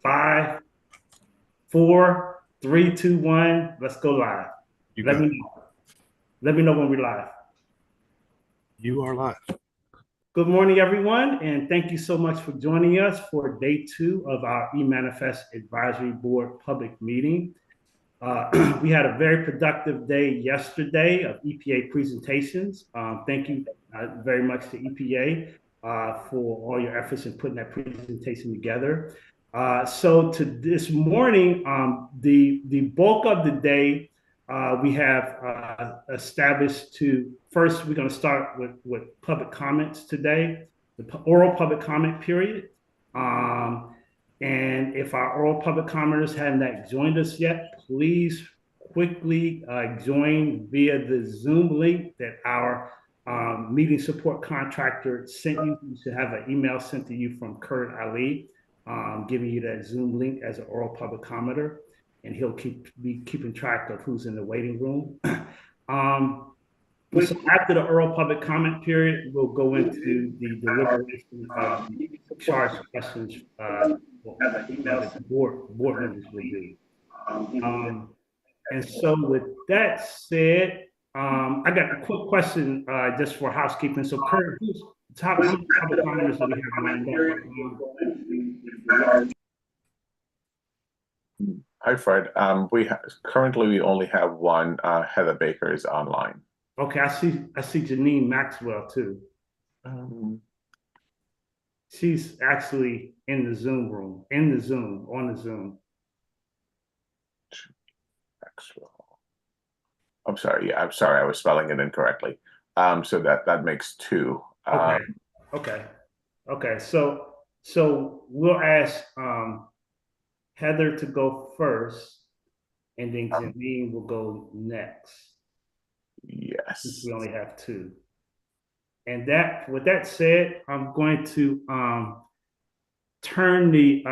5, 4, 3, 2, 1. Let's go live. Let me know. Let me know when we're live. You are live. Good morning, everyone, and thank you so much for joining us for day 2 of our eManifest Advisory Board public meeting. We had a very productive day yesterday of EPA presentations. Thank you very much to EPA for all your efforts in putting that presentation together. So to this morning, the bulk of the day we have established to, first we're going to start with public comments today, the oral public comment period. And if our oral public commenters haven't joined us yet, please quickly join via the Zoom link that our meeting support contractor sent you. You should have an email sent to you from Kurt Ali, giving you that Zoom link as an oral public commenter, and he'll be keeping track of who's in the waiting room. So after the oral public comment period, we'll go into the deliberation of the charge questions that the board members will do. And so with that said, I got a quick question just for housekeeping. So Kurt, who's how many public commenters do we have lined up? Hi, Fred. Currently we only have one. Heather Baker is online. Okay, I see Janine Maxwell too. She's actually in the Zoom room, on the Zoom. Maxwell. I'm sorry. Yeah, I'm sorry. I was spelling it incorrectly. So that makes 2. Okay. So we'll ask Heather to go first, and then Janine will go next. Yes. Since we only have 2. And with that said, I'm going to turn the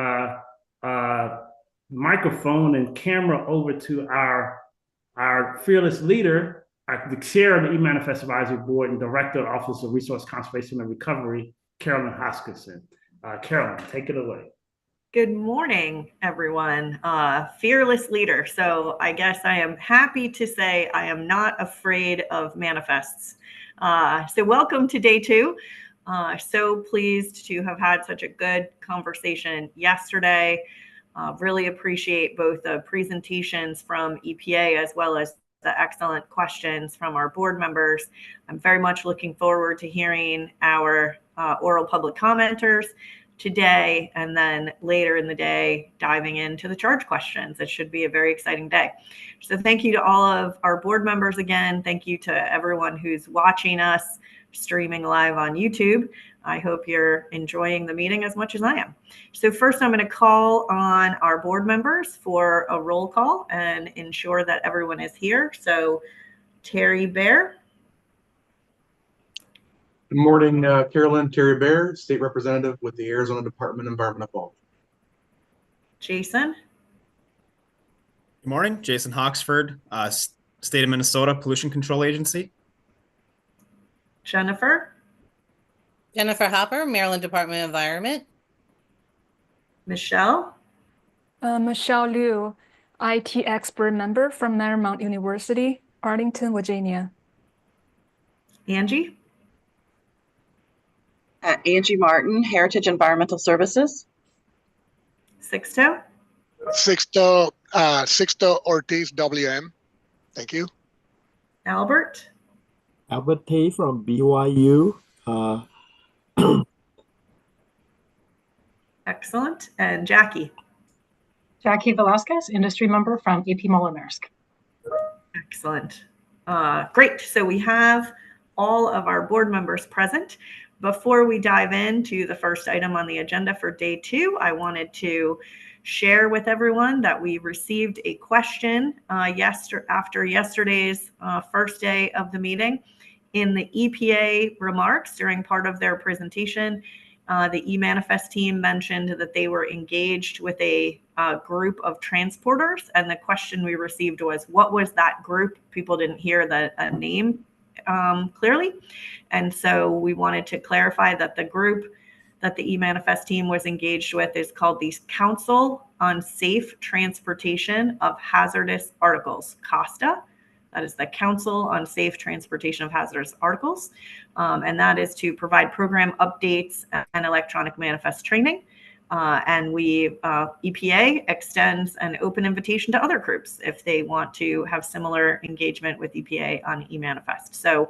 microphone and camera over to our fearless leader, the chair of the eManifest Advisory Board and director of the Office of Resource Conservation and Recovery, Carolyn Hoskinson. Carolyn, take it away. Good morning, everyone. Fearless leader. So I guess I am happy to say I am not afraid of manifests. So welcome to day 2. So pleased to have had such a good conversation yesterday. Really appreciate both the presentations from EPA as well as the excellent questions from our board members. I'm very much looking forward to hearing our oral public commenters today, and then later in the day diving into the charge questions. It should be a very exciting day. So thank you to all of our board members again. Thank you to everyone who's watching us streaming live on YouTube. I hope you're enjoying the meeting as much as I am. So first I'm going to call on our board members for a roll call and ensure that everyone is here. So Terry Bear. Good morning, Carolyn. Terry Bear, State Representative with the Arizona Department of Environmental Quality. Jason. Good morning, Jason Hawksford, State of Minnesota Pollution Control Agency. Jennifer. Jennifer Hopper, Maryland Department of Environment. Michelle. Michelle Liu, IT expert member from Marymount University, Arlington, Virginia. Angie. Angie Martin, Heritage Environmental Services. Sixto. Sixto Ortiz, WM. Thank you. Albert. Albert T from BYU. Excellent. And Jackie. Jackie Velasquez, industry member from EP Moller-Maersk. Excellent. Great. So we have all of our board members present. Before we dive into the first item on the agenda for day 2, I wanted to share with everyone that we received a question after yesterday's first day of the meeting. In the EPA remarks during part of their presentation, the eManifest team mentioned that they were engaged with a group of transporters, and the question we received was, what was that group? People didn't hear the name clearly, and so we wanted to clarify that the group that the e-manifest team was engaged with is called the Council on Safe Transportation of Hazardous Articles, COSTA. That is the Council on Safe Transportation of Hazardous Articles. And that is to provide program updates and electronic manifest training. And EPA extends an open invitation to other groups if they want to have similar engagement with EPA on e-manifest. So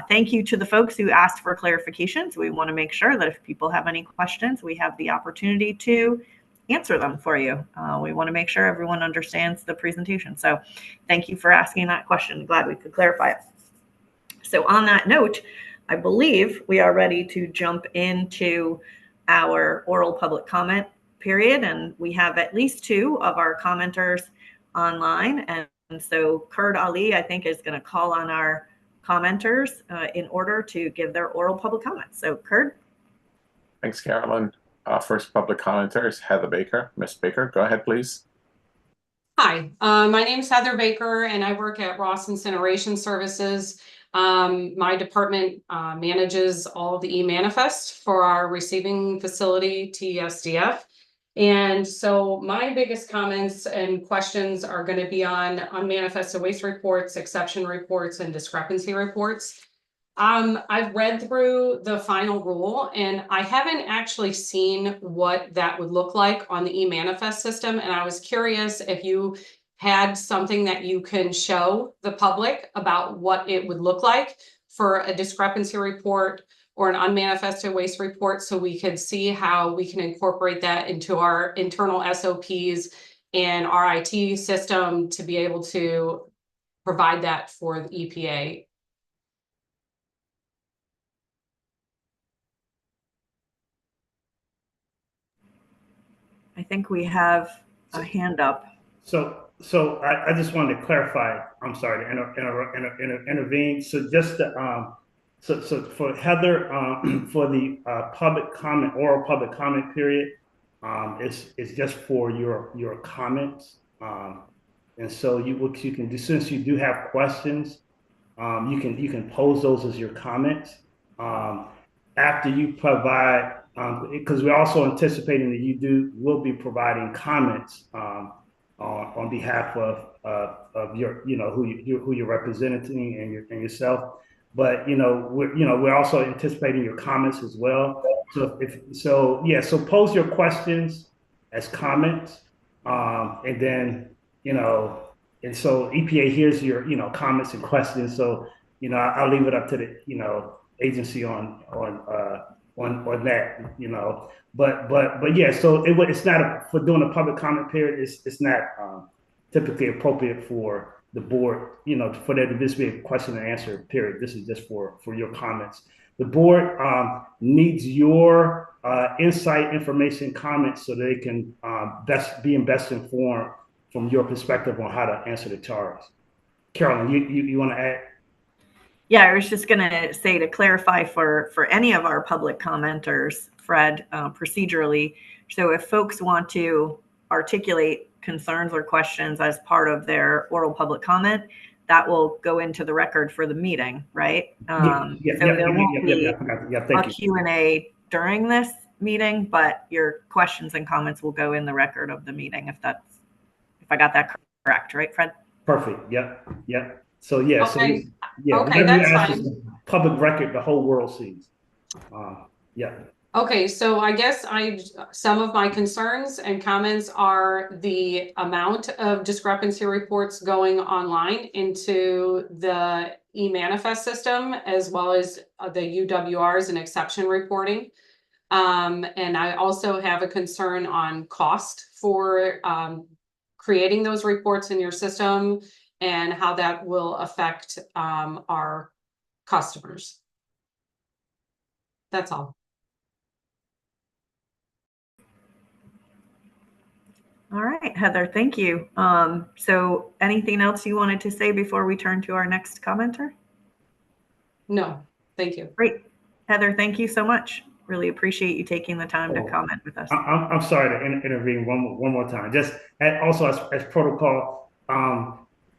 thank you to the folks who asked for clarifications. We want to make sure that if people have any questions, we have the opportunity to answer them for you. We want to make sure everyone understands the presentation. So thank you for asking that question. Glad we could clarify it. So on that note, I believe we are ready to jump into our oral public comment period, and we have at least 2 of our commenters online. And so Kurd Ali, I think, is going to call on our commenters in order to give their oral public comments. So Kurd. Thanks, Carolyn. First public commenter is Heather Baker. Ms. Baker, go ahead, please. Hi, my name is Heather Baker, and I work at Ross Incineration Services. My department manages all of the e-manifest for our receiving facility, TSDF. And so my biggest comments and questions are going to be on unmanifested waste reports, exception reports, and discrepancy reports. I've read through the final rule, and I haven't actually seen what that would look like on the e-manifest system. And I was curious if you had something that you can show the public about what it would look like for a discrepancy report or an unmanifested waste report, so we could see how we can incorporate that into our internal SOPs and our IT system to be able to provide that for the EPA. I think we have a hand up. So I just wanted to clarify. I'm sorry to intervene. So just to, so for Heather, for the public comment, oral public comment period, it's just for your comments. And so what you can do, since you do have questions, you can pose those as your comments after you provide. Because we're also anticipating that will be providing comments on behalf of your, who you're representing and yourself. But we're also anticipating your comments as well. So pose your questions as comments, and then and so EPA hears your comments and questions. So I'll leave it up to the agency on that, but yeah, so it's not for doing a public comment period. It's not typically appropriate for the board, for there to just be a question and answer period. This is just for your comments. The board needs your insight, information, comments, so they can be best informed from your perspective on how to answer the charge. Carolyn, you want to add? Yeah, I was just going to say, to clarify for any of our public commenters, Fred, procedurally, so if folks want to articulate concerns or questions as part of their oral public comment, that will go into the record for the meeting, right? So there won't be a Q&A during this meeting, but your questions and comments will go in the record of the meeting, if I got that correct, right, Fred? Perfect. Yep. So yeah, okay. Okay, that's fine. Public record, the whole world sees. Yeah. Okay, so I guess some of my concerns and comments are the amount of discrepancy reports going online into the e-manifest system, as well as the UWRs and exception reporting. And I also have a concern on cost for creating those reports in your system and how that will affect our customers. That's all. All right, Heather, thank you. So anything else you wanted to say before we turn to our next commenter? No, thank you. Great. Heather, thank you so much. Really appreciate you taking the time to comment with us. I'm sorry to intervene one more time. Just also as protocol,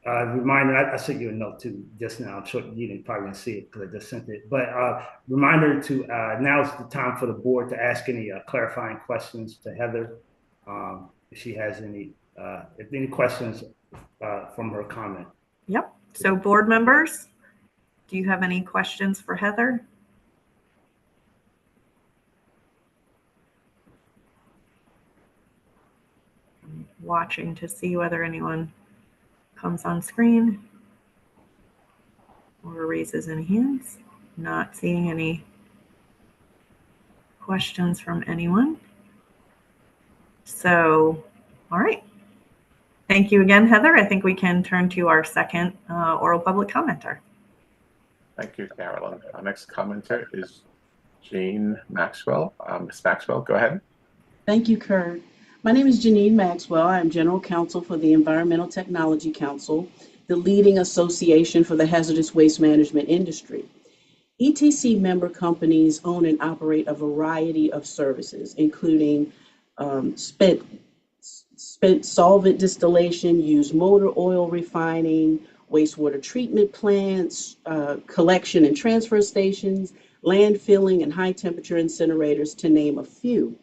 Reminder, I sent you a note too just now. I'm sure you probably didn't see it because I just sent it. But reminder to now's the time for the board to ask any clarifying questions to Heather, if she has any questions from her comment. Yep. So board members, do you have any questions for Heather? I'm watching to see whether anyone comes on screen or raises any hands. Not seeing any questions from anyone. So, all right. Thank you again, Heather. I think we can turn to our second oral public commenter. Thank you, Carolyn. Our next commenter is Jane Maxwell. Ms. Maxwell, go ahead. Thank you, Kurt. My name is Janine Maxwell. I am General Counsel for the Environmental Technology Council, the leading association for the hazardous waste management industry. ETC member companies own and operate a variety of services, including spent solvent distillation, used motor oil refining, wastewater treatment plants, collection and transfer stations, landfilling, and high temperature incinerators, to name a few.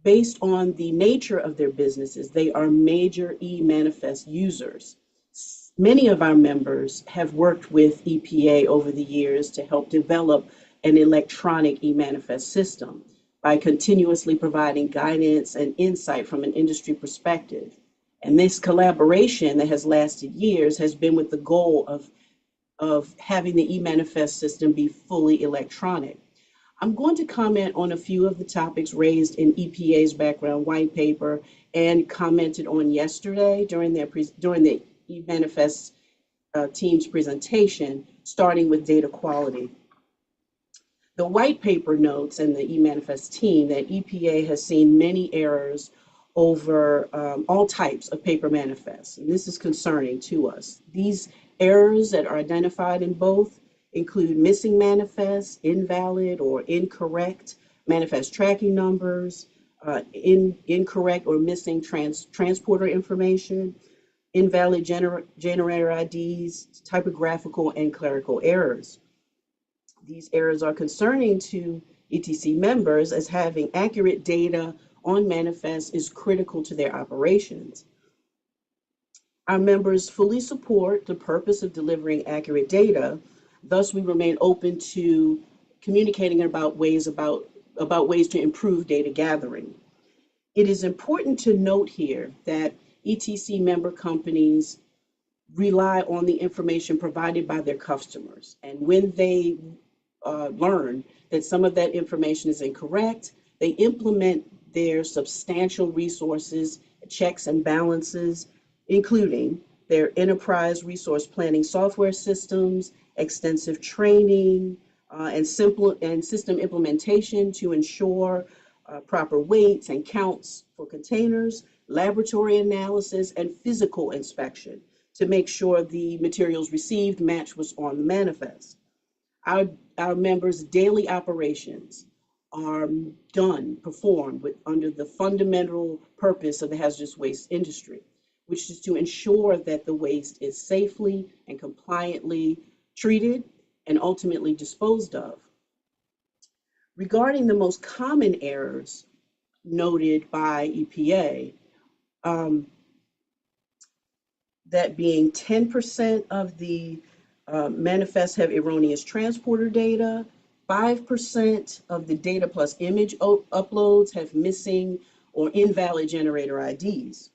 Based on the nature of their businesses, they are major e-manifest users. Many of our members have worked with EPA over the years to help develop an electronic e-manifest system by continuously providing guidance and insight from an industry perspective. And this collaboration that has lasted years has been with the goal of having the e-manifest system be fully electronic. I'm going to comment on a few of the topics raised in EPA's background white paper and commented on yesterday during the e-manifest team's presentation, starting with data quality. The white paper notes and the e-manifest team that EPA has seen many errors over all types of paper manifests, and this is concerning to us. These errors that are identified in both include missing manifests, invalid or incorrect manifest tracking numbers, incorrect or missing transporter information, invalid generator IDs, typographical and clerical errors. These errors are concerning to ETC members, as having accurate data on manifests is critical to their operations. Our members fully support the purpose of delivering accurate data. Thus, we remain open to communicating about ways to improve data gathering. It is important to note here that ETC member companies rely on the information provided by their customers. And when they learn that some of that information is incorrect, they implement their substantial resources, checks and balances, including their enterprise resource planning software systems, extensive training, and system implementation to ensure proper weights and counts for containers, laboratory analysis, and physical inspection to make sure the materials received match what's on the manifest. Our members' daily operations are performed under the fundamental purpose of the hazardous waste industry, which is to ensure that the waste is safely and compliantly treated and ultimately disposed of. Regarding the most common errors noted by EPA, that being 10% of the manifests have erroneous transporter data, 5% of the data plus image uploads have missing or invalid generator IDs.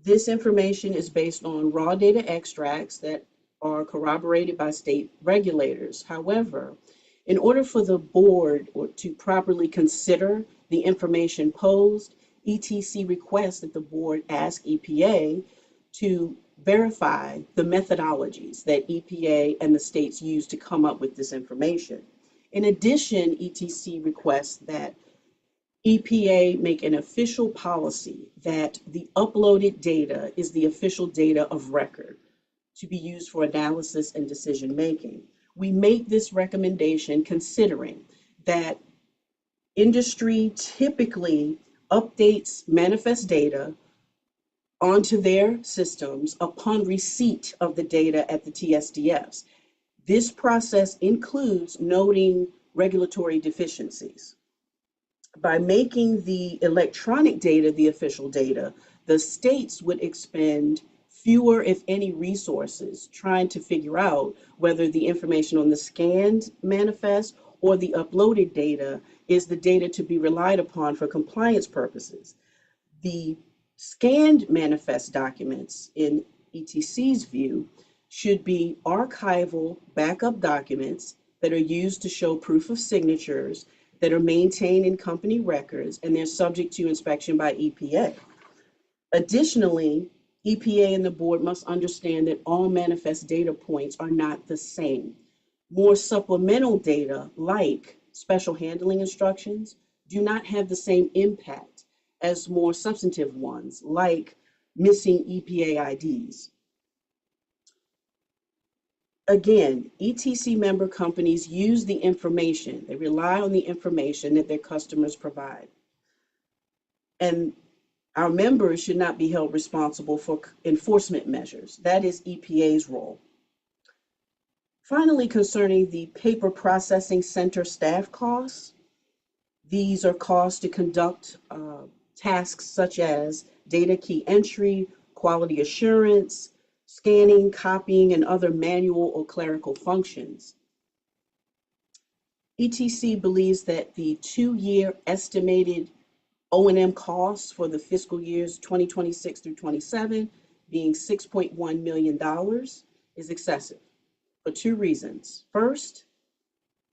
This information is based on raw data extracts that are corroborated by state regulators. However, in order for the board to properly consider the information posed, ETC requests that the board ask EPA to verify the methodologies that EPA and the states use to come up with this information. In addition, ETC requests that EPA make an official policy that the uploaded data is the official data of record to be used for analysis and decision making. We make this recommendation considering that industry typically updates manifest data onto their systems upon receipt of the data at the TSDFs. This process includes noting regulatory deficiencies. By making the electronic data the official data, the states would expend fewer, if any, resources trying to figure out whether the information on the scanned manifest or the uploaded data is the data to be relied upon for compliance purposes. The scanned manifest documents, in ETC's view, should be archival backup documents that are used to show proof of signatures, that are maintained in company records, and they're subject to inspection by EPA. Additionally, EPA and the board must understand that all manifest data points are not the same. More supplemental data, like special handling instructions, do not have the same impact as more substantive ones, like missing EPA IDs. Again, ETC member companies use the information, they rely on the information that their customers provide. And our members should not be held responsible for enforcement measures. That is EPA's role. Finally, concerning the paper processing center staff costs, these are costs to conduct tasks such as data key entry, quality assurance, scanning, copying, and other manual or clerical functions. ETC believes that the 2-year estimated O&M costs for the fiscal years 2026 through 27, being $6.1 million, is excessive for 2 reasons. First,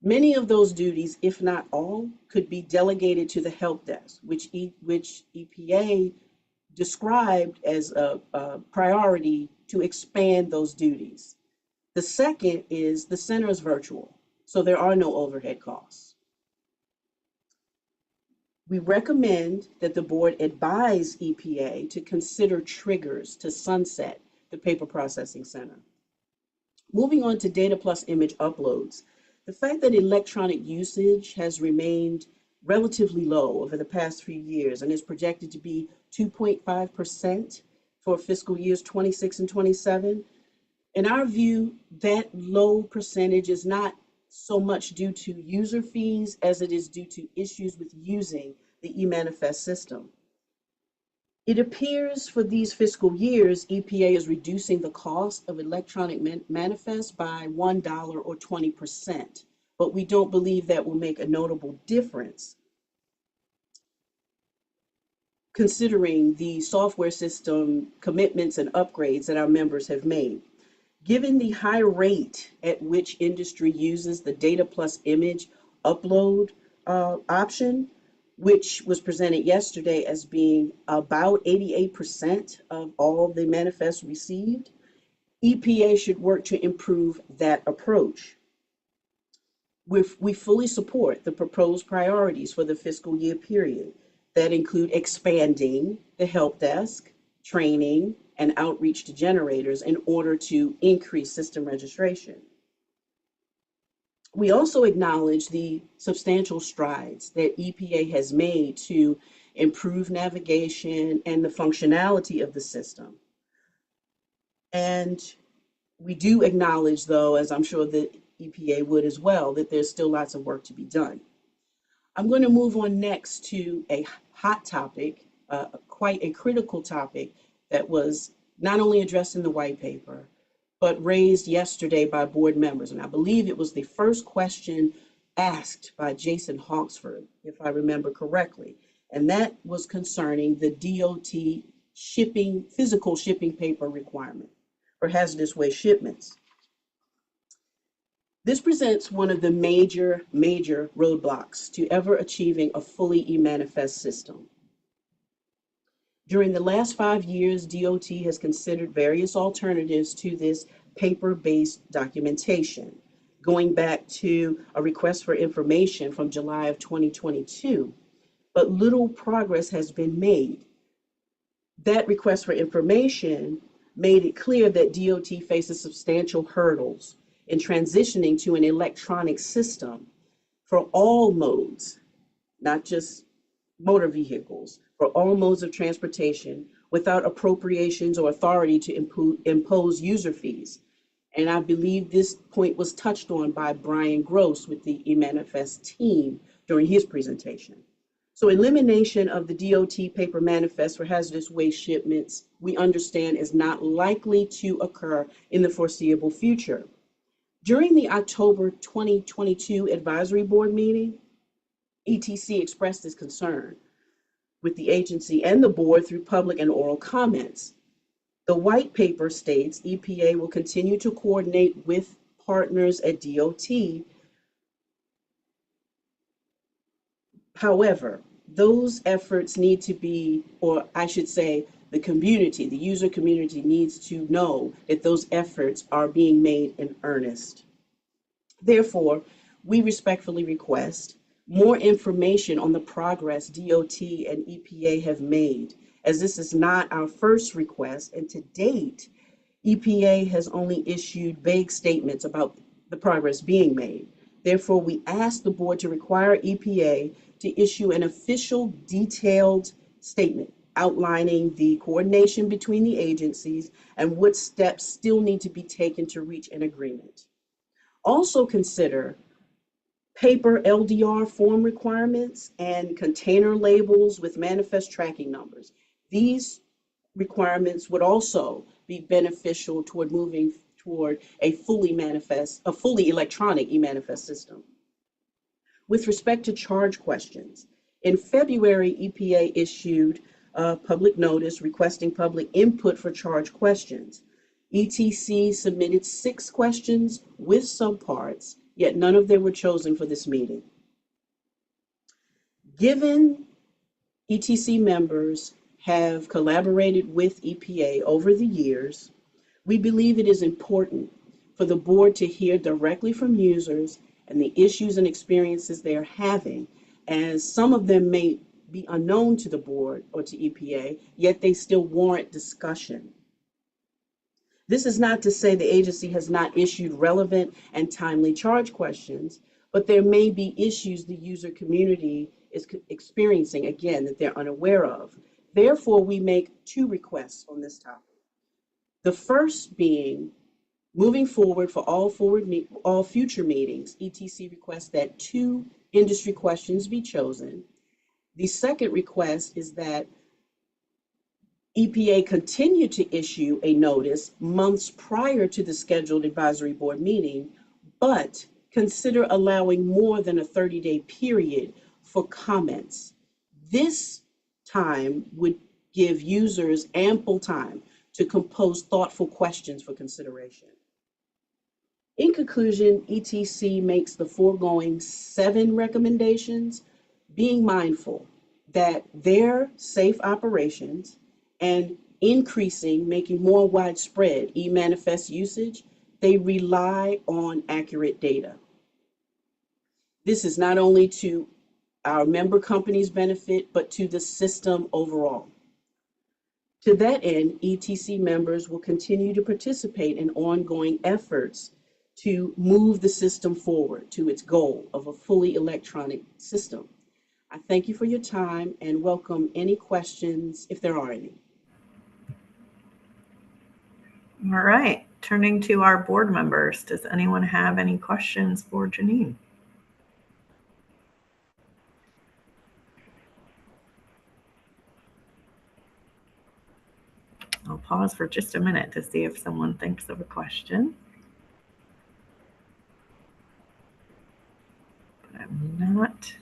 many of those duties, if not all, could be delegated to the help desk, which EPA described as a priority to expand those duties. The second is the center is virtual, so there are no overhead costs. We recommend that the board advise EPA to consider triggers to sunset the paper processing center. Moving on to data plus image uploads, the fact that electronic usage has remained relatively low over the past few years and is projected to be 2.5% for fiscal years 26 and 27. In our view, that low percentage is not so much due to user fees as it is due to issues with using the eManifest system. It appears for these fiscal years, EPA is reducing the cost of electronic manifest by $1 or 20%, but we don't believe that will make a notable difference considering the software system commitments and upgrades that our members have made. Given the high rate at which industry uses the data plus image upload option, which was presented yesterday as being about 88% of all the manifests received, EPA should work to improve that approach. We fully support the proposed priorities for the fiscal year period that include expanding the help desk, training, and outreach to generators in order to increase system registration. We also acknowledge the substantial strides that EPA has made to improve navigation and the functionality of the system. And we do acknowledge, though, as I'm sure the EPA would as well, that there's still lots of work to be done. I'm going to move on next to a hot topic, quite a critical topic that was not only addressed in the white paper, but raised yesterday by board members. And I believe it was the first question asked by Jason Hawksford, if I remember correctly. And that was concerning the DOT physical shipping paper requirement for hazardous waste shipments. This presents one of the major roadblocks to ever achieving a fully eManifest system. During the last 5 years, DOT has considered various alternatives to this paper-based documentation, going back to a request for information from July of 2022, but little progress has been made. That request for information made it clear that DOT faces substantial hurdles in transitioning to an electronic system for all modes, not just motor vehicles, for all modes of transportation without appropriations or authority to impose user fees. And I believe this point was touched on by Brian Gross with the eManifest team during his presentation. So elimination of the DOT paper manifest for hazardous waste shipments, we understand, is not likely to occur in the foreseeable future. During the October 2022 advisory board meeting, ETC expressed its concern with the agency and the board through public and oral comments. The white paper states EPA will continue to coordinate with partners at DOT. However, those efforts need to be, or I should say, the community, the user community needs to know that those efforts are being made in earnest. Therefore, we respectfully request more information on the progress DOT and EPA have made, as this is not our first request, and to date, EPA has only issued vague statements about the progress being made. Therefore, we ask the board to require EPA to issue an official detailed statement outlining the coordination between the agencies and what steps still need to be taken to reach an agreement. Also consider paper LDR form requirements and container labels with manifest tracking numbers. These requirements would also be beneficial toward moving toward a fully electronic e-manifest system. With respect to charge questions, in February, EPA issued a public notice requesting public input for charge questions. ETC submitted 6 questions with subparts, yet none of them were chosen for this meeting. Given ETC members have collaborated with EPA over the years, we believe it is important for the board to hear directly from users and the issues and experiences they are having, as some of them may be unknown to the board or to EPA, yet they still warrant discussion. This is not to say the agency has not issued relevant and timely charge questions, but there may be issues the user community is experiencing, again, that they're unaware of. Therefore, we make 2 requests on this topic. The first being, moving forward for all future meetings, ETC requests that 2 industry questions be chosen. The second request is that EPA continue to issue a notice months prior to the scheduled advisory board meeting, but consider allowing more than a 30-day period for comments. This time would give users ample time to compose thoughtful questions for consideration. In conclusion, ETC makes the foregoing 7 recommendations, being mindful that their safe operations and making more widespread e-manifest usage, they rely on accurate data. This is not only to our member companies' benefit, but to the system overall. To that end, ETC members will continue to participate in ongoing efforts to move the system forward to its goal of a fully electronic system. I thank you for your time and welcome any questions if there are any. All right, turning to our board members. Does anyone have any questions for Janine? I'll pause for just a minute to see if someone thinks of a question. But I'm not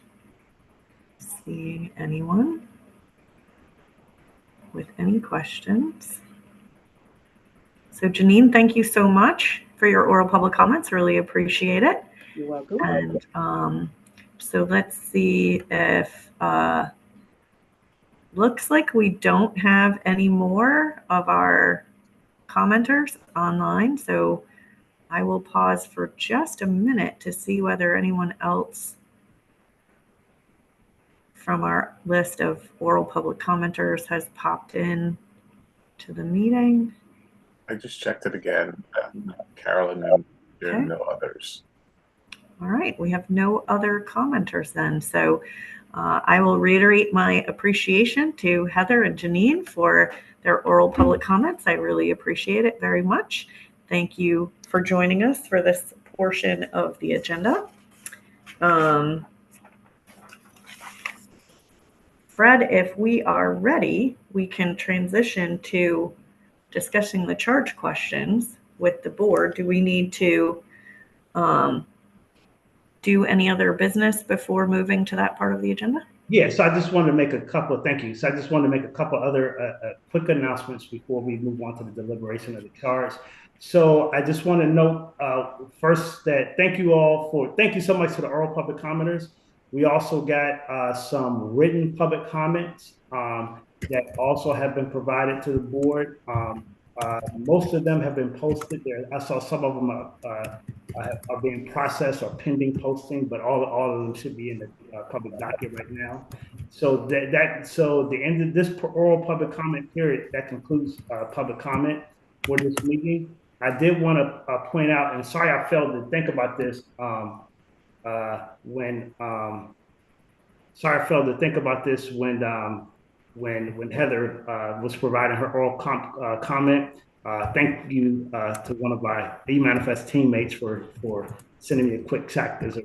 seeing anyone with any questions. So Janine, thank you so much for your oral public comments. Really appreciate it. You're welcome. And so let's see if, looks like we don't have any more of our commenters online. So I will pause for just a minute to see whether anyone else from our list of oral public commenters has popped in to the meeting. I just checked it again, Carolyn, and there are Okay. no others. All right, we have no other commenters then. So I will reiterate my appreciation to Heather and Janine for their oral public comments. I really appreciate it very much. Thank you for joining us for this portion of the agenda. Fred, if we are ready, we can transition to discussing the charge questions with the board. Do we need to do any other business before moving to that part of the agenda? Yeah, so I just wanted to make a couple, thank you. So I just wanted to make a couple other quick announcements before we move on to the deliberation of the charge. So I just want to note first that thank you so much to the oral public commenters. We also got some written public comments that also have been provided to the board. Most of them have been posted there. I saw some of them are being processed or pending posting, but all of them should be in the public docket right now. So so the end of this oral public comment period, that concludes public comment for this meeting. I did want to point out, and sorry I failed to think about this when Heather was providing her oral comment. Thank you to one of my eManifest teammates for sending me a quick chat as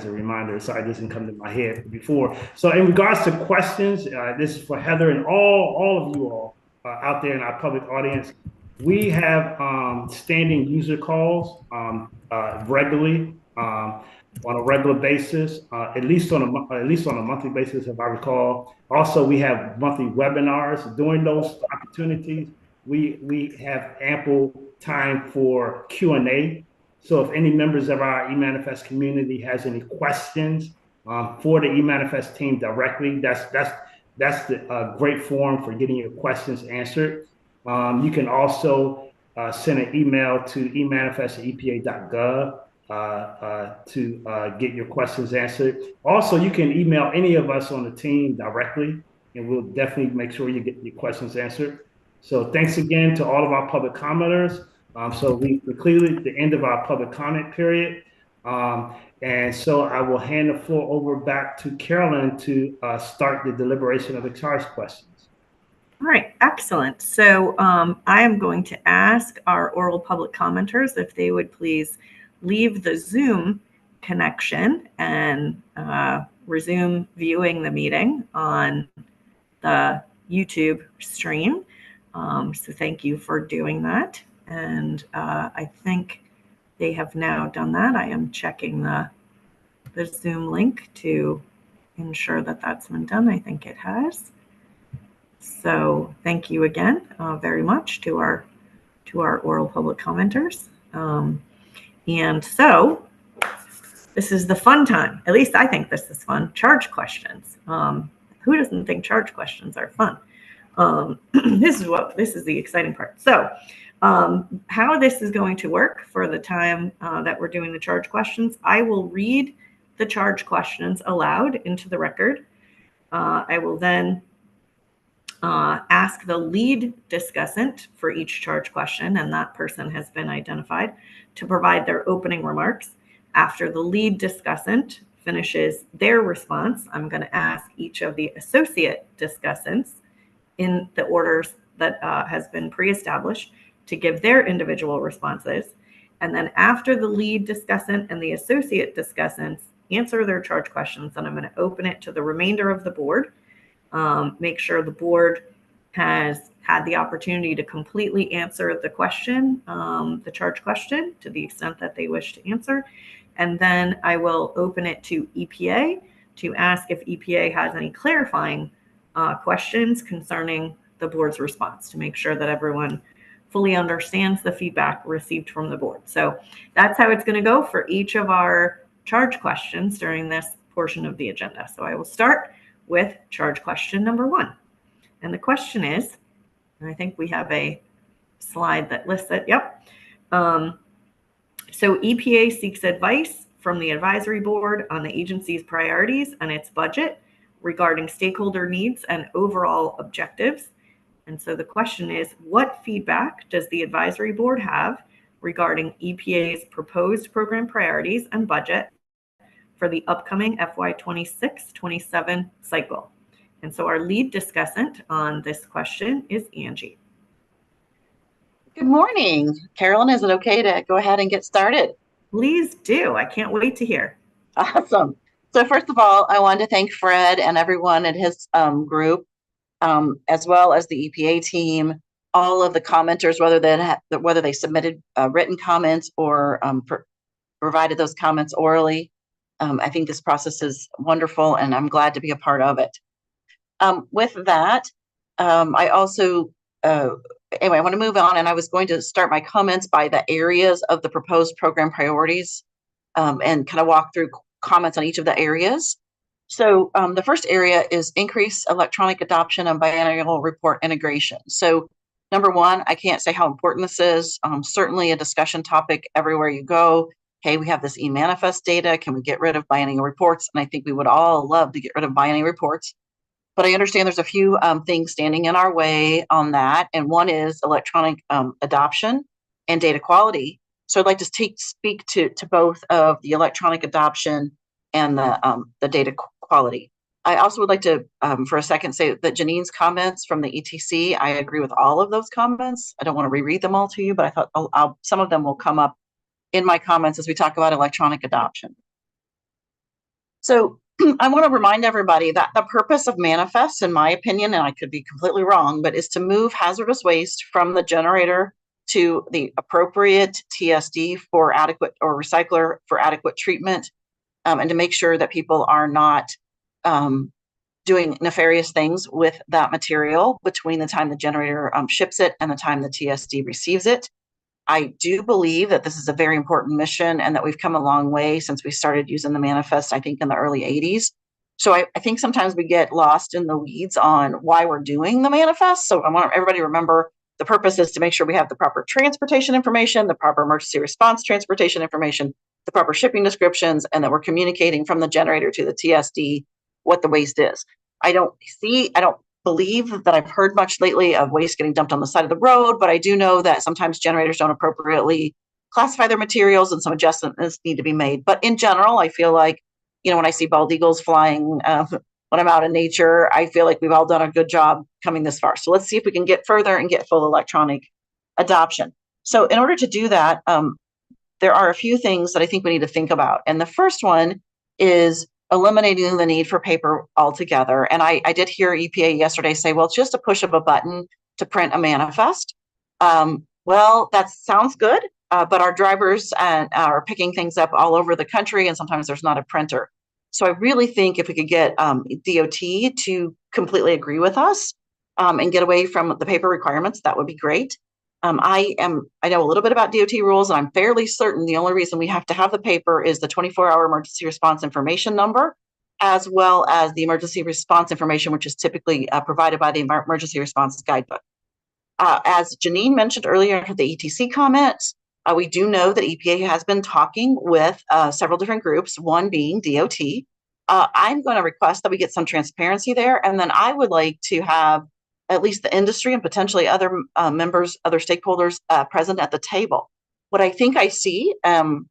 a reminder. Sorry, this didn't come to my head before. So in regards to questions, this is for Heather and all of you all out there in our public audience. We have standing user calls regularly on a regular basis, at least on a monthly basis, if I recall. Also, we have monthly webinars. During those opportunities, we have ample time for Q&A. So if any members of our eManifest community has any questions for the eManifest team directly, that's the great forum for getting your questions answered. You can also send an email to emanifest@epa.gov to get your questions answered. Also, you can email any of us on the team directly, and we'll definitely make sure you get your questions answered. So thanks again to all of our public commenters. So we completed the end of our public comment period. And so I will hand the floor over back to Carolyn to start the deliberation of the charge questions. All right, excellent. So I am going to ask our oral public commenters if they would please leave the Zoom connection and resume viewing the meeting on the YouTube stream. So thank you for doing that. And I think they have now done that. I am checking the Zoom link to ensure that that's been done. I think it has. So thank you again very much to our oral public commenters. And so this is the fun time. At least I think this is fun. Charge questions. Who doesn't think charge questions are fun? This is the exciting part. So how this is going to work for the time that we're doing the charge questions, I will read the charge questions aloud into the record. I will then ask the lead discussant for each charge question, and that person has been identified, to provide their opening remarks. After the lead discussant finishes their response, I'm going to ask each of the associate discussants in the orders that has been pre-established to give their individual responses. And then after the lead discussant and the associate discussants answer their charge questions, then I'm going to open it to the remainder of the board. Make sure the board has had the opportunity to completely answer the question, the charge question, to the extent that they wish to answer. And then I will open it to EPA to ask if EPA has any clarifying questions concerning the board's response, to make sure that everyone fully understands the feedback received from the board. So that's how it's going to go for each of our charge questions during this portion of the agenda. So I will start with charge question number 1. And the question is, and I think we have a slide that lists it. Yep. So EPA seeks advice from the advisory board on the agency's priorities and its budget regarding stakeholder needs and overall objectives. And so the question is, what feedback does the advisory board have regarding EPA's proposed program priorities and budget for the upcoming FY 26-27 cycle. And so our lead discussant on this question is Angie. Good morning. Carolyn, is it okay to go ahead and get started? Please do. I can't wait to hear. Awesome. So first of all, I wanted to thank Fred and everyone at his group, as well as the EPA team, all of the commenters, whether they submitted written comments or provided those comments orally. I think this process is wonderful, and I'm glad to be a part of it. With that, I also, anyway, I want to move on, and I was going to start my comments by the areas of the proposed program priorities and kind of walk through comments on each of the areas. So the first area is increase electronic adoption and biannual report integration. So number one, I can't say how important this is. Certainly a discussion topic everywhere you go. Hey, we have this e-manifest data. Can we get rid of biannual reports? And I think we would all love to get rid of biannual reports. But I understand there's a few things standing in our way on that. And one is electronic adoption and data quality. So I'd like to speak to both of the electronic adoption and the data quality. I also would like to, for a second, say that Janine's comments from the ETC, I agree with all of those comments. I don't want to reread them all to you, but I thought some of them will come up in my comments as we talk about electronic adoption. So I want to remind everybody that the purpose of manifests, in my opinion, and I could be completely wrong, but is to move hazardous waste from the generator to the appropriate TSD for adequate, or recycler for adequate treatment, and to make sure that people are not doing nefarious things with that material between the time the generator ships it and the time the TSD receives it. I do believe that this is a very important mission and that we've come a long way since we started using the manifest, I think in the early 80s. So I think sometimes we get lost in the weeds on why we're doing the manifest. So I want everybody to remember the purpose is to make sure we have the proper transportation information, the proper emergency response transportation information, the proper shipping descriptions, and that we're communicating from the generator to the TSD what the waste is. I don't believe that I've heard much lately of waste getting dumped on the side of the road, but I do know that sometimes generators don't appropriately classify their materials and some adjustments need to be made. But in general, I feel like, when I see bald eagles flying when I'm out in nature, I feel like we've all done a good job coming this far. So let's see if we can get further and get full electronic adoption. So in order to do that, there are a few things that I think we need to think about. And the first one is eliminating the need for paper altogether. And I did hear EPA yesterday say, well, it's just a push of a button to print a manifest. Well, that sounds good, but our drivers are picking things up all over the country, and sometimes there's not a printer. So I really think if we could get DOT to completely agree with us and get away from the paper requirements, that would be great. I know a little bit about DOT rules, and I'm fairly certain the only reason we have to have the paper is the 24-hour emergency response information number, as well as the emergency response information, which is typically provided by the emergency response guidebook. As Janine mentioned earlier in the ETC comments, we do know that EPA has been talking with several different groups, one being DOT. I'm going to request that we get some transparency there, and then I would like to have at least the industry and potentially other members, other stakeholders present at the table. What I think I see, I'm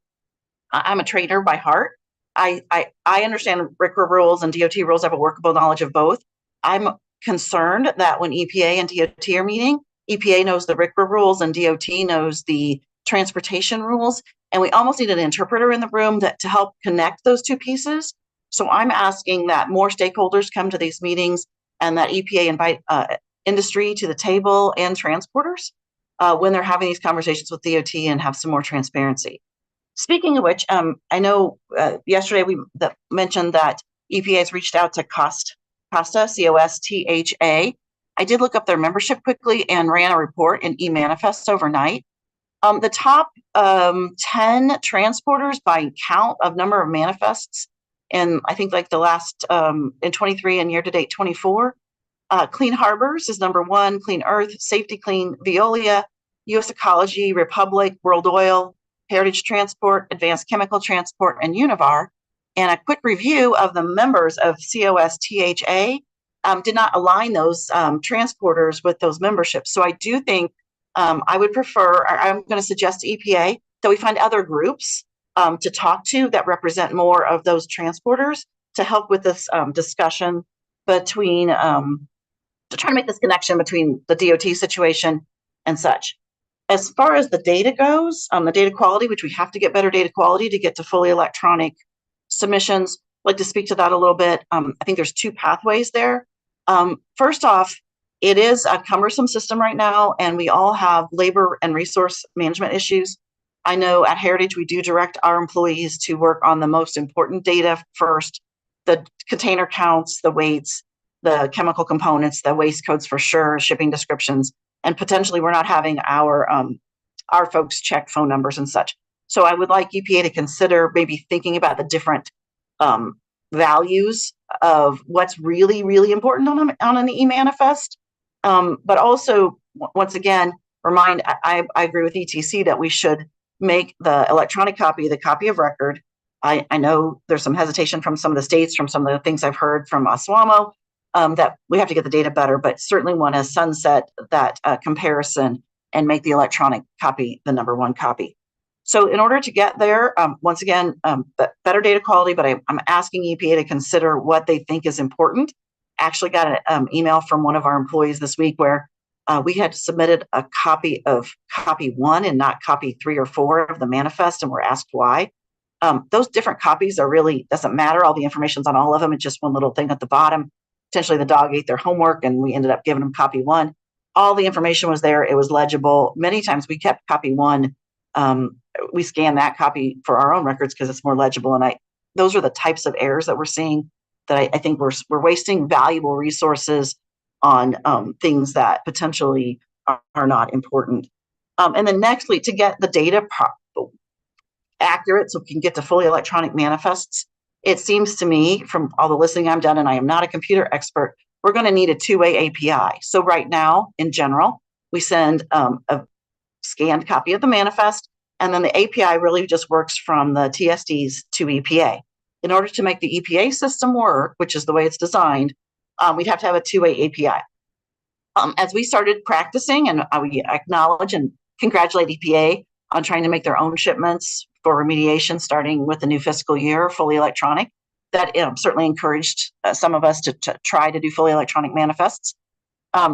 a trader by heart. I understand RCRA rules and DOT rules have a workable knowledge of both. I'm concerned that when EPA and DOT are meeting, EPA knows the RCRA rules and DOT knows the transportation rules, and we almost need an interpreter in the room to help connect those two pieces. So I'm asking that more stakeholders come to these meetings and that EPA invite industry to the table and transporters when they're having these conversations with DOT and have some more transparency. Speaking of which, I know yesterday we mentioned that EPA has reached out to COSTA, COSTHA. I did look up their membership quickly and ran a report in eManifest overnight. The top 10 transporters by count of number of manifests, and I think like the last in 23 and year-to-date 24, Clean Harbors is number 1, Clean Earth, Safety Clean, Veolia, U.S. Ecology, Republic, World Oil, Heritage Transport, Advanced Chemical Transport, and Univar. And a quick review of the members of COSTHA did not align those transporters with those memberships. So I do think I would prefer, I'm going to suggest to EPA that we find other groups to talk to that represent more of those transporters to help with this discussion between, to try to make this connection between the DOT situation and such. As far as the data goes, the data quality, which we have to get better data quality to get to fully electronic submissions, I'd like to speak to that a little bit. I think there's two pathways there. First off, it is a cumbersome system right now, and we all have labor and resource management issues. I know at Heritage, we do direct our employees to work on the most important data first, the container counts, the weights, the chemical components, the waste codes for sure, shipping descriptions, and potentially we're not having our folks check phone numbers and such. So I would like EPA to consider maybe thinking about the different values of what's really, really important on an e-manifest. But also, once again, I agree with ETC that we should make the electronic copy the copy of record. I know there's some hesitation from some of the states, from some of the things I've heard from Oswamo, that we have to get the data better, but certainly want to sunset that comparison and make the electronic copy the #1 copy. So in order to get there, once again, better data quality, but I'm asking EPA to consider what they think is important. Actually got an email from one of our employees this week where we had submitted a copy of copy 1 and not copy 3 or 4 of the manifest, and we're asked why. Those different copies are really, doesn't matter. All the information's on all of them. It's just one little thing at the bottom. Potentially the dog ate their homework and we ended up giving them copy 1. All the information was there. It was legible. Many times we kept copy 1. We scan that copy for our own records because it's more legible. And those are the types of errors that we're seeing that I think we're wasting valuable resources on things that potentially are not important. And then nextly, to get the data accurate so we can get to fully electronic manifests, it seems to me from all the listening I've done, and I am not a computer expert, we're going to need a two-way API. So right now, in general, we send a scanned copy of the manifest, and then the API really just works from the TSDs to EPA. In order to make the EPA system work, which is the way it's designed, we'd have to have a two-way API. As we started practicing, and we acknowledge and congratulate EPA on trying to make their own shipments for remediation starting with the new fiscal year, fully electronic, that certainly encouraged some of us to try to do fully electronic manifests.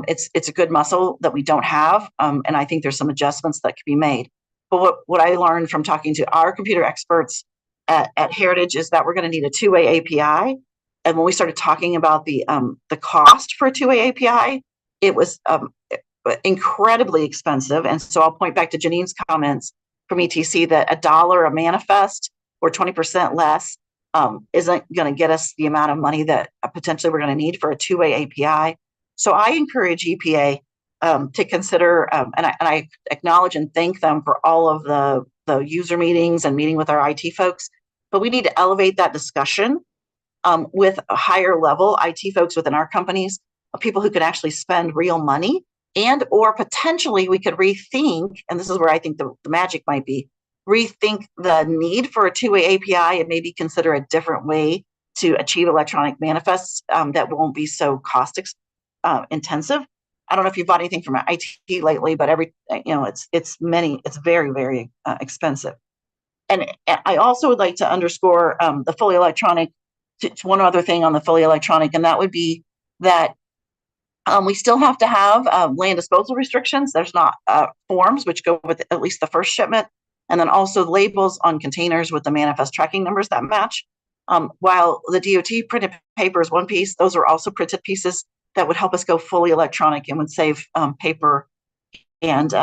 It's a good muscle that we don't have, and I think there's some adjustments that could be made. But what I learned from talking to our computer experts at Heritage is that we're going to need a two-way API. And when we started talking about the cost for a two-way API, it was incredibly expensive. And so I'll point back to Janine's comments from ETC that $1 a manifest or 20% less isn't going to get us the amount of money that potentially we're going to need for a two-way API. So I encourage EPA to consider, and I acknowledge and thank them for all of the user meetings and meeting with our IT folks, but we need to elevate that discussion with a higher level IT folks within our companies, people who can actually spend real money, and or potentially we could rethink, and this is where I think the magic might be, rethink the need for a two-way API and maybe consider a different way to achieve electronic manifests that won't be so cost intensive. I don't know if you bought anything from IT lately, but it's very, very expensive. And I also would like to underscore the fully electronic, one other thing on the fully electronic, and that would be that we still have to have land disposal restrictions. There's not forms which go with at least the first shipment, and then also labels on containers with the manifest tracking numbers that match. While the DOT printed paper is one piece, those are also printed pieces that would help us go fully electronic and would save paper and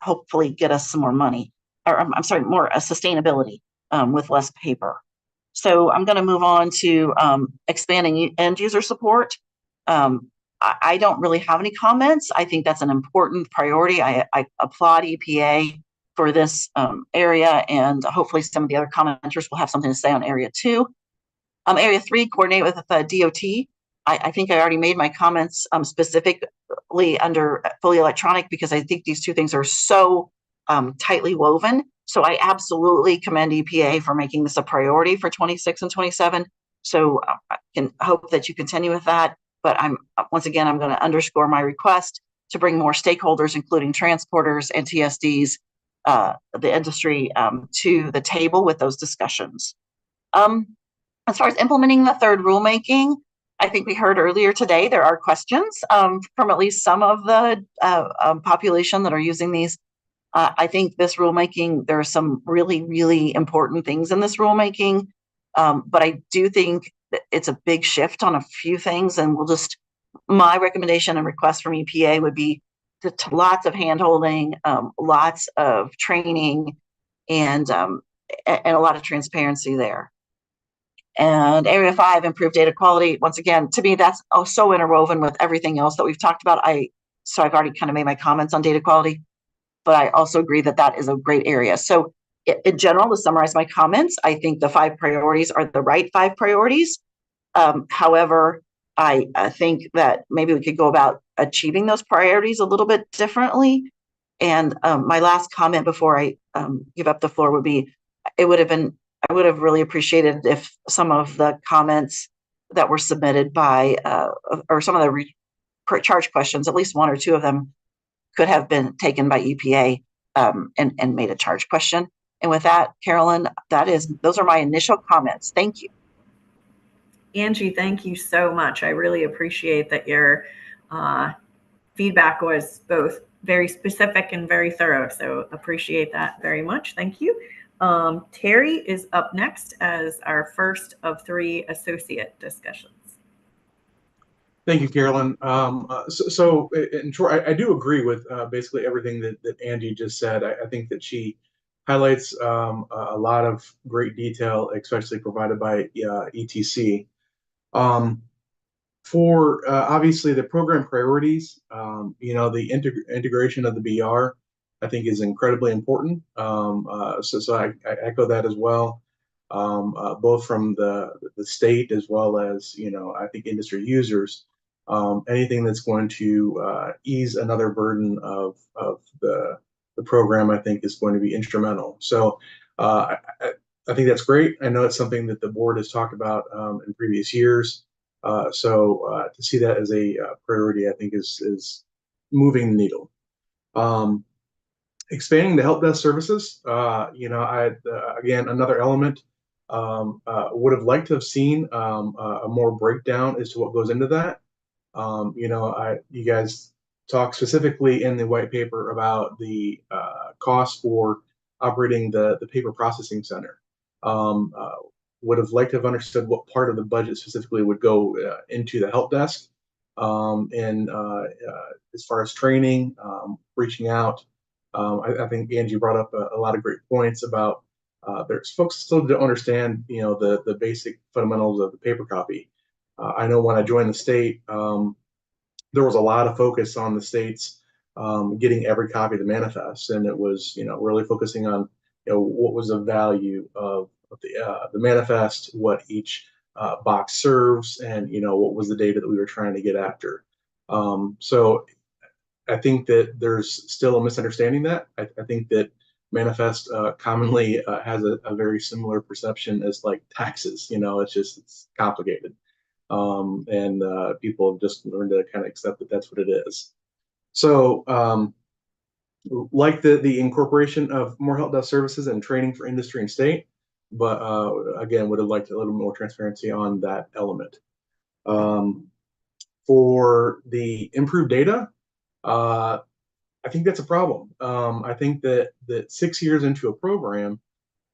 hopefully get us some more money, or I'm sorry, more sustainability with less paper. So I'm going to move on to expanding end user support. I don't really have any comments. I think that's an important priority. I applaud EPA for this area, and hopefully some of the other commenters will have something to say on area 2. Area 3, coordinate with the DOT. I think I already made my comments specifically under fully electronic because I think these two things are so tightly woven. So I absolutely commend EPA for making this a priority for 26 and 27. So I can hope that you continue with that. But once again, I'm going to underscore my request to bring more stakeholders, including transporters and TSDs, the industry to the table with those discussions. As far as implementing the third rulemaking, I think we heard earlier today there are questions from at least some of the population that are using these. I think this rulemaking, there are some really, really important things in this rulemaking, but I do think that it's a big shift on a few things, and my recommendation and request from EPA would be lots of hand-holding, lots of training, and a lot of transparency there. And Area 5, improved data quality. Once again, to me, that's so interwoven with everything else that we've talked about. So I've already kind of made my comments on data quality, but I also agree that that is a great area. So in general, to summarize my comments, I think the 5 priorities are the right 5 priorities. However, I think that maybe we could go about achieving those priorities a little bit differently. And my last comment before I give up the floor would be, I would have really appreciated if some of the comments that were submitted by, or some of the charge questions, at least 1 or 2 of them could have been taken by EPA and made a charge question. And with that, Carolyn, those are my initial comments. Thank you. Angie, thank you so much. I really appreciate that your feedback was both very specific and very thorough. So appreciate that very much. Thank you. Terry is up next as our first of 3 associate discussions. Thank you, Carolyn. So in short, I do agree with basically everything that Angie just said. I think that she highlights a lot of great detail, especially provided by ETC. For obviously the program priorities, the integration of the BR, I think, is incredibly important. So I echo that as well, both from the state as well as, I think, industry users. Anything that's going to ease another burden of the program, I think, is going to be instrumental. So I think that's great. I know it's something that the board has talked about in previous years. So to see that as a priority, I think is moving the needle. Expanding the help desk services, again, another element. Would have liked to have seen a more breakdown as to what goes into that. You guys talk specifically in the white paper about the cost for operating the paper processing center. Would have liked to have understood what part of the budget specifically would go into the help desk, and as far as training, reaching out. I think Angie brought up a lot of great points about there's folks still don't understand, the basic fundamentals of the paper copy. I know when I joined the state, there was a lot of focus on the states getting every copy of the manifest, and it was, really focusing on, what was the value of the manifest, what each box serves, and what was the data that we were trying to get after. So I think that there's still a misunderstanding that. I think that manifest commonly has a very similar perception as like taxes. It's complicated. And people have just learned to kind of accept that that's what it is. So like the incorporation of more help desk services and training for industry and state, but again, would have liked a little more transparency on that element. For the improved data, I think that's a problem. I think that 6 years into a program,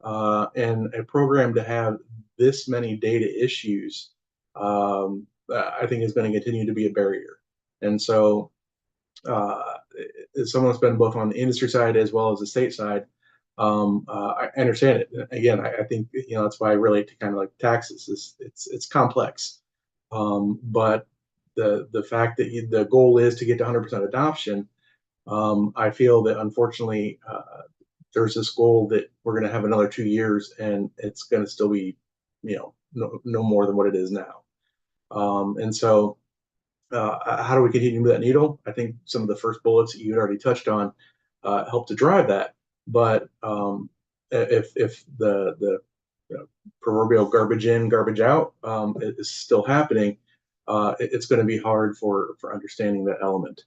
and a program to have this many data issues, I think is going to continue to be a barrier. And so as someone that's been both on the industry side as well as the state side, I understand it. Again, I think, that's why I relate to kind of like taxes. It's complex. But the fact that the goal is to get to 100% adoption, I feel that unfortunately there's this goal that we're going to have another 2 years and it's going to still be, no more than what it is now. And so how do we continue to move that needle? I think some of the first bullets that you had already touched on help to drive that. But if the proverbial garbage in, garbage out is still happening, it's going to be hard for understanding that element.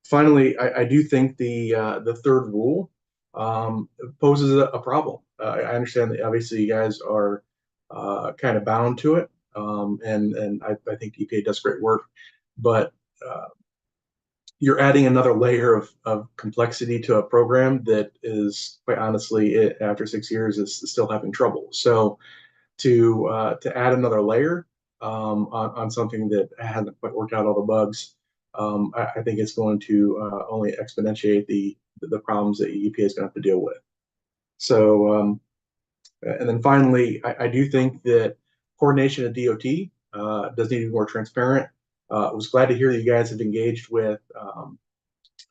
Finally, I do think the third rule poses a problem. I understand that obviously you guys are kind of bound to it, and I think EPA does great work, but you're adding another layer of complexity to a program that is, quite honestly, after 6 years is still having trouble. So to add another layer on something that hasn't quite worked out all the bugs, I think it's going to only exponentiate the problems that EPA is going to have to deal with. So, and then finally, I do think that coordination at DOT does need to be more transparent. I was glad to hear that you guys have engaged with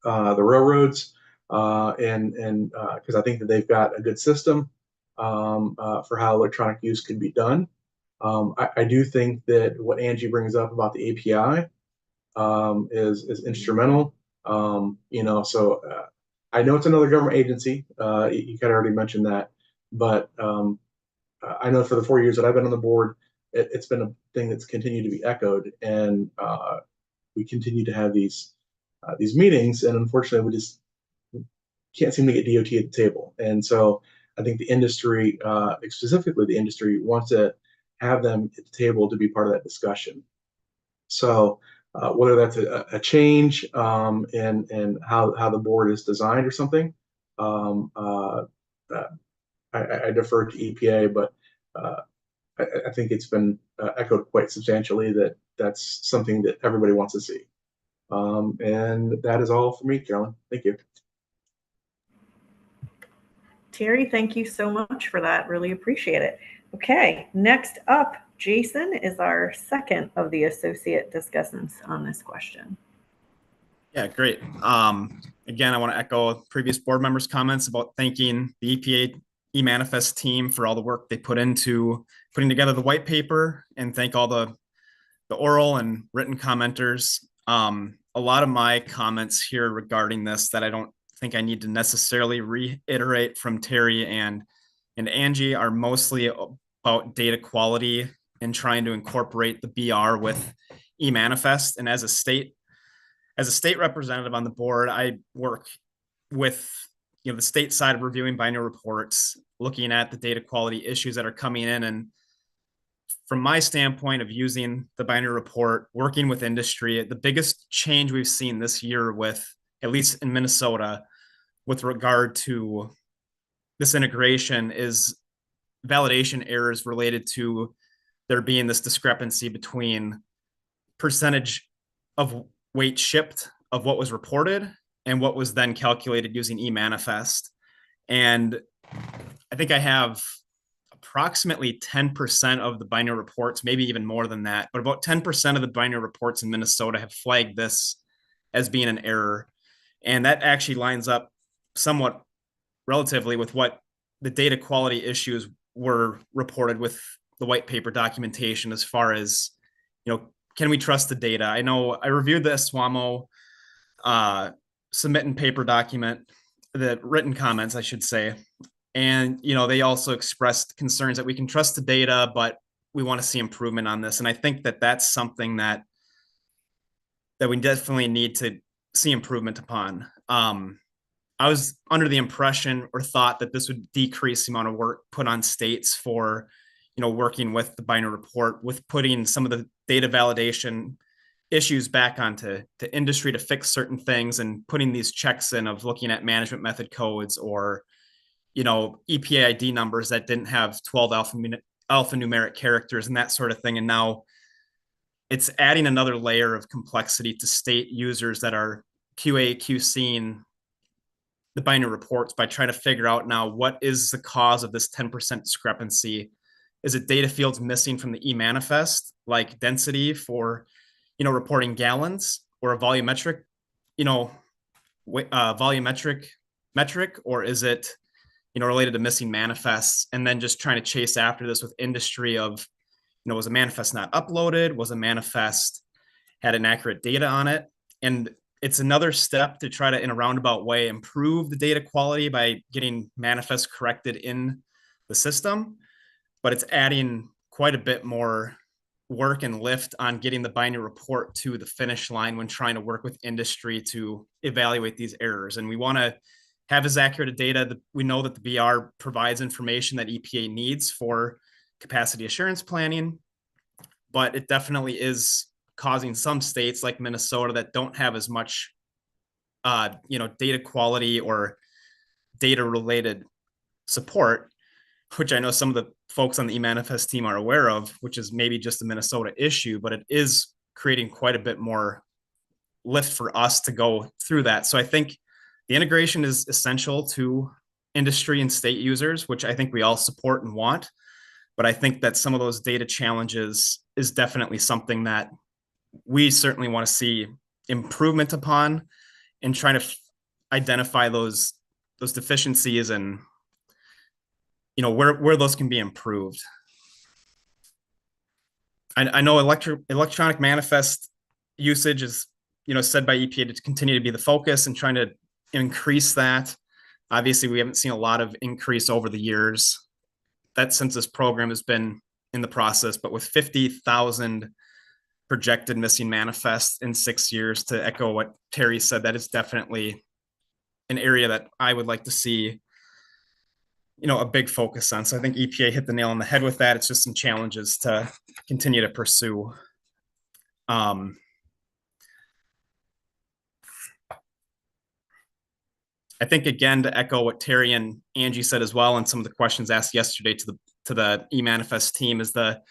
the railroads, and because I think that they've got a good system for how electronic use can be done. I do think that what Angie brings up about the API is instrumental. So I know it's another government agency. You kind of already mentioned that, but I know for the 4 years that I've been on the board, it's been a thing that's continued to be echoed, and we continue to have these meetings, and unfortunately, we just can't seem to get DOT at the table. And so I think the industry, specifically the industry, wants to have them at the table to be part of that discussion. So whether that's a change in how the board is designed or something, I defer to EPA, but I think it's been echoed quite substantially that that's something that everybody wants to see. And that is all for me, Carolyn. Thank you. Terry, thank you so much for that. Really appreciate it. Okay, next up, Jason is our second of the associate discussants on this question. Yeah, great. Again, I want to echo previous board members' comments about thanking the EPA eManifest team for all the work they put into putting together the white paper, and thank all the oral and written commenters. A lot of my comments here regarding this that I don't think I need to necessarily reiterate from Terry and Angie are mostly about data quality and trying to incorporate the BR with eManifest. And as a state representative on the board, I work with the state side of reviewing binary reports, looking at the data quality issues that are coming in. And from my standpoint of using the binary report, working with industry, the biggest change we've seen this year with, at least in Minnesota, with regard to this integration is validation errors related to there being this discrepancy between percentage of weight shipped of what was reported and what was then calculated using eManifest. And I think I have approximately 10% of the binary reports, maybe even more than that, but about 10% of the binary reports in Minnesota have flagged this as being an error. And that actually lines up somewhat relatively with what the data quality issues were reported with the white paper documentation as far as, can we trust the data? I know I reviewed the SWAMO submit and paper document, the written comments, I should say. And, they also expressed concerns that we can trust the data, but we want to see improvement on this. And I think that that's something that we definitely need to see improvement upon. I was under the impression or thought that this would decrease the amount of work put on states for, working with the binary report, with putting some of the data validation issues back onto industry to fix certain things and putting these checks in of looking at management method codes or, EPA ID numbers that didn't have 12 alphanumeric characters and that sort of thing. And now it's adding another layer of complexity to state users that are QA/QCing the binary reports by trying to figure out now what is the cause of this 10% discrepancy. Is it data fields missing from the eManifest, like density for, reporting gallons, or a volumetric, volumetric metric, or is it, related to missing manifests? And then just trying to chase after this with industry of, was a manifest not uploaded? Was a manifest had inaccurate data on it? And it's another step to try to, in a roundabout way, improve the data quality by getting manifests corrected in the system. But it's adding quite a bit more work and lift on getting the binding report to the finish line when trying to work with industry to evaluate these errors. And we want to have as accurate a data that we know that the BR provides information that EPA needs for capacity assurance planning, but it definitely is causing some states like Minnesota that don't have as much, data quality or data related support, which I know some of the folks on the eManifest team are aware of, which is maybe just a Minnesota issue, but it is creating quite a bit more lift for us to go through that. So I think the integration is essential to industry and state users, which I think we all support and want. But I think that some of those data challenges is definitely something that we certainly want to see improvement upon, and trying to identify those deficiencies and where those can be improved. I know electronic manifest usage is said by EPA to continue to be the focus and trying to increase that. Obviously, we haven't seen a lot of increase over the years that since this program has been in the process, but with 50,000 projected missing manifests in 6 years, to echo what Terry said, that is definitely an area that I would like to see a big focus on. So I think EPA hit the nail on the head with that. It's just some challenges to continue to pursue. I think, again, to echo what Terry and Angie said as well, and some of the questions asked yesterday to the eManifest team, is the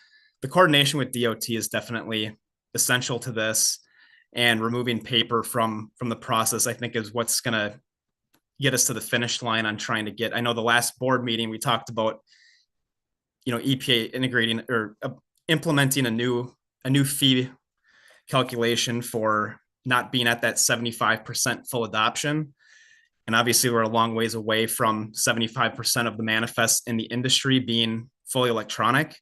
coordination with DOT is definitely essential to this, and removing paper from the process, I think, is what's going to get us to the finish line on trying to get. I know the last board meeting we talked about, EPA integrating or implementing a new fee calculation for not being at that 75% full adoption. And obviously, we're a long ways away from 75% of the manifests in the industry being fully electronic.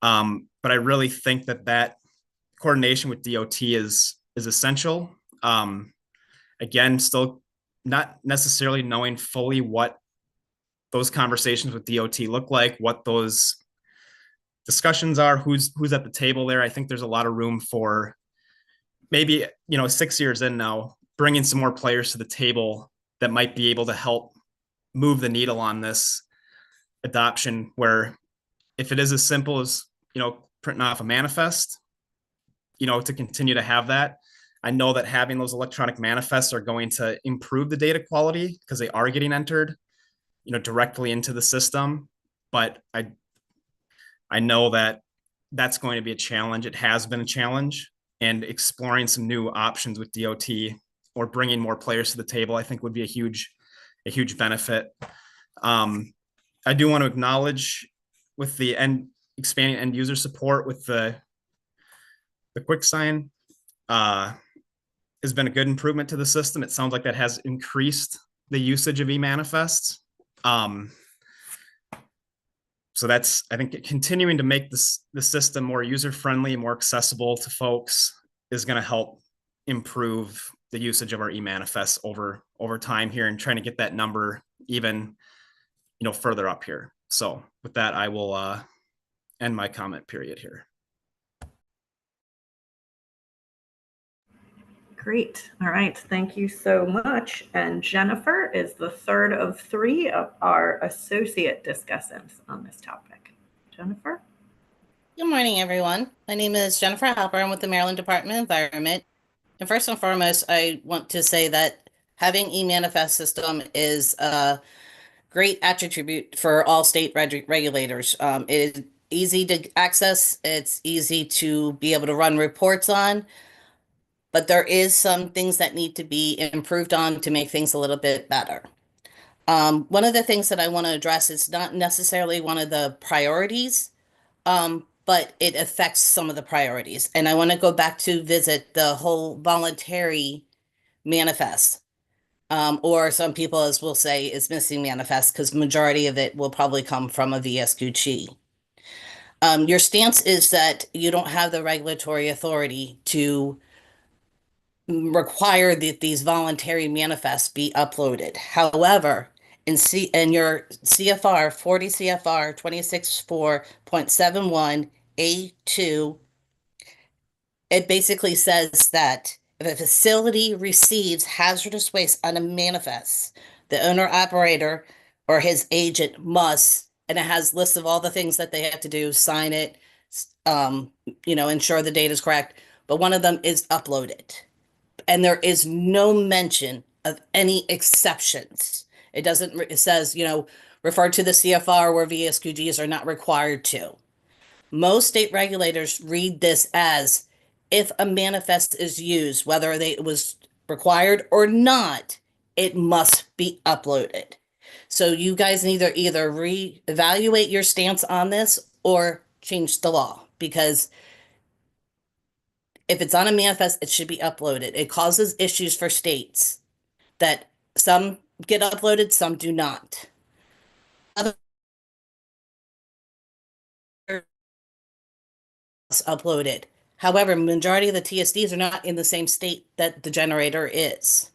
But I really think that coordination with DOT is essential. Again, still not necessarily knowing fully what those conversations with DOT look like, what those discussions are, who's at the table there. I think there's a lot of room for maybe, 6 years in now, bringing some more players to the table that might be able to help move the needle on this adoption, where if it is as simple as, printing off a manifest, to continue to have that. I know that having those electronic manifests are going to improve the data quality because they are getting entered, directly into the system. But I know that that's going to be a challenge. It has been a challenge, and exploring some new options with DOT or bringing more players to the table, I think would be a huge benefit. I do want to acknowledge with the expanding end user support with the quick sign has been a good improvement to the system. It sounds like that has increased the usage of eManifests. So that's, I think, continuing to make the system more user-friendly, more accessible to folks is going to help improve the usage of our eManifests over time here, and trying to get that number even, further up here. So with that, I will end my comment period here. Great. All right. Thank you so much. And Jennifer is the third of 3 of our associate discussants on this topic. Jennifer? Good morning, everyone. My name is Jennifer Halper. I'm with the Maryland Department of Environment. And first and foremost, I want to say that having eManifest system is a great attribute for all state regulators. It is easy to access. It's easy to be able to run reports on. But there is some things that need to be improved on to make things a little bit better. One of the things that I want to address is not necessarily one of the priorities, but it affects some of the priorities. And I want to go back to visit the whole voluntary manifest, or some people, as we'll say, is missing manifest, because majority of it will probably come from a VSQG. Your stance is that you don't have the regulatory authority to require that these voluntary manifests be uploaded. However, in your CFR 40 CFR 26.4.71 A2, it basically says that if a facility receives hazardous waste on a manifest, the owner operator or his agent must, and it has lists of all the things that they have to do, sign it, ensure the data is correct. But one of them is upload it. And there is no mention of any exceptions. It doesn't, it says, refer to the CFR where VSQGs are not required to. Most state regulators read this as if a manifest is used, whether it was required or not, it must be uploaded. So you guys need to either reevaluate your stance on this or change the law, because if it's on a manifest, it should be uploaded. It causes issues for states that some get uploaded, some do not. Other uploaded. However, majority of the TSDs are not in the same state that the generator is.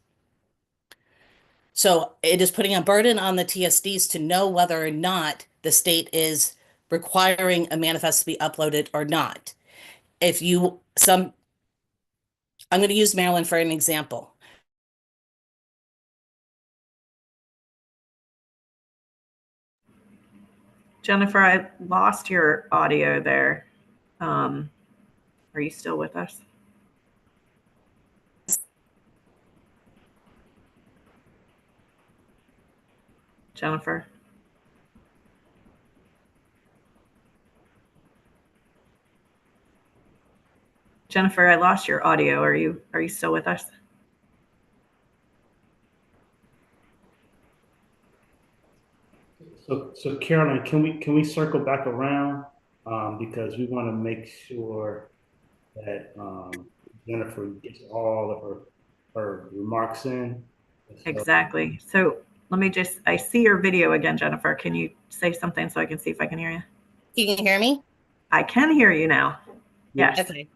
So it is putting a burden on the TSDs to know whether or not the state is requiring a manifest to be uploaded or not. I'm going to use Maryland for an example. Jennifer, I lost your audio there. Are you still with us? Jennifer? Jennifer, I lost your audio. Are you still with us? So Carolyn, can we circle back around because we want to make sure that Jennifer gets all of her remarks in. So, exactly. So let me I see your video again, Jennifer. Can you say something so I can see if I can hear you? You can hear me? I can hear you now. Yes. Okay.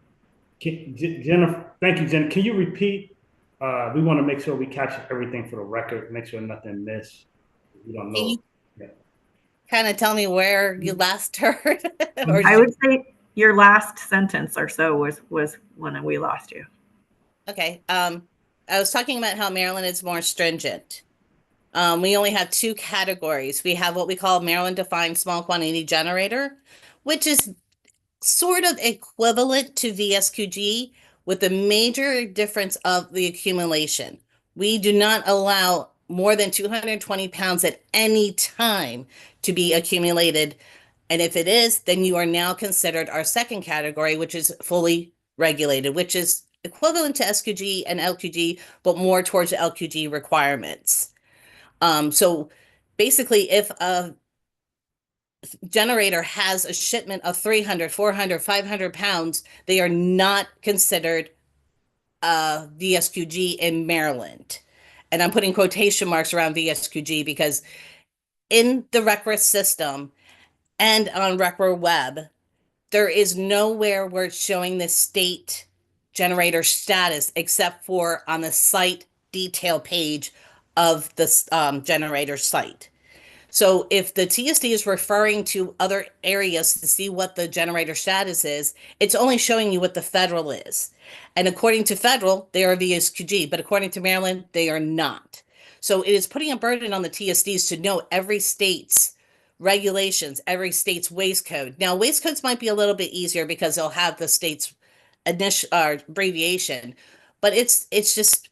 Jennifer, thank you, Jen. Can you repeat? We want to make sure we capture everything for the record, make sure nothing missed. We don't know. Kind of tell me where you last heard? I would say your last sentence or so was when we lost you. Okay. I was talking about how Maryland is more stringent. We only have two categories. We have what we call Maryland defined small quantity generator, which is sort of equivalent to VSQG with the major difference of the accumulation. We do not allow more than 220 pounds at any time to be accumulated. And if it is, then you are now considered our second category, which is fully regulated, which is equivalent to SQG and LQG, but more towards the LQG requirements. So basically, if a generator has a shipment of 300, 400, 500 pounds, they are not considered VSQG in Maryland. And I'm putting quotation marks around VSQG because in the RECRA system and on RECRA web, there is nowhere where it's showing the state generator status except for on the site detail page of the generator site. So if the TSD is referring to other areas to see what the generator status is, it's only showing you what the federal is. And according to federal, they are VSQG, but according to Maryland, they are not. So it is putting a burden on the TSDs to know every state's regulations, every state's waste code. Now, waste codes might be a little bit easier because they'll have the state's initial abbreviation, but it's just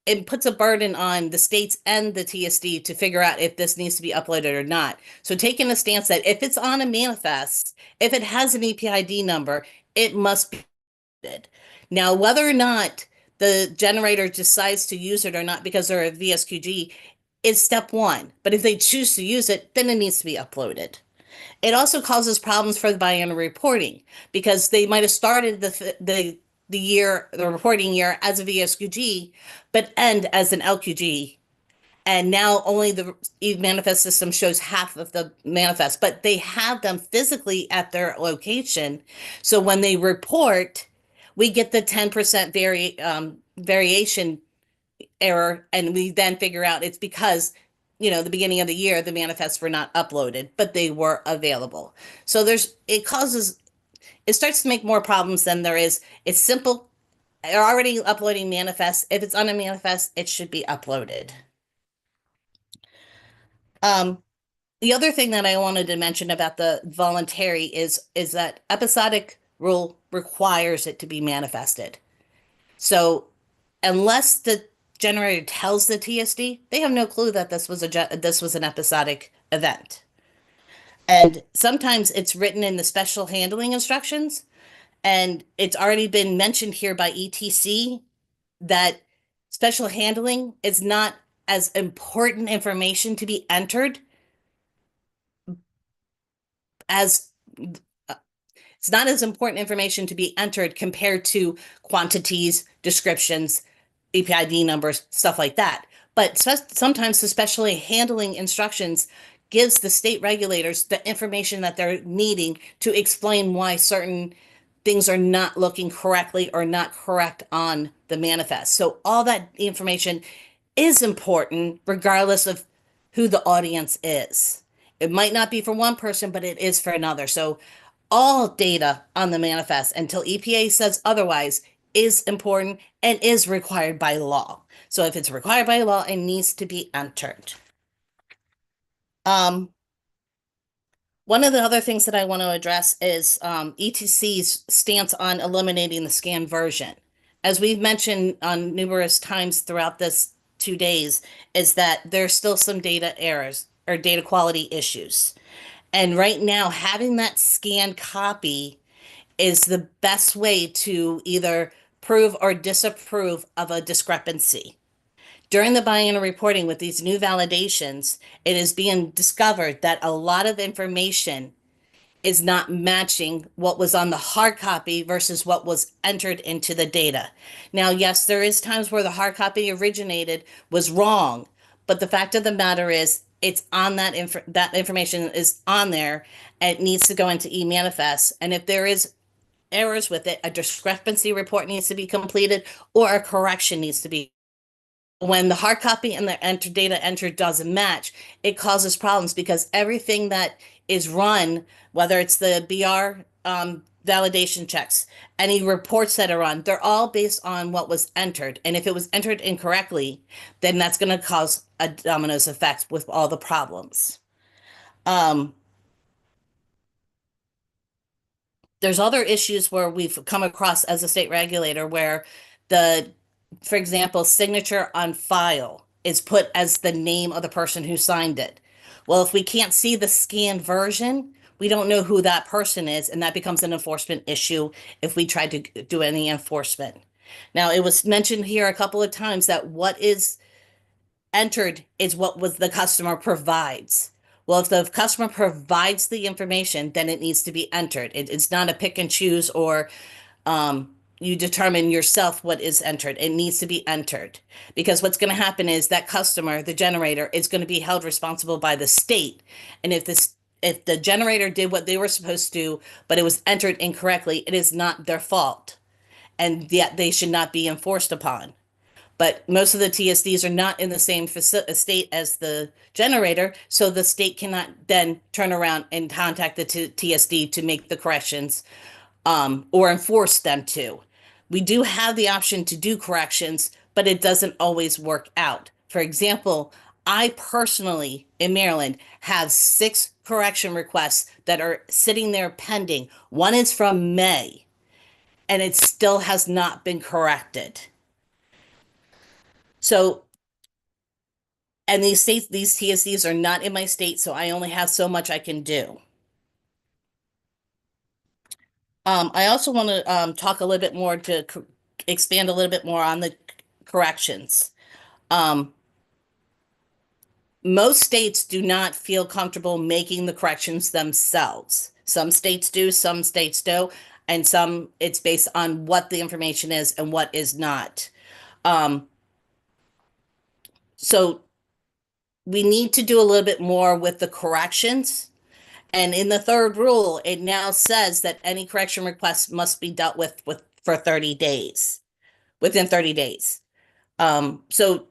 it puts a burden on the states and the TSD to figure out if this needs to be uploaded or not. So taking a stance that if it's on a manifest, if it has an EPID number, it must be uploaded. Now, whether or not the generator decides to use it or not because they're a VSQG is step one. But if they choose to use it, then it needs to be uploaded. It also causes problems for the biannual reporting because they might have started the reporting year as a VSQG, but end as an LQG. And now only the manifest system shows half of the manifest, but they have them physically at their location. So when they report, we get the 10% variation error, and we then figure out it's because the beginning of the year the manifests were not uploaded, but they were available. So it causes it starts to make more problems than there is. It's simple. They're already uploading manifests. If it's on a manifest, it should be uploaded. The other thing that I wanted to mention about the voluntary is that episodic rule requires it to be manifested. So unless the generator tells the TSD, they have no clue that this was an episodic event. And sometimes it's written in the special handling instructions, and it's already been mentioned here by ETC that special handling is not as important information to be entered as it's not as important information to be entered compared to quantities, descriptions, EPID numbers, stuff like that. But sometimes the specially handling instructions gives the state regulators the information that they're needing to explain why certain things are not looking correctly or not correct on the manifest. So all that information is important regardless of who the audience is. It might not be for one person, but it is for another. So all data on the manifest until EPA says otherwise is important and is required by law. So if it's required by law, it needs to be entered. One of the other things that I want to address is ETC's stance on eliminating the scanned version. As we've mentioned on numerous times throughout this 2 days, is that there's still some data errors or data quality issues. And right now, having that scanned copy is the best way to either prove or disapprove of a discrepancy. During the biennial reporting with these new validations, it is being discovered that a lot of information is not matching what was on the hard copy versus what was entered into the data. Now, yes, there is times where the hard copy originated was wrong, but the fact of the matter is it's on that information is on there and it needs to go into e-manifest. And if there is errors with it, a discrepancy report needs to be completed or a correction needs to be. When the hard copy and the data entered doesn't match, it causes problems because everything that is run, whether it's the BR validation checks, any reports that are run, they're all based on what was entered. And if it was entered incorrectly, then that's going to cause a dominoes effect with all the problems. There's other issues where we've come across as a state regulator where for example, signature on file is put as the name of the person who signed it. Well, if we can't see the scanned version, we don't know who that person is, and that becomes an enforcement issue if we try to do any enforcement. Now, it was mentioned here a couple of times that what is entered is what the customer provides. Well, if the customer provides the information, then it needs to be entered. It's not a pick and choose or you determine yourself what is entered. It needs to be entered because what's going to happen is that customer, the generator, is going to be held responsible by the state. And if the generator did what they were supposed to, but it was entered incorrectly, it is not their fault. And yet they should not be enforced upon. But most of the TSDs are not in the same state as the generator, so the state cannot then turn around and contact the TSD to make the corrections or enforce them to. We do have the option to do corrections, but it doesn't always work out. For example, I personally, in Maryland, have 6 correction requests that are sitting there pending. One is from May, and it still has not been corrected. So, and these TSDs are not in my state, so I only have so much I can do. I also want to talk a little bit more to expand a little bit more on the corrections. Most states do not feel comfortable making the corrections themselves. Some states do, some states don't, and some it's based on what the information is and what is not. So we need to do a little bit more with the corrections. And in the third rule, it now says that any correction request must be dealt with for 30 days, within 30 days. So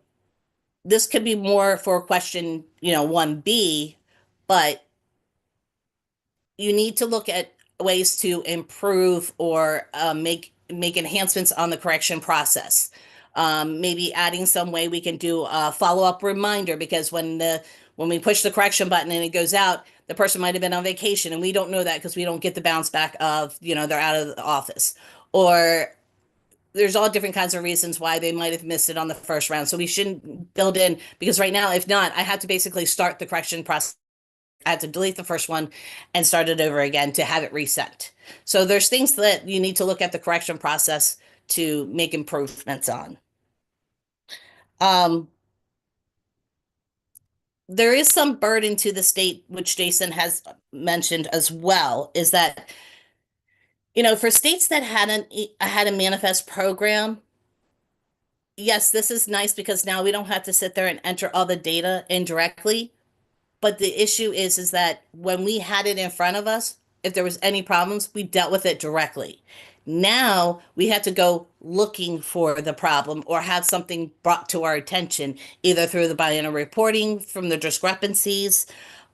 this could be more for question, 1B, but you need to look at ways to improve or make enhancements on the correction process. Maybe adding some way we can do a follow-up reminder, because when we push the correction button and it goes out, the person might have been on vacation and we don't know that because we don't get the bounce back of, they're out of the office. Or there's all different kinds of reasons why they might have missed it on the first round. So we shouldn't build in, because right now, if not, I have to basically start the correction process. I had to delete the first one and start it over again to have it reset. So there's things that you need to look at the correction process to make improvements on. There is some burden to the state, which Jason has mentioned as well, is that, for states that had a manifest program, yes, this is nice because now we don't have to sit there and enter all the data indirectly. But the issue is that when we had it in front of us, if there was any problems, we dealt with it directly. Now we have to go looking for the problem or have something brought to our attention, either through the biennial reporting from the discrepancies.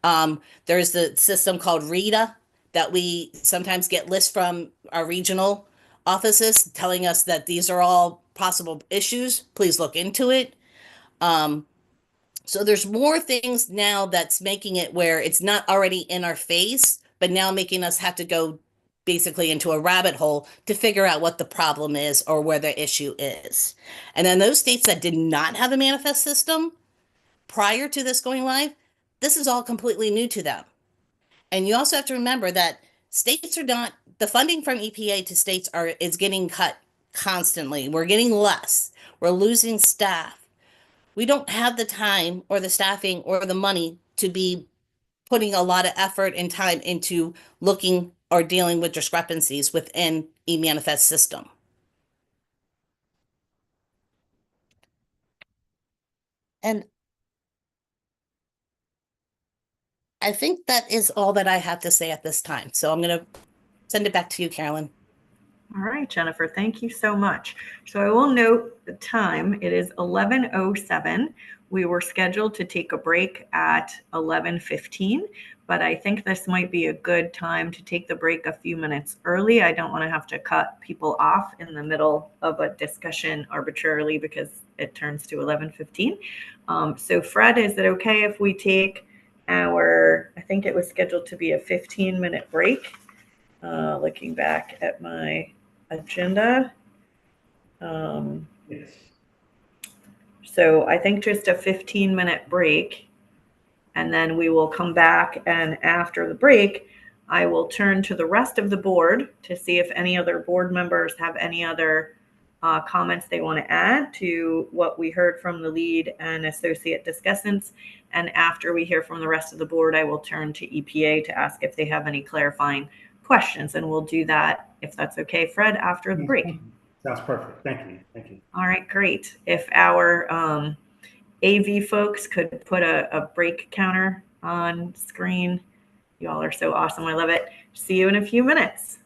There's the system called RETA that we sometimes get lists from our regional offices telling us that these are all possible issues. Please look into it. So there's more things now that's making it where it's not already in our face, but now making us have to go basically into a rabbit hole to figure out what the problem is or where the issue is. And then those states that did not have a manifest system prior to this going live, this is all completely new to them. And you also have to remember that states are not, the funding from EPA to states is getting cut constantly. We're getting less. We're losing staff. We don't have the time or the staffing or the money to be putting a lot of effort and time into looking or dealing with discrepancies within e-manifest system. And I think that is all that I have to say at this time. So I'm going to send it back to you, Carolyn. All right, Jennifer, thank you so much. So I will note the time. It is 11:07. We were scheduled to take a break at 11:15, but I think this might be a good time to take the break a few minutes early. I don't want to have to cut people off in the middle of a discussion arbitrarily because it turns to 11:15. So Fred, is it okay if we take I think it was scheduled to be a 15-minute break? Looking back at my agenda. Yes. So I think just a 15-minute break, and then we will come back, and after the break, I will turn to the rest of the board to see if any other board members have any other comments they want to add to what we heard from the lead and associate discussants. And after we hear from the rest of the board, I will turn to EPA to ask if they have any clarifying questions, and we'll do that, if that's okay, Fred, after the break. Sounds perfect. Thank you. Thank you. All right, great. If our AV folks could put a break counter on screen. You all are so awesome. I love it. See you in a few minutes.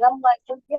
I'm like, yeah.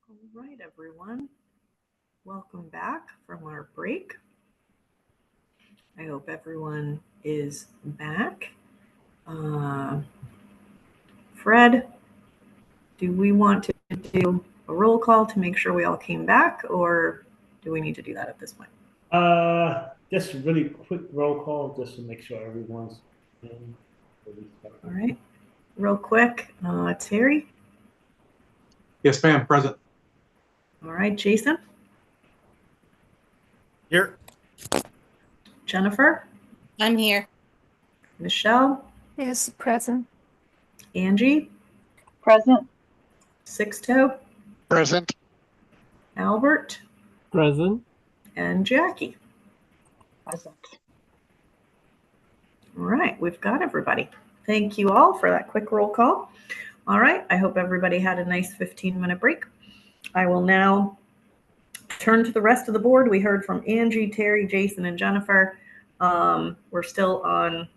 All right, everyone. Welcome back from our break. I hope everyone is back. Fred, do we want to do a roll call to make sure we all came back, or do we need to do that at this point? Just a really quick roll call just to make sure everyone's in. All right, real quick, Terry. Yes, ma'am, present. All right, Jason. Here. Jennifer. I'm here. Michelle. Yes, present. Angie. Present. Sixto. Present. Albert. Present. And Jackie. Present. All right, we've got everybody. Thank you all for that quick roll call. All right, I hope everybody had a nice 15-minute break. I will now turn to the rest of the board. We heard from Angie, Terry, Jason, and Jennifer. We're still on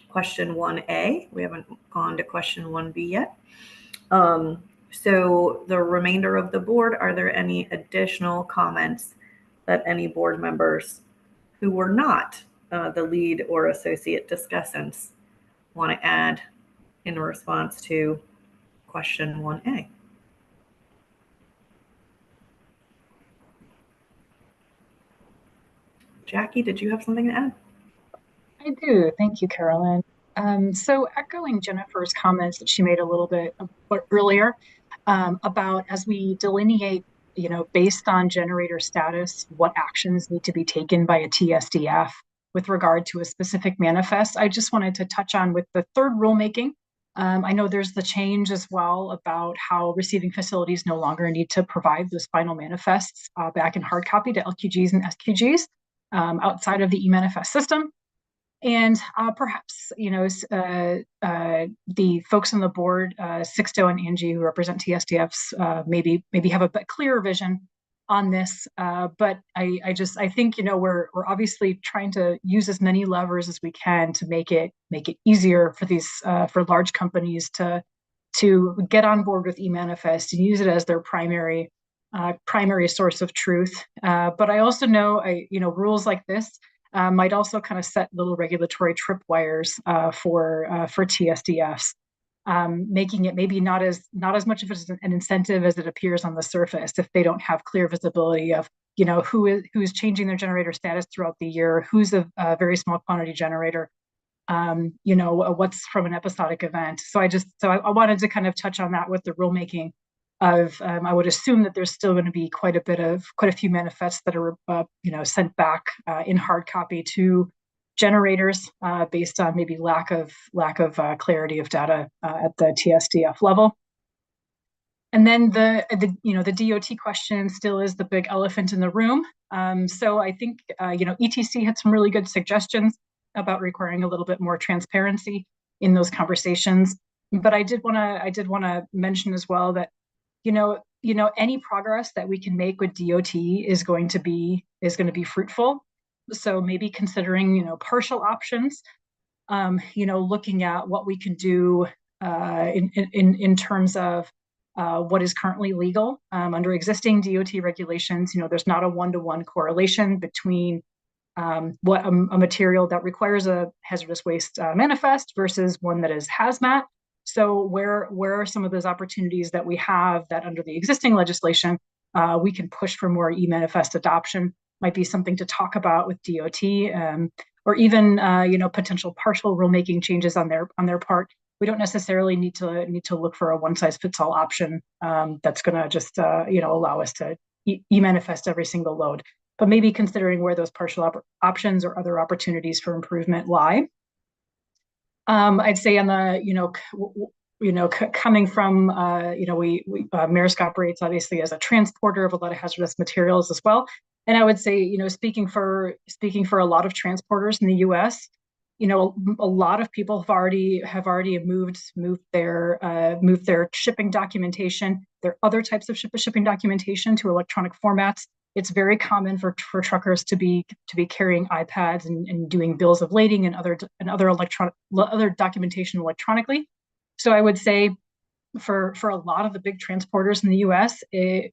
question 1A. We haven't gone to question 1B yet. So the remainder of the board, are there any additional comments that any board members who were not the lead or associate discussants want to add in response to question 1A? Jackie, did you have something to add? I do. Thank you, Carolyn. So echoing Jennifer's comments that she made a little bit earlier about as we delineate, based on generator status, what actions need to be taken by a TSDF with regard to a specific manifest. I just wanted to touch on with the third rulemaking. I know there's the change as well about how receiving facilities no longer need to provide those final manifests back in hard copy to LQGs and SQGs outside of the e-manifest system. And perhaps, the folks on the board, Sixto and Angie, who represent TSDFs, maybe have a bit clearer vision on this. But I think, we're obviously trying to use as many levers as we can to make it easier for these for large companies to get on board with eManifest and use it as their primary source of truth. But I also know, rules like this might also kind of set little regulatory tripwires for TSDFs, making it maybe not as much of an incentive as it appears on the surface if they don't have clear visibility of who is changing their generator status throughout the year, who's a very small quantity generator, what's from an episodic event. So I wanted to kind of touch on that with the rulemaking. I would assume that there's still going to be quite a few manifests that are sent back in hard copy to generators based on maybe lack of clarity of data at the TSDF level. And then the DOT question still is the big elephant in the room. So I think ETC had some really good suggestions about requiring a little bit more transparency in those conversations. But I did want to mention as well that any progress that we can make with DOT is going to be fruitful. So maybe considering partial options, looking at what we can do in terms of what is currently legal under existing DOT regulations. There's not a one-to-one correlation between what a material that requires a hazardous waste manifest versus one that is hazmat. So where are some of those opportunities that we have that under the existing legislation, we can push for more e-manifest adoption? Might be something to talk about with DOT, or even potential partial rulemaking changes on their part. We don't necessarily need to look for a one-size-fits-all option that's going to just allow us to e-manifest every single load, but maybe considering where those partial options or other opportunities for improvement lie. I'd say on the, coming from, Maersk operates obviously as a transporter of a lot of hazardous materials as well. And I would say, speaking for a lot of transporters in the U.S., a lot of people have already moved their shipping documentation, their other types of shipping documentation to electronic formats. It's very common for truckers to be carrying iPads and doing bills of lading and other documentation electronically. So I would say for a lot of the big transporters in the U.S.,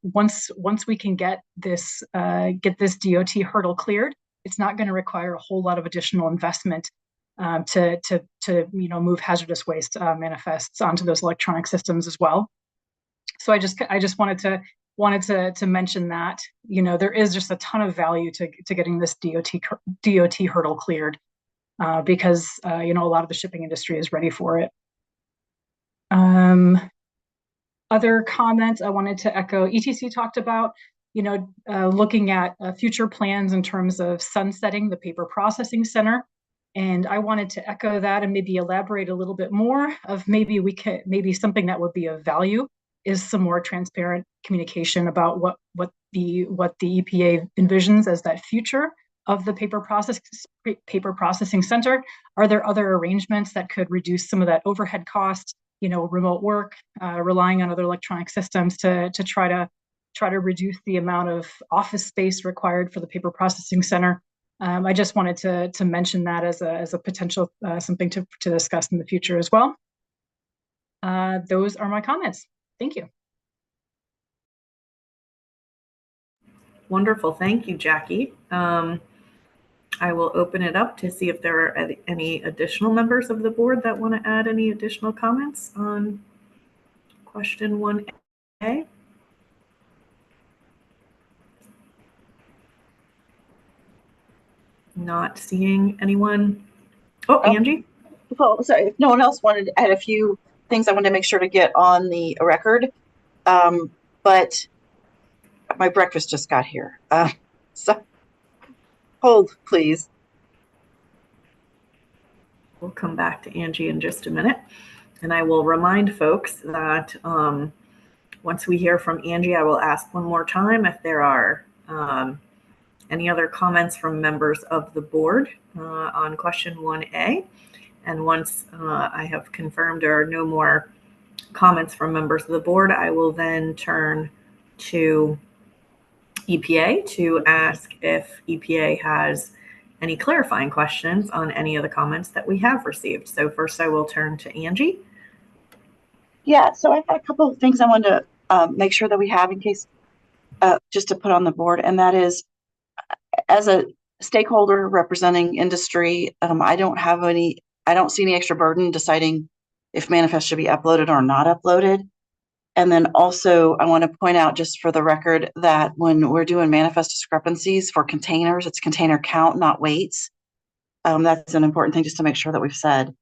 once we can get this DOT hurdle cleared, it's not going to require a whole lot of additional investment to move hazardous waste manifests onto those electronic systems as well. So I just wanted to mention that there is just a ton of value to getting this DOT hurdle cleared because a lot of the shipping industry is ready for it. Other comments I wanted to echo. ETC talked about looking at future plans in terms of sunsetting the paper processing center. And I wanted to echo that and maybe elaborate a little bit more of maybe something that would be of value is some more transparent communication about what the EPA envisions as that future of the paper processing center. Are there other arrangements that could reduce some of that overhead cost? Remote work, relying on other electronic systems to try to reduce the amount of office space required for the paper processing center. I just wanted to mention that as a potential something to discuss in the future as well. Those are my comments. Thank you. Wonderful. Thank you, Jackie. I will open it up to see if there are any additional members of the board that want to add any additional comments on question 1A. Not seeing anyone. Oh, Angie? Well, sorry, if no one else wanted, I had a few things I wanted to make sure to get on the record. But my breakfast just got here. So hold, please. We'll come back to Angie in just a minute. And I will remind folks that once we hear from Angie, I will ask one more time if there are any other comments from members of the board on question 1A. And once I have confirmed there are no more comments from members of the board, I will then turn to EPA to ask if EPA has any clarifying questions on any of the comments that we have received. So first I will turn to Angie. Yeah, so I had a couple of things I wanted to make sure that we have in case, just to put on the board, and that is, as a stakeholder representing industry, I don't see any extra burden deciding if manifest should be uploaded or not uploaded. And then also I want to point out, just for the record, that when we're doing manifest discrepancies for containers, it's container count, not weights. That's an important thing just to make sure that we've said.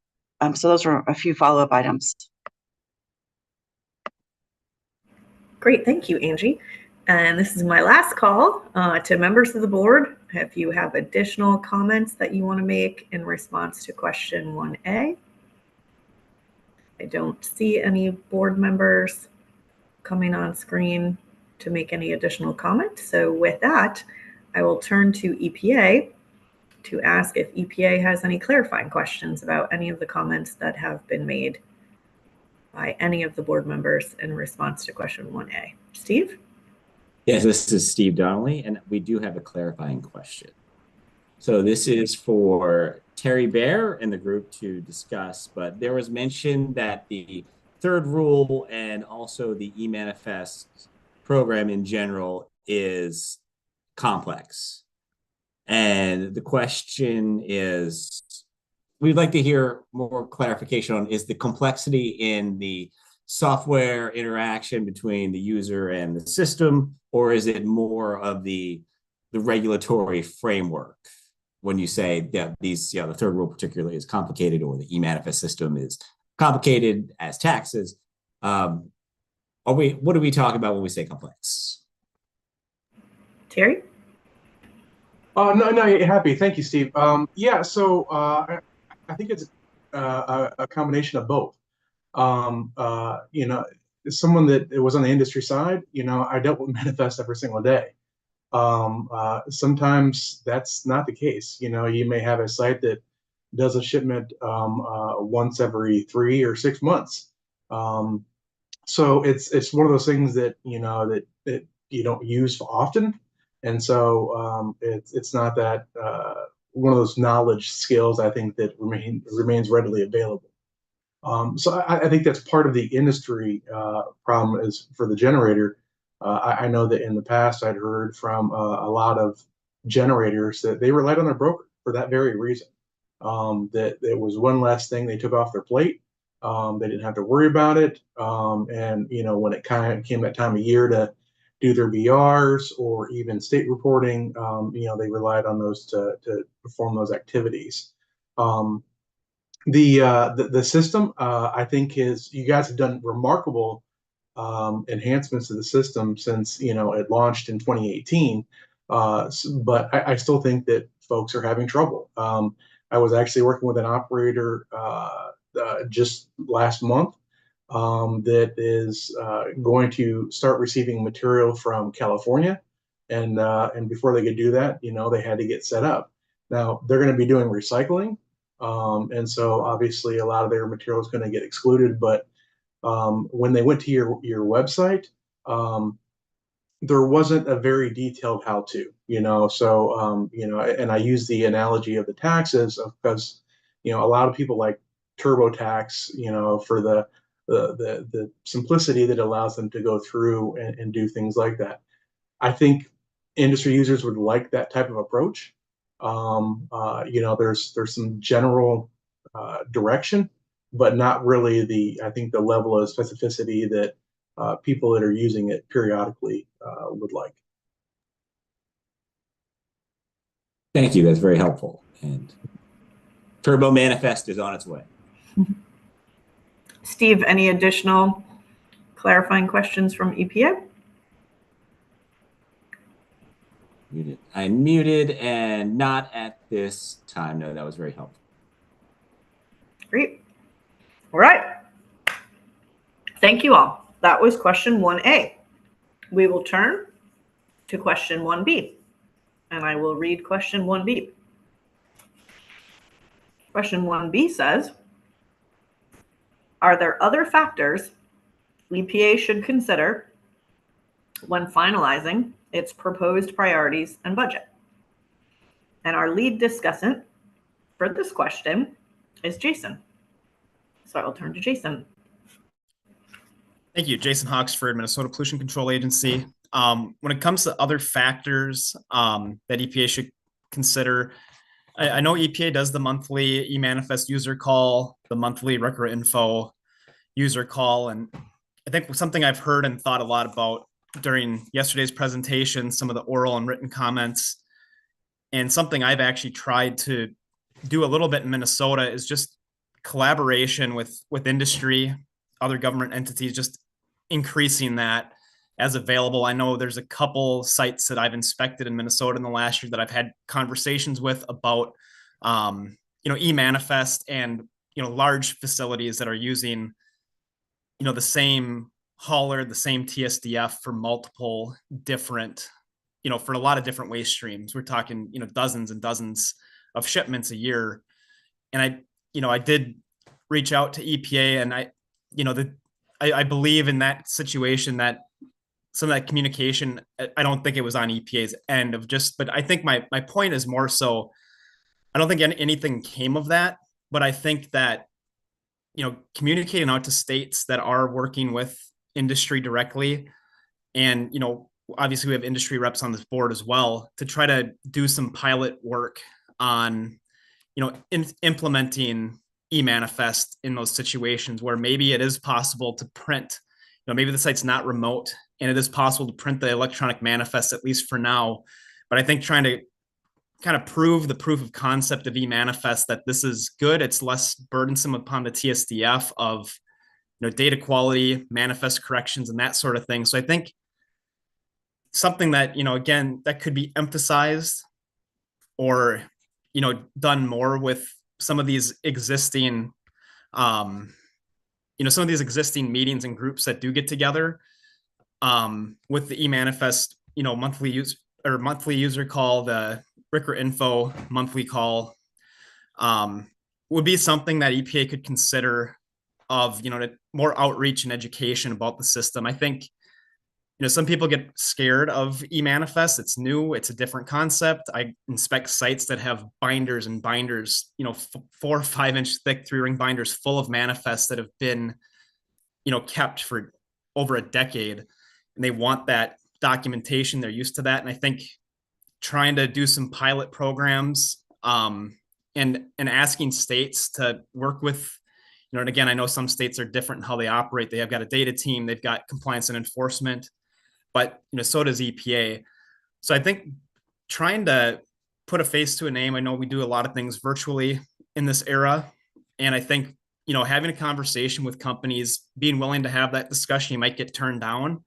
So those are a few follow-up items. Great, thank you, Angie. And this is my last call to members of the board. If you have additional comments that you want to make in response to question 1A. I don't see any board members coming on screen to make any additional comments. So with that, I will turn to EPA to ask if EPA has any clarifying questions about any of the comments that have been made by any of the board members in response to question 1A. Steve? Yes, this is Steve Donnelly, and we do have a clarifying question. So this is for Terry Bear and the group to discuss, but there was mention that the third rule and also the e-manifest program in general is complex. And the question is, we'd like to hear more clarification on, is the complexity in the software interaction between the user and the system, or is it more of the regulatory framework when you say that these, the third rule particularly is complicated, or the e-manifest system is complicated as taxes? What do we talk about when we say complex? Terry? No, happy. Thank you, Steve. Yeah, so I think it's a combination of both. As someone that was on the industry side, I dealt with manifest every single day. Sometimes that's not the case. You may have a site that does a shipment once every 3 or 6 months. So it's one of those things that that you don't use often, and so it's not that one of those knowledge skills, I think, that remains readily available. So I think that's part of the industry problem is for the generator. I know that in the past I'd heard from a lot of generators that they relied on their broker for that very reason. That it was one less thing they took off their plate. They didn't have to worry about it. And when it kind of came that time of year to do their BRs or even state reporting, they relied on those to perform those activities. The system, I think, you guys have done remarkable enhancements to the system since it launched in 2018. But I still think that folks are having trouble. I was actually working with an operator just last month that is going to start receiving material from California, and before they could do that, they had to get set up. Now they're going to be doing recycling. And so obviously a lot of their material is going to get excluded, but when they went to your website, there wasn't a very detailed how-to, so, and I use the analogy of the taxes because, a lot of people like TurboTax, for the simplicity that allows them to go through and do things like that. I think industry users would like that type of approach. There's some general direction, but not really I think the level of specificity that people that are using it periodically would like. Thank you. That's very helpful. And Turbo Manifest is on its way. Steve, any additional clarifying questions from EPA? Muted. I'm muted and not at this time. No, that was very helpful. Great. All right. Thank you all. That was question 1A. We will turn to question 1B, and I will read question 1B. Question 1B says, are there other factors EPA should consider when finalizing its proposed priorities and budget? And our lead discussant for this question is Jason. So I will turn to Jason. Thank you. Jason Hawksford, Minnesota Pollution Control Agency. When it comes to other factors that EPA should consider, I know EPA does the monthly e-manifest user call, the monthly record info user call, and I think something I've heard and thought a lot about during yesterday's presentation, some of the oral and written comments, and something I've actually tried to do a little bit in Minnesota is just collaboration with industry, other government entities, just increasing that as available. I know there's a couple sites that I've inspected in Minnesota in the last year that I've had conversations with about, e-manifest and, large facilities that are using, the same hauler, the same TSDF for multiple different, for a lot of different waste streams. We're talking, dozens and dozens of shipments a year. And I did reach out to EPA, and I believe in that situation that some of that communication, I don't think it was on EPA's end of but I think my point is more so, I don't think anything came of that, but I think that, communicating out to states that are working with industry directly, and, obviously we have industry reps on this board as well, to try to do some pilot work on, implementing e-manifest in those situations where maybe it is possible to print, maybe the site's not remote and it is possible to print the electronic manifest, at least for now. But I think trying to kind of prove the proof of concept of e-manifest that this is good, it's less burdensome upon the TSDF of, data quality, manifest corrections, and that sort of thing. So I think something that, again, that could be emphasized or, done more with some of these existing, some of these existing meetings and groups that do get together with the e-manifest, monthly user call, the RCRA info monthly call, would be something that EPA could consider of, more outreach and education about the system. I think, some people get scared of e-manifest. It's new. It's a different concept. I inspect sites that have binders and binders, 4 or 5 inch thick 3-ring binders full of manifests that have been, kept for over a decade, and they want that documentation. They're used to that. And I think trying to do some pilot programs and asking states to work with, and again, I know some states are different in how they operate. They have got a data team, they've got compliance and enforcement, but so does EPA. So I think trying to put a face to a name, I know we do a lot of things virtually in this era. And I think, having a conversation with companies, being willing to have that discussion, you might get turned down.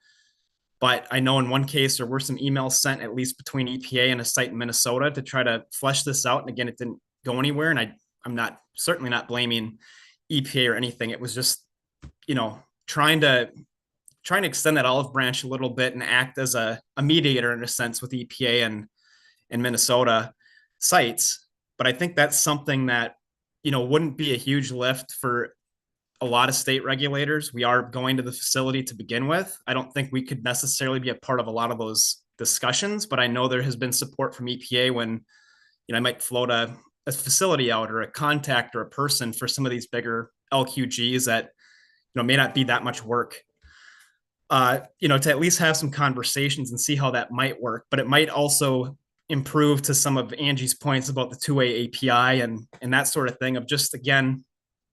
But I know in one case, there were some emails sent, at least between EPA and a site in Minnesota, to try to flesh this out. And again, it didn't go anywhere. And I'm certainly not blaming EPA or anything. It was just, trying to extend that olive branch a little bit and act as a mediator in a sense with EPA and Minnesota sites. But I think that's something that, wouldn't be a huge lift for a lot of state regulators. We are going to the facility to begin with. I don't think we could necessarily be a part of a lot of those discussions, but I know there has been support from EPA when, I might float a facility out or a contact or a person for some of these bigger LQGs that, may not be that much work. to at least have some conversations and see how that might work. But it might also improve to some of Angie's points about the two-way API and that sort of thing of just, again,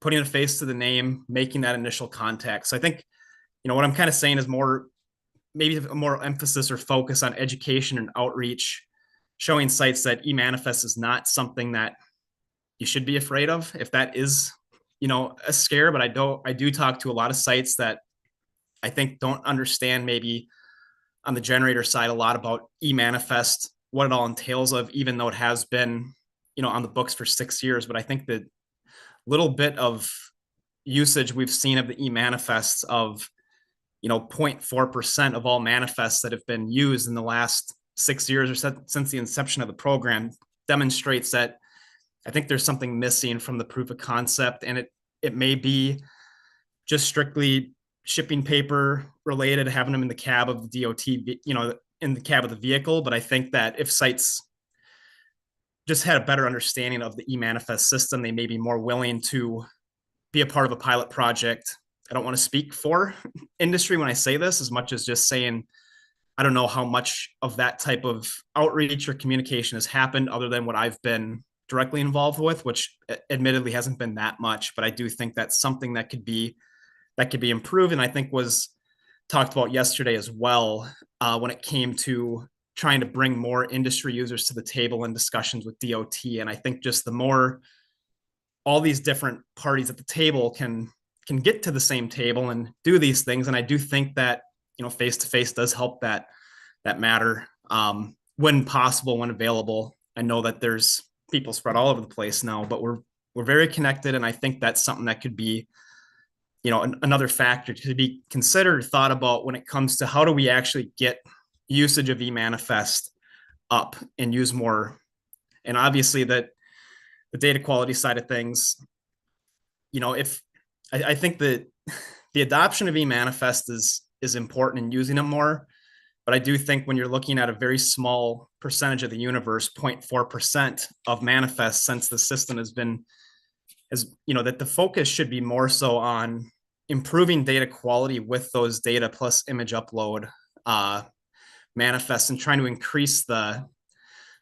putting a face to the name, making that initial contact. So I think, what I'm kind of saying is maybe a more emphasis or focus on education and outreach, showing sites that e-manifest is not something that you should be afraid of, if that is, a scare. But I do talk to a lot of sites that I think don't understand maybe on the generator side a lot about e-manifest, what it all entails of, even though it has been, on the books for 6 years. But I think the little bit of usage we've seen of the e-manifests of, 0.4% of all manifests that have been used in the last 6 years or since the inception of the program demonstrates that I think there's something missing from the proof of concept. And it may be just strictly shipping paper related, having them in the cab of the DOT, in the cab of the vehicle. But I think that if sites just had a better understanding of the e-manifest system, they may be more willing to be a part of a pilot project. I don't want to speak for industry when I say this, as much as just saying, I don't know how much of that type of outreach or communication has happened other than what I've been directly involved with, which admittedly hasn't been that much. But I do think that's something that could be improved, and I think was talked about yesterday as well, when it came to trying to bring more industry users to the table in discussions with DOT. And I think just the more all these different parties at the table can get to the same table and do these things. And I do think that, face-to-face does help that matter, when possible, when available. I know that there's people spread all over the place now, but we're very connected. And I think that's something that could be, another factor to be considered, thought about when it comes to how do we actually get usage of eManifest up and use more. And obviously that the data quality side of things, if I think that the adoption of eManifest is important in using them more. But I do think when you're looking at a very small percentage of the universe, 0.4% of manifests since the system that the focus should be more so on improving data quality with those data plus image upload manifests and trying to increase the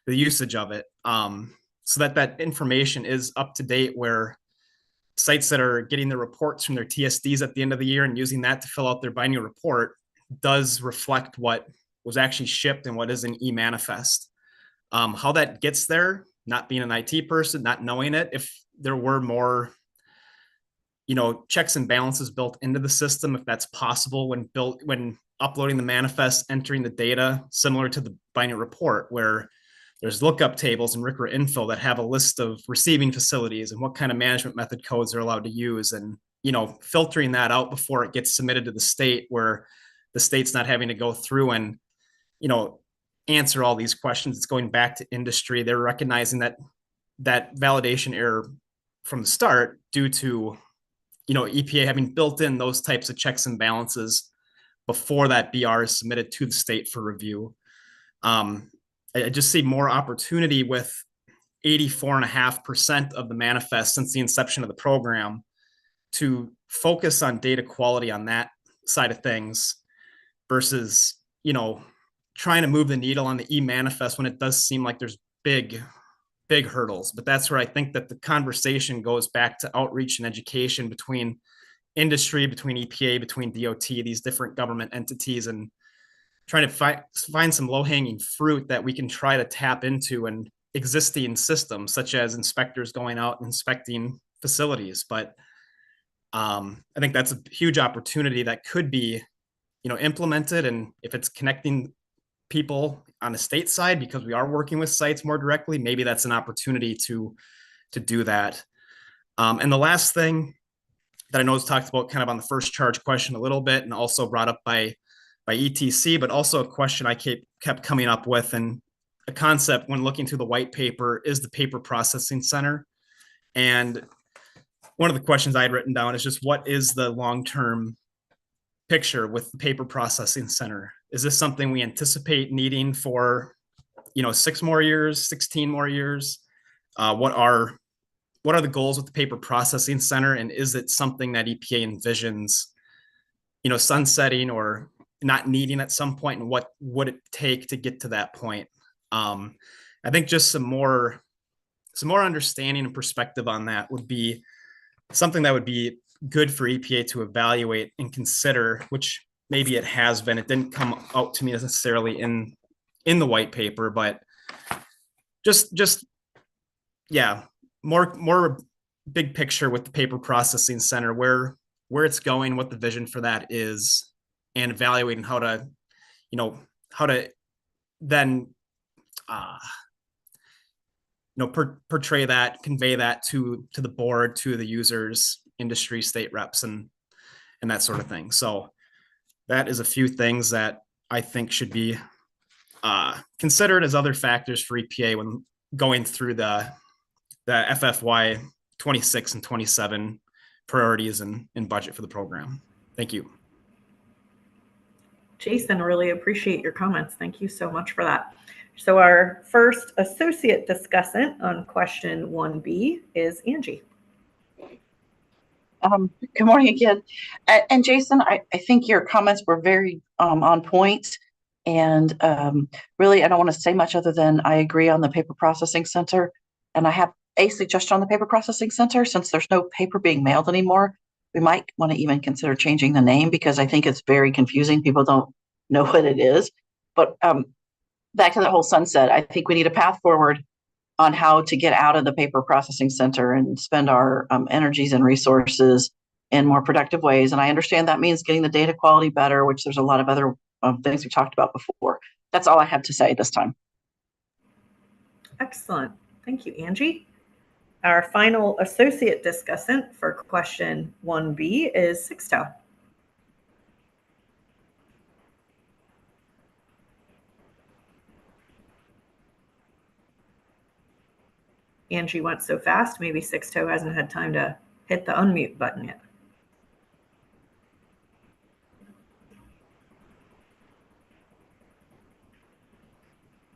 usage of it, so that information is up to date, where sites that are getting the reports from their TSDs at the end of the year and using that to fill out their biannual report does reflect what was actually shipped and what is in eManifest. How that gets there, not being an IT person, not knowing it, if there were more, checks and balances built into the system, if that's possible when uploading the manifest, entering the data, similar to the biannual report, where there's lookup tables and RCRA info that have a list of receiving facilities and what kind of management method codes they're allowed to use, and filtering that out before it gets submitted to the state, where the state's not having to go through and answer all these questions. It's going back to industry. They're recognizing that validation error from the start due to EPA having built in those types of checks and balances before that BR is submitted to the state for review. I just see more opportunity with 84.5% of the manifest since the inception of the program to focus on data quality on that side of things versus, trying to move the needle on the eManifest when it does seem like there's big hurdles. But that's where I think that the conversation goes back to outreach and education between industry, between EPA, between DOT, these different government entities, and trying to find some low-hanging fruit that we can try to tap into in existing systems, such as inspectors going out and inspecting facilities. But I think that's a huge opportunity that could be, implemented. And if it's connecting people on the state side, because we are working with sites more directly, maybe that's an opportunity to do that. And the last thing that I know is talked about kind of on the first charge question a little bit, and also brought up by ETC, but also a question I kept coming up with, and a concept when looking through the white paper, is the paper processing center. And one of the questions I had written down is just, what is the long-term picture with the paper processing center? Is this something we anticipate needing for 6 more years, 16 more years? What are the goals with the paper processing center, and is it something that EPA envisions sunsetting or not needing at some point, and what would it take to get to that point. I think just some more understanding and perspective on that would be something that would be good for EPA to evaluate and consider, which maybe it has been. It didn't come out to me necessarily in the white paper, but just yeah, more big picture with the paper processing center, where it's going, what the vision for that is, and evaluating how to then portray that, convey that to the board, to the users, industry, state reps, and that sort of thing. So that is a few things that I think should be considered as other factors for EPA when going through the FFY 26 and 27 priorities and budget for the program. Thank you. Jason, really appreciate your comments. Thank you so much for that. So our first associate discussant on question 1B is Angie. Good morning again. And Jason, I think your comments were very on point. And really, I don't want to say much other than I agree on the paper processing center. And I have a suggestion on the paper processing center. Since there's no paper being mailed anymore, we might want to even consider changing the name, because I think it's very confusing. People don't know what it is. But back to the whole sunset, I think we need a path forward on how to get out of the paper processing center and spend our energies and resources in more productive ways. And I understand that means getting the data quality better, which there's a lot of other things we talked about before. That's all I have to say this time. Excellent. Thank you, Angie. Our final associate discussant for question 1B is Sixto. Angie went so fast, maybe Sixto hasn't had time to hit the unmute button yet.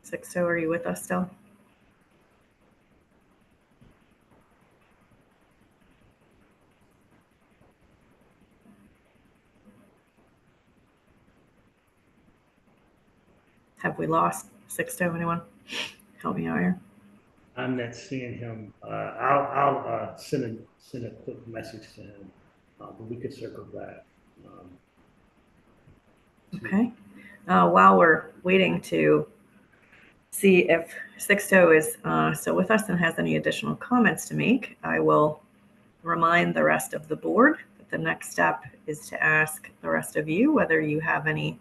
Sixto, are you with us still? Have we lost Sixto? Anyone? Help me out here. I'm not seeing him. I'll send a quick message to him, but we could circle back. Okay. While we're waiting to see if Sixto is still with us and has any additional comments to make, I will remind the rest of the board that the next step is to ask the rest of you whether you have any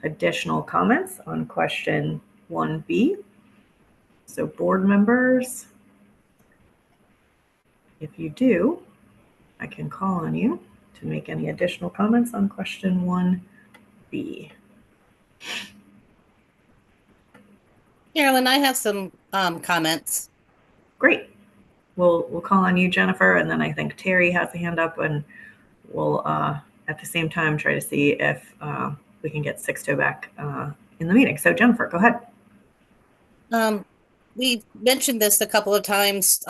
additional comments on question 1B. So board members, if you do, I can call on you to make any additional comments on question 1B. Carolyn, I have some comments. Great. We'll call on you, Jennifer, and then I think Terry has a hand up, and we'll at the same time try to see if we can get Sixto back in the meeting. So Jennifer, go ahead. We mentioned this a couple of times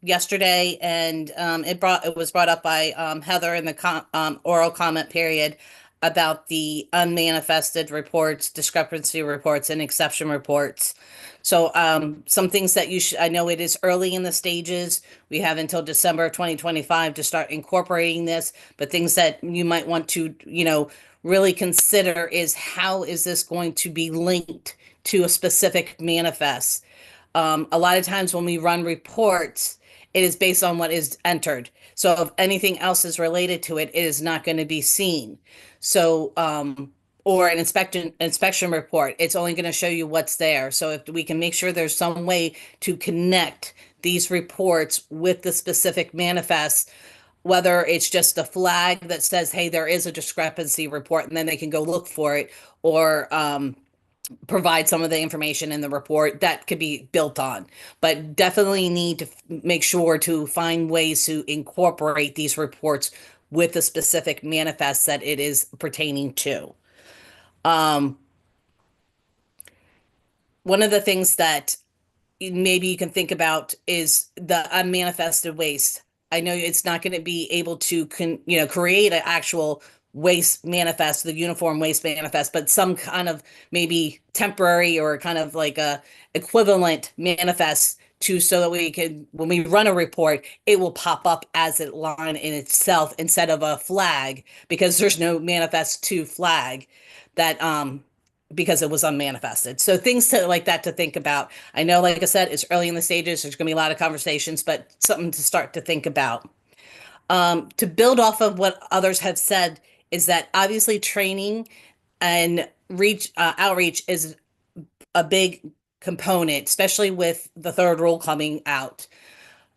yesterday, and it was brought up by Heather in the oral comment period about the unmanifested reports, discrepancy reports, and exception reports. So some things that I know it is early in the stages. We have until December of 2025 to start incorporating this, but things that you might want to, really consider is how is this going to be linked to a specific manifest? A lot of times when we run reports, it is based on what is entered. So if anything else is related to it, it is not going to be seen. So, or an inspection report, it's only going to show you what's there. So if we can make sure there's some way to connect these reports with the specific manifest, whether it's just a flag that says, hey, there is a discrepancy report, and then they can go look for it, or provide some of the information in the report that could be built on, but definitely need to make sure to find ways to incorporate these reports with the specific manifest that it is pertaining to. One of the things that maybe you can think about is the unmanifested waste. I know it's not going to be able to create an actual waste manifest, the uniform waste manifest, but some kind of maybe temporary or kind of like a equivalent manifest to, so that we can, when we run a report, it will pop up as a line in itself instead of a flag, because there's no manifest to flag that because it was unmanifested. So things to like that to think about. I know, like I said, it's early in the stages. There's going to be a lot of conversations, but something to start to think about. To build off of what others have said is that obviously training and outreach is a big component, especially with the third rule coming out.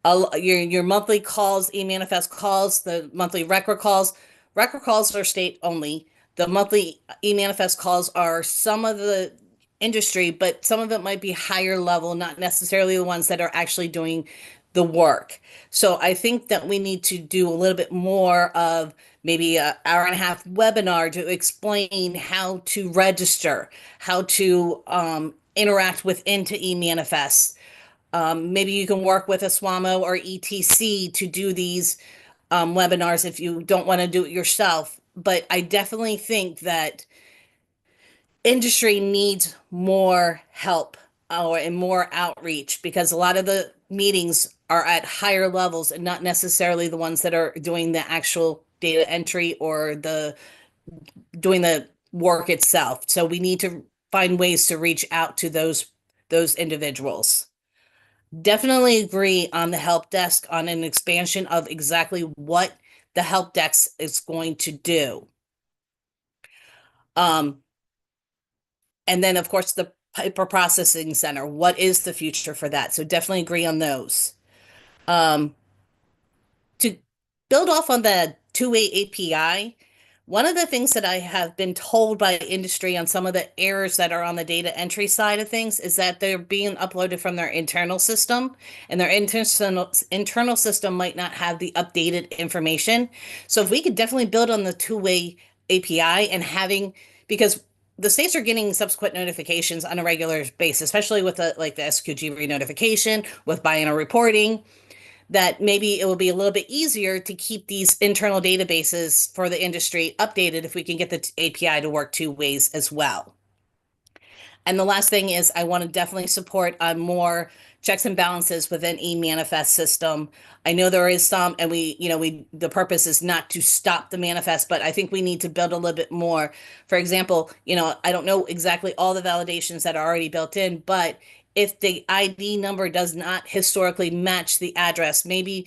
Your monthly calls, e-manifest calls, the monthly record calls. Record calls are state only. The monthly e-manifest calls are some of the industry, but some of it might be higher level, not necessarily the ones that are actually doing the work. So I think that we need to do a little bit more of maybe an hour and a half webinar to explain how to register, how to interact with into e-manifest. Maybe you can work with a SWAMO or ETC to do these webinars if you don't want to do it yourself. But I definitely think that industry needs more help and more outreach, because a lot of the meetings are at higher levels and not necessarily the ones that are doing the actual data entry or doing the work itself. So we need to find ways to reach out to those individuals. Definitely agree on the help desk, on an expansion of exactly what the help desk is going to do. And then, of course, the paper processing center. What is the future for that? So definitely agree on those. To build off on the two-way API, one of the things that I have been told by industry on some of the errors that are on the data entry side of things is that they're being uploaded from their internal system, and their internal system might not have the updated information. So if we could definitely build on the two-way API and because the states are getting subsequent notifications on a regular basis, especially with the SQG re-notification, with biennial reporting, that maybe it will be a little bit easier to keep these internal databases for the industry updated if we can get the API to work two ways as well. And the last thing is I want to definitely support on more checks and balances within e-manifest system. I know there is some, and the purpose is not to stop the manifest, but I think we need to build a little bit more. For example, I don't know exactly all the validations that are already built in, but if the ID number does not historically match the address, maybe,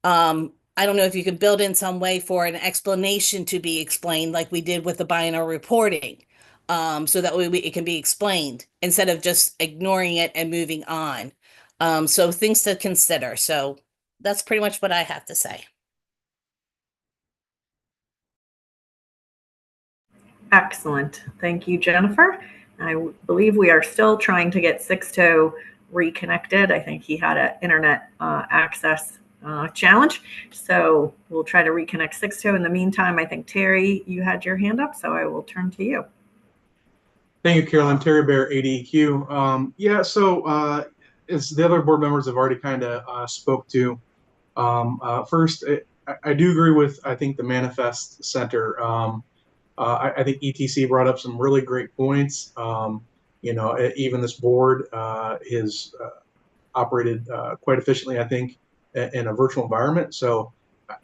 I don't know if you can build in some way for an explanation to be explained like we did with the biennial reporting. So that way it can be explained instead of just ignoring it and moving on. So things to consider. So that's pretty much what I have to say. Excellent. Thank you, Jennifer. I believe we are still trying to get Sixto reconnected. I think he had an internet access challenge. So we'll try to reconnect Sixto. In the meantime, I think Terry, you had your hand up, so I will turn to you. Thank you, Carolyn. Terry Bear, ADEQ. So as the other board members have already kind of spoke to, first, I do agree with, I think, the Manifest Center. I think ETC brought up some really great points. Even this board is operated quite efficiently, I think, in a virtual environment. So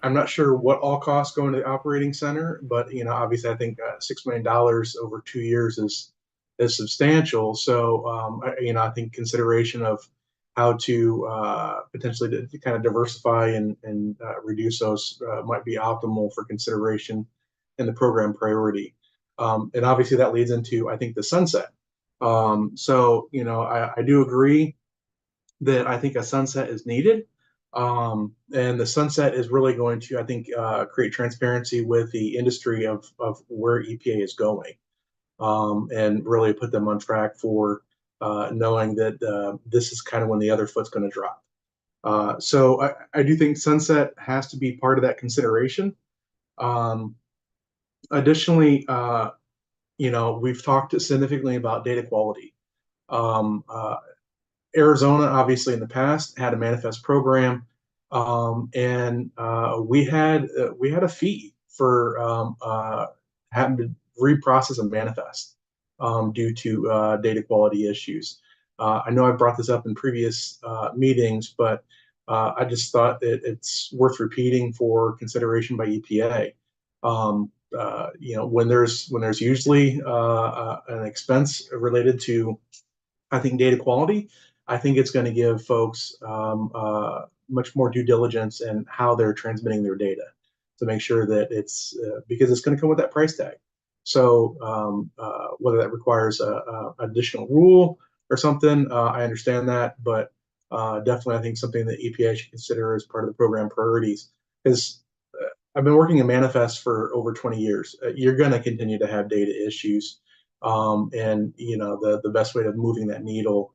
I'm not sure what all costs go into the operating center, but obviously, I think $6 million over 2 years is substantial. So I think consideration of how to potentially to kind of diversify and reduce those might be optimal for consideration in the program priority. And obviously that leads into, I think, the sunset. So I do agree that I think a sunset is needed. And the sunset is really going to, I think, create transparency with the industry of where EPA is going, and really put them on track for knowing that this is kind of when the other foot's going to drop. So I do think sunset has to be part of that consideration. Additionally, we've talked significantly about data quality. Arizona, obviously, in the past had a manifest program, and we had a fee for having to reprocess a manifest due to data quality issues. I know I brought this up in previous meetings, but I just thought it's worth repeating for consideration by EPA. When there's usually an expense related to, I think, data quality, I think it's going to give folks much more due diligence in how they're transmitting their data to make sure that it's because it's going to come with that price tag. So whether that requires a additional rule or something, I understand that, but definitely I think something that EPA should consider as part of the program priorities. Because I've been working in manifest for over 20 years. You're going to continue to have data issues, and the best way of moving that needle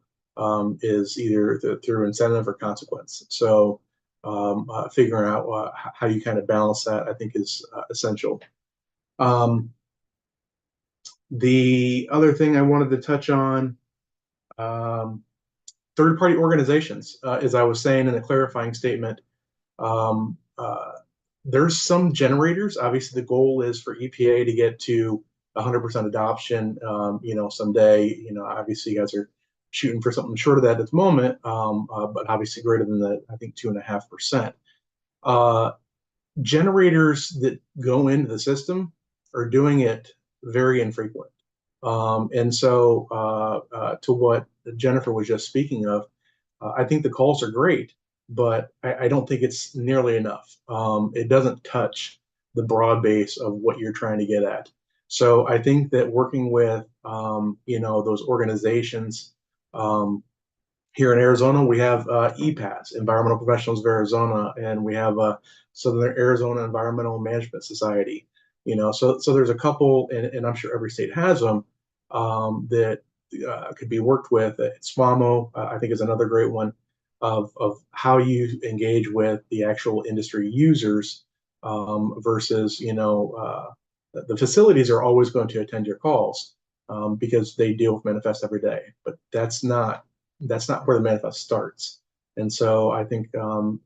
is either through incentive or consequence. So figuring out how you kind of balance that, I think, is essential. The other thing I wanted to touch on, third-party organizations, as I was saying in the clarifying statement, there's some generators. Obviously, the goal is for EPA to get to 100% adoption. Someday. Obviously, you guys are shooting for something short of that at the moment, but obviously greater than the, I think, 2.5%. Generators that go into the system are doing it very infrequent. And so to what Jennifer was just speaking of, I think the calls are great, but I don't think it's nearly enough. It doesn't touch the broad base of what you're trying to get at. So I think that working with, those organizations, here in Arizona, we have EPAS, Environmental Professionals of Arizona, and we have Southern Arizona Environmental Management Society. So there's a couple, and I'm sure every state has them, that could be worked with. SWAMO, I think, is another great one of how you engage with the actual industry users versus, the facilities are always going to attend your calls because they deal with manifest every day, but that's not where the manifest starts. And so I think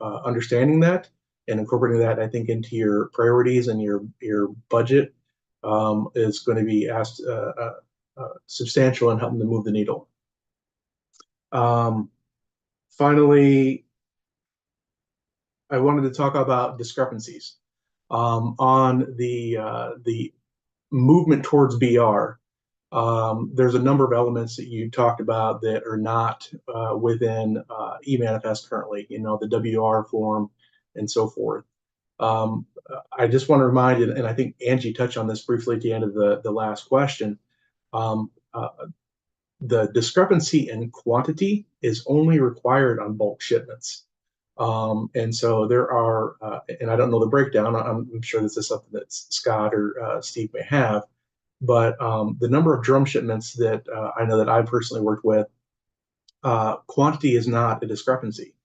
understanding that and incorporating that, I think, into your priorities and your budget is going to be substantial in helping to move the needle. Finally, I wanted to talk about discrepancies on the movement towards BR. There's a number of elements that you talked about that are not within eManifest currently, the WR form and so forth. I just want to remind you, and I think Angie touched on this briefly at the end of the last question, the discrepancy in quantity is only required on bulk shipments. And so there are, and I don't know the breakdown, I'm sure this is something that Scott or Steve may have, but the number of drum shipments that I know that I've personally worked with, quantity is not a discrepancy.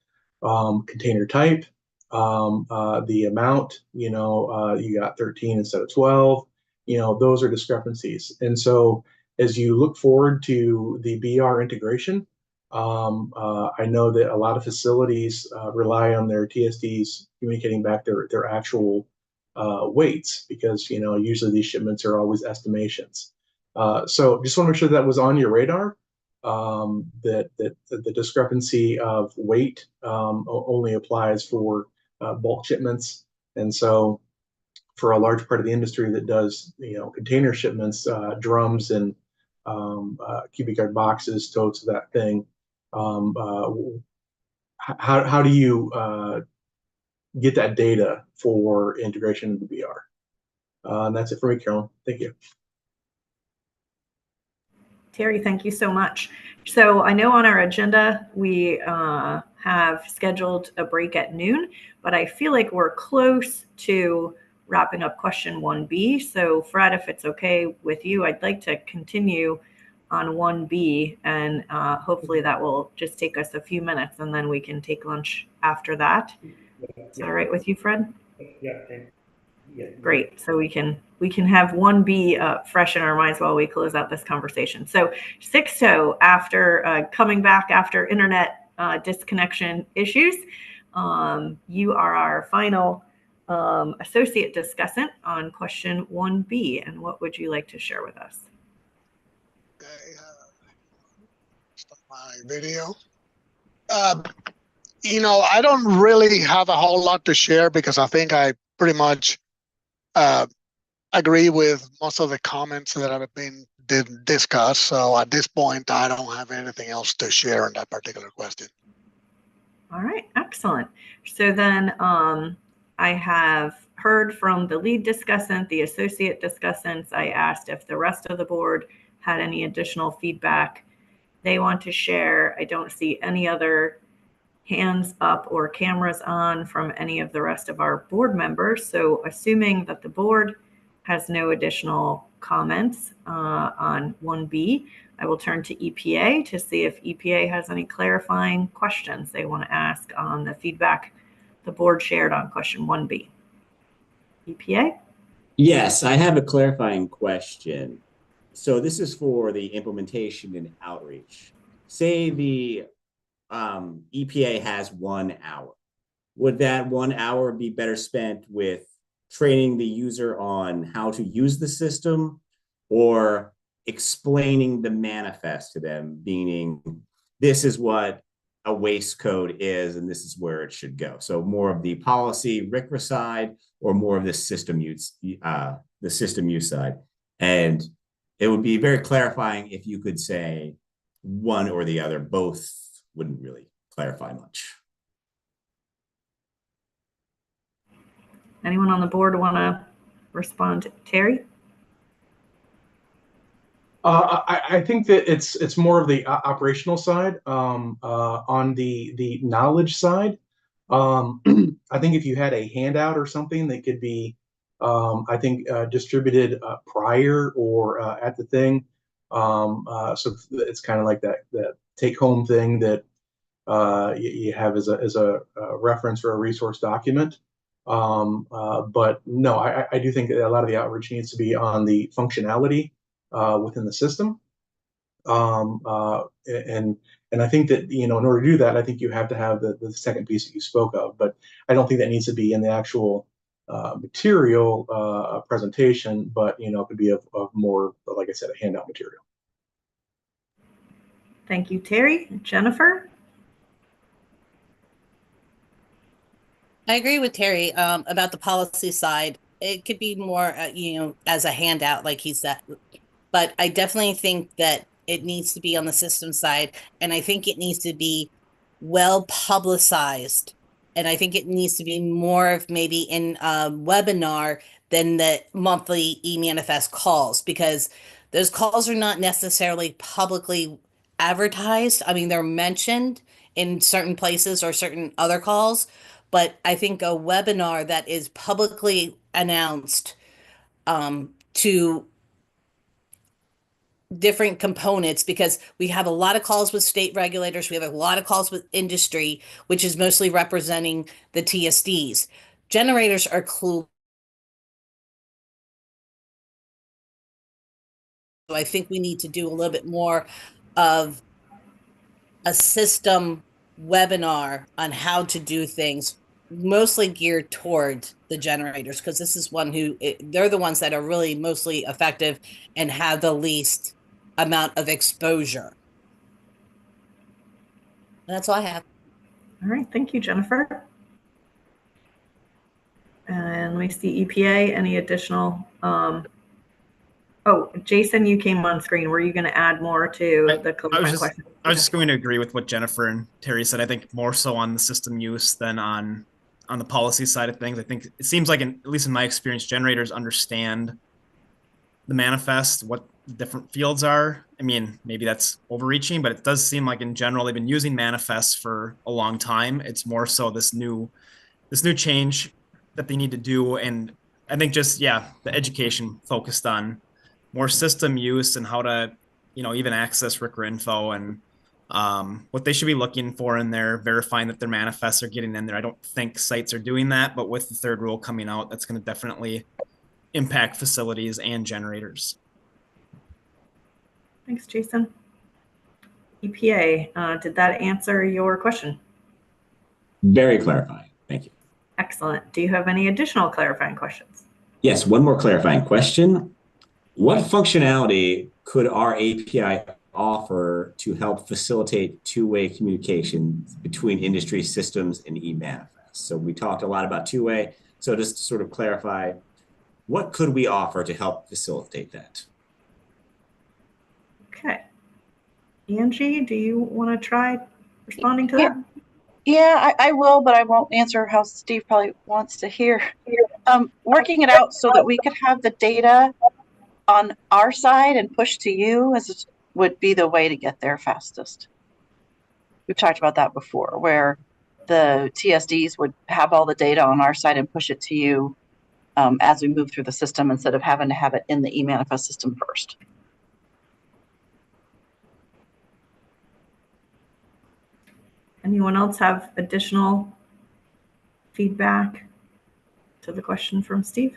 Container type, the amount, you got 13 instead of 12, those are discrepancies. And so as you look forward to the BR integration, I know that a lot of facilities rely on their TSDs communicating back their actual weights because, usually these shipments are always estimations. So just want to make sure that was on your radar, that the discrepancy of weight only applies for bulk shipments. And so for a large part of the industry that does, container shipments, drums and cubic yard boxes, totes, that thing, how do you get that data for integration into BR? And that's it for me, Carolyn. Thank you. Terry, thank you so much. So I know on our agenda, we have scheduled a break at noon, but I feel like we're close to wrapping up question 1B. So Fred, if it's okay with you, I'd like to continue on 1B, and hopefully that will just take us a few minutes, and then we can take lunch after that. Is that all right with you, Fred? Yeah. Great. So we can have 1B fresh in our minds while we close out this conversation. So Sixto, after coming back after internet disconnection issues, you are our final associate discussant on question 1B. And what would you like to share with us? Okay, stop my video. I don't really have a whole lot to share because I think I pretty much agree with most of the comments that have been discussed. So at this point, I don't have anything else to share on that particular question. All right, excellent. So then I have heard from the lead discussant, the associate discussants. I asked if the rest of the board had any additional feedback they want to share. I don't see any other hands up or cameras on from any of the rest of our board members. So assuming that the board has no additional comments on 1B, I will turn to EPA to see if EPA has any clarifying questions they want to ask on the feedback the board shared on question 1B. EPA? Yes, I have a clarifying question. So this is for the implementation and outreach. Say the EPA has 1 hour. Would that 1 hour be better spent with training the user on how to use the system or explaining the manifest to them, meaning this is what a waste code is and this is where it should go? So more of the policy RCRA side or more of the system use side? And it would be very clarifying if you could say one or the other. Both wouldn't really clarify much. Anyone on the board want to respond? Terry? I think that it's more of the operational side. On the knowledge side, I think if you had a handout or something that could be, I think, distributed prior or at the thing, so it's kind of like that take-home thing that you have as a reference or a resource document. But no, I do think that a lot of the outreach needs to be on the functionality within the system. And I think that, in order to do that, I think you have to have the second piece that you spoke of, but I don't think that needs to be in the actual material presentation, but, it could be of more, like I said, a handout material. Thank you, Terry. Jennifer? I agree with Terry about the policy side. It could be more, as a handout, like he said. But I definitely think that it needs to be on the system side. And I think it needs to be well publicized. And I think it needs to be more of maybe in a webinar than the monthly e-manifest calls, because those calls are not necessarily publicly advertised. I mean, they're mentioned in certain places or certain other calls, but I think a webinar that is publicly announced to different components, because we have a lot of calls with state regulators, we have a lot of calls with industry, which is mostly representing the TSDs. Generators are clueless. So I think we need to do a little bit more of a system webinar on how to do things, mostly geared toward the generators, because this is they're the ones that are really mostly effective and have the least amount of exposure. And that's all I have. All right, thank you, Jennifer. And we see EPA, any additional? Oh, Jason, you came on screen. Were you going to add more to the clarifying question? I was just going to agree with what Jennifer and Terry said. I think more so on the system use than on the policy side of things. I think it seems like, at least in my experience, generators understand the manifest, what the different fields are. I mean, maybe that's overreaching, but it does seem like in general they've been using manifests for a long time. It's more so this new change that they need to do. And I think just, the education focused on more system use and how to, even access RCRA info and what they should be looking for in there, verifying that their manifests are getting in there. I don't think sites are doing that, but with the third rule coming out, that's going to definitely impact facilities and generators. Thanks, Jason. EPA, did that answer your question? Very clarifying. Thank you. Excellent. Do you have any additional clarifying questions? Yes, one more clarifying question. What functionality could our API offer to help facilitate two-way communication between industry systems and eManifest? So we talked a lot about two-way. So just to sort of clarify, what could we offer to help facilitate that? Okay. Angie, do you want to try responding to that? Yeah, I will, but I won't answer how Steve probably wants to hear. Working it out so that we could have the data on our side and push to you would be the way to get there fastest. We've talked about that before, where the TSDs would have all the data on our side and push it to you as we move through the system instead of having to have it in the eManifest system first. Anyone else have additional feedback to the question from Steve?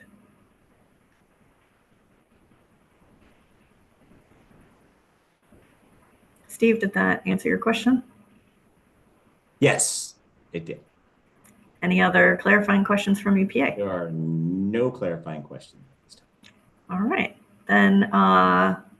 Steve, did that answer your question? Yes, it did. Any other clarifying questions from EPA? There are no clarifying questions. All right, then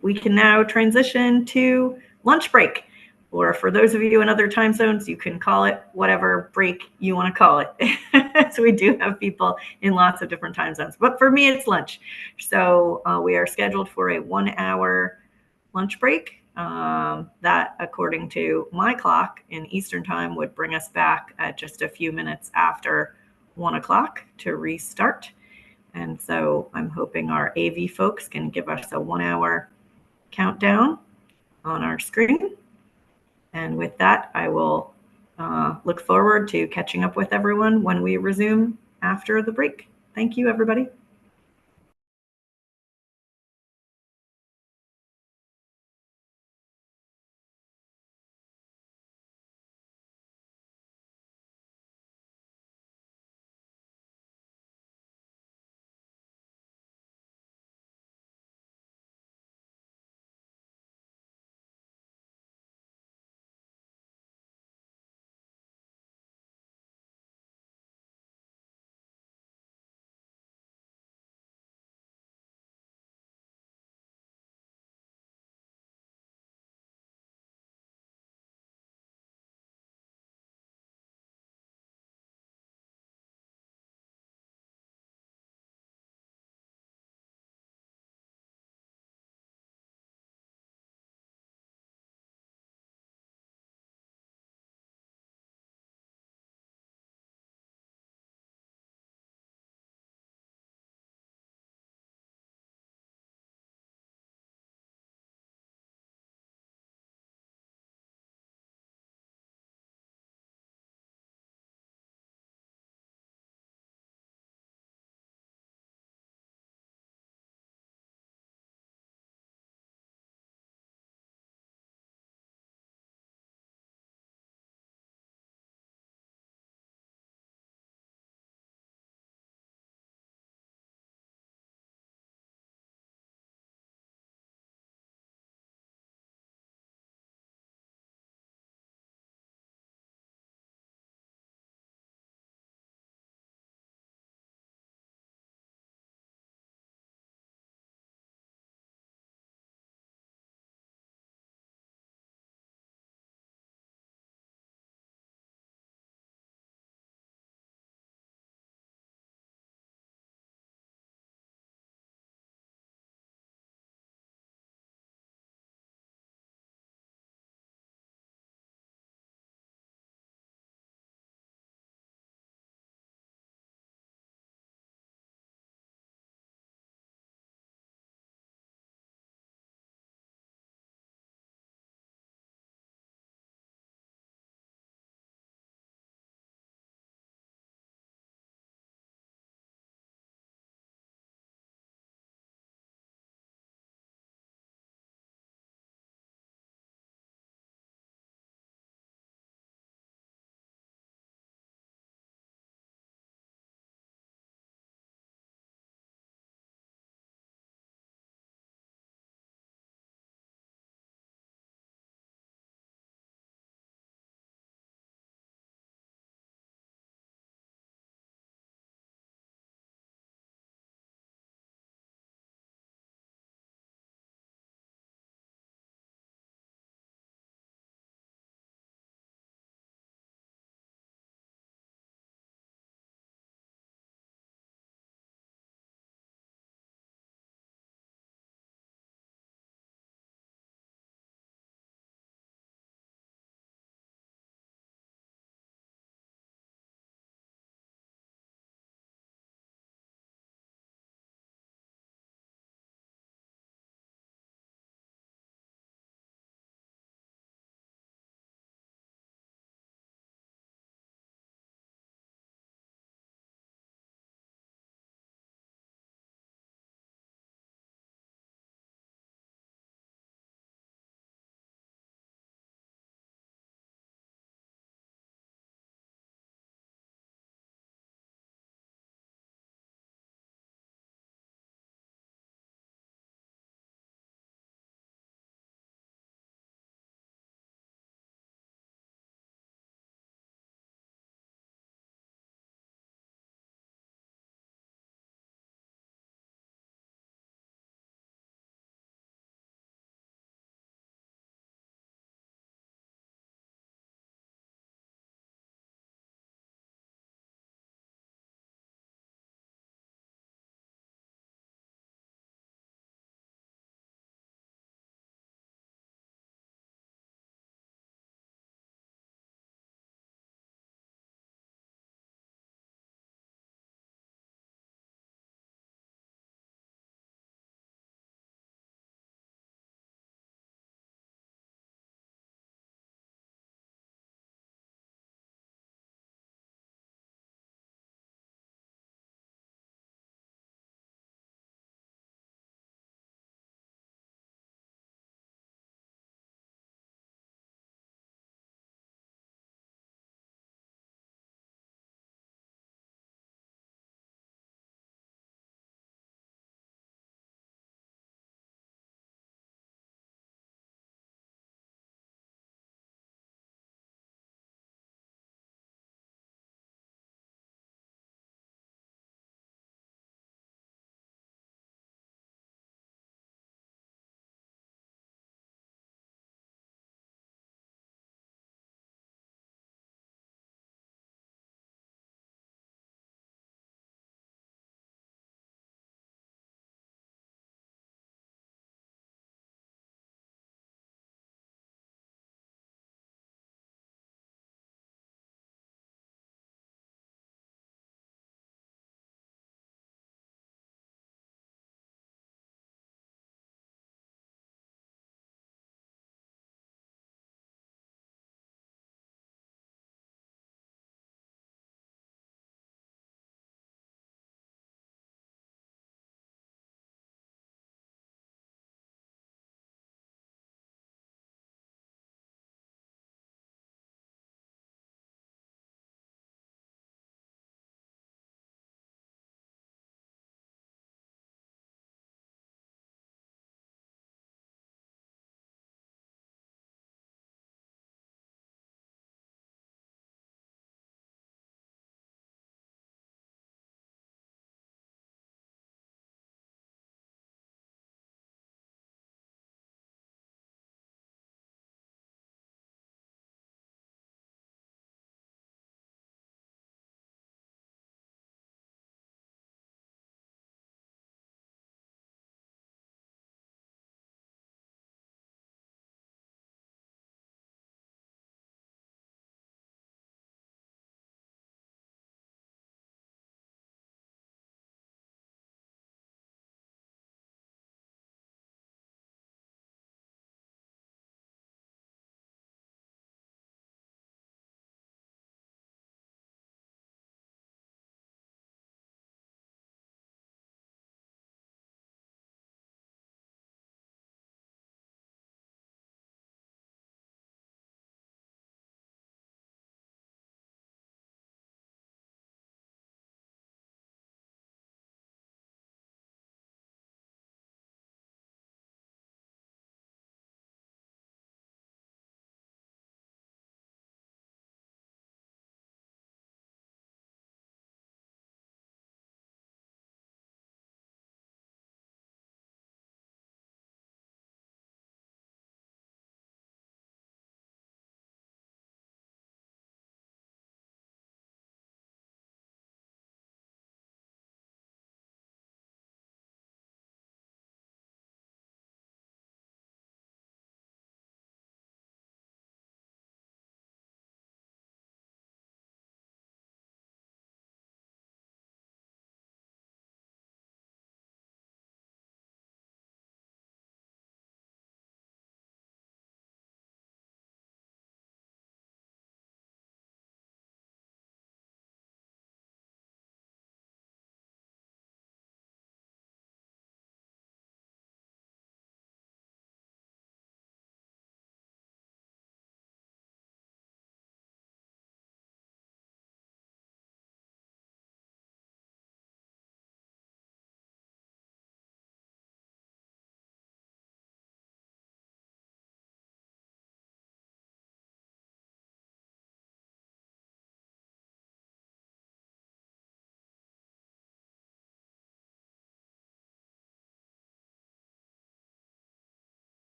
we can now transition to lunch break. Or for those of you in other time zones, you can call it whatever break you want to call it. So we do have people in lots of different time zones. But for me, it's lunch. So we are scheduled for a 1-hour lunch break. That, according to my clock in Eastern time, would bring us back at just a few minutes after 1 o'clock to restart. And so I'm hoping our AV folks can give us a 1-hour countdown on our screen. And with that, I will look forward to catching up with everyone when we resume after the break. Thank you, everybody.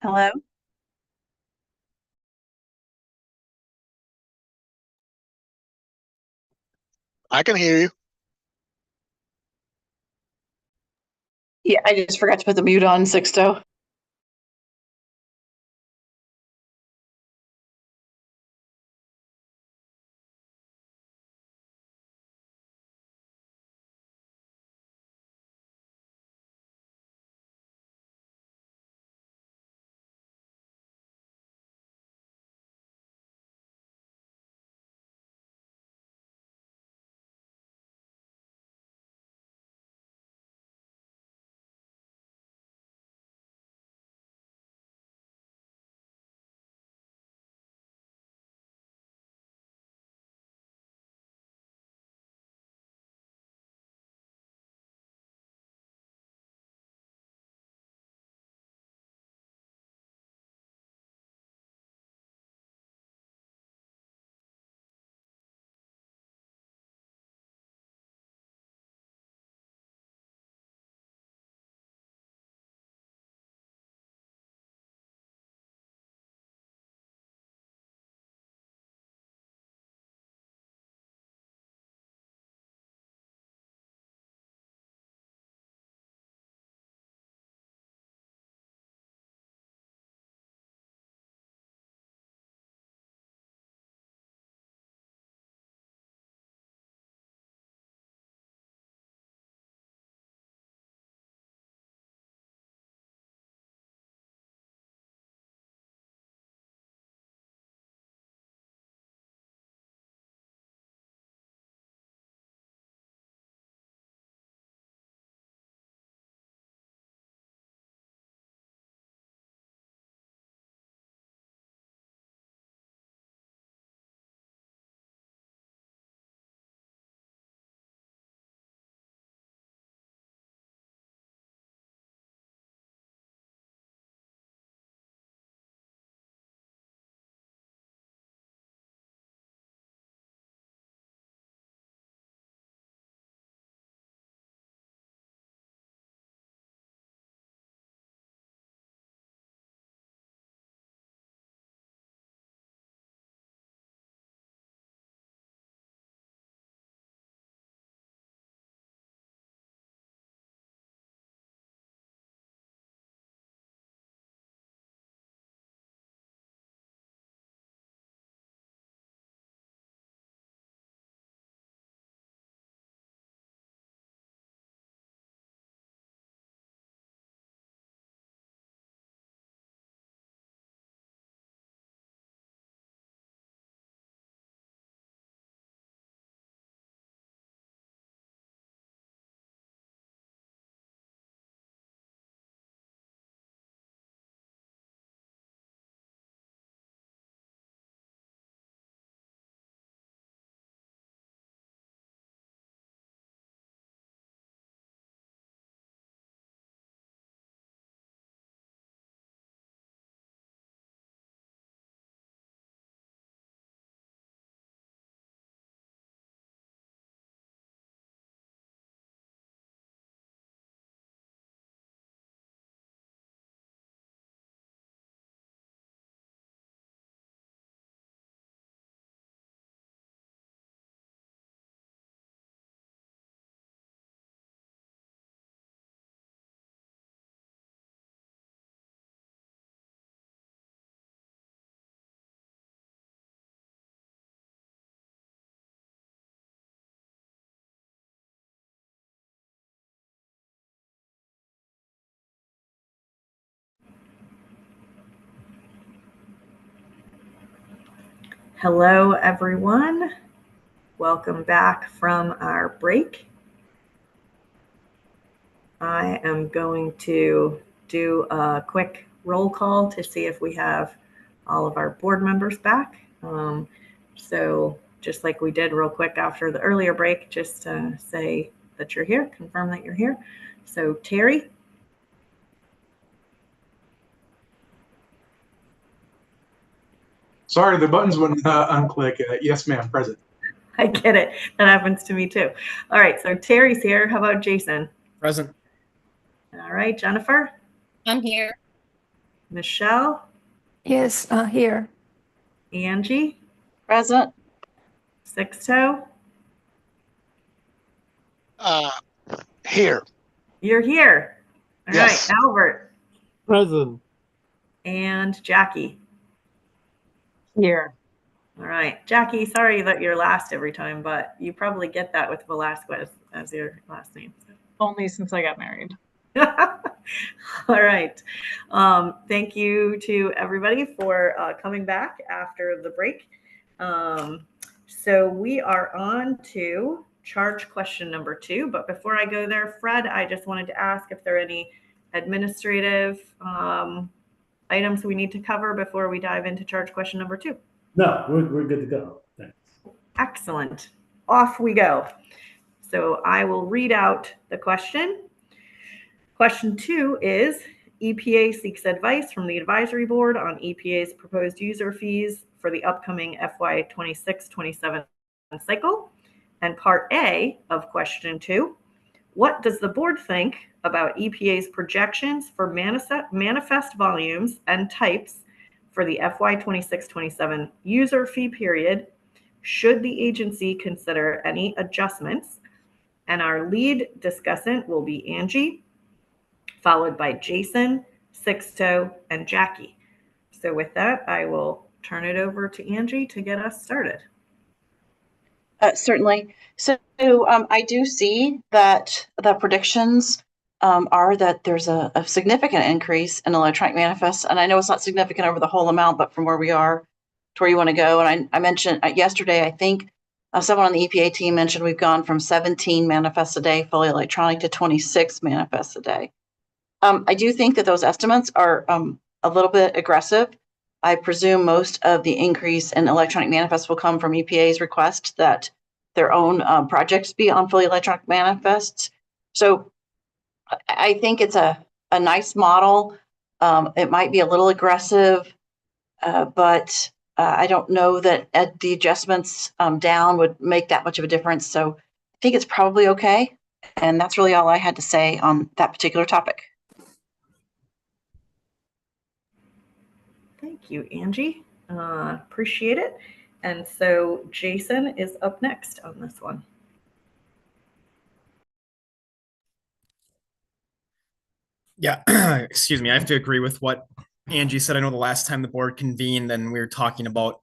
Hello? I can hear you. Yeah, I just forgot to put the mute on, Sixto. Hello, everyone. Welcome back from our break. I am going to do a quick roll call to see if we have all of our board members back. So just like we did real quick after the earlier break, just to say that you're here, confirm that you're here. So Terry. Sorry, the buttons wouldn't unclick. Yes, ma'am, present. I get it. That happens to me too. All right, so Terry's here. How about Jason? Present. All right, Jennifer? I'm here. Michelle, Yes, here. Angie, Present. Sixto, Here. you're here. All Yes. right, Albert Present. and Jackie. Here. All right, Jackie, sorry that you're last every time, but you probably get that with Velasquez as your last name. Only since I got married. All right. Thank you to everybody for coming back after the break. So we are on to charge question number 2. But before I go there, Fred, I just wanted to ask if there are any administrative items we need to cover before we dive into charge question number 2. No, we're good to go. Thanks. Excellent. Off we go. So I will read out the question. Question 2 is, EPA seeks advice from the advisory board on EPA's proposed user fees for the upcoming FY 26-27 cycle. And part A of question 2, what does the board think about EPA's projections for manifest volumes and types for the FY 26-27 user fee period? Should the agency consider any adjustments? And our lead discussant will be Angie, followed by Jason, Sixto, and Jackie. So with that, I will turn it over to Angie to get us started. Certainly. So I do see that the predictions are that there's a significant increase in electronic manifests. And I know it's not significant over the whole amount, but from where we are to where you want to go. And I mentioned yesterday, I think someone on the EPA team mentioned we've gone from 17 manifests a day fully electronic to 26 manifests a day. I do think that those estimates are a little bit aggressive. I presume most of the increase in electronic manifests will come from EPA's request that their own projects be on fully electronic manifests. So I think it's a nice model. It might be a little aggressive, but I don't know that the adjustments down would make that much of a difference. So I think it's probably okay. And that's really all I had to say on that particular topic. Thank you, Angie. Appreciate it. And so Jason is up next on this one. Yeah, excuse me. I have to agree with what Angie said. I know the last time the board convened and we were talking about,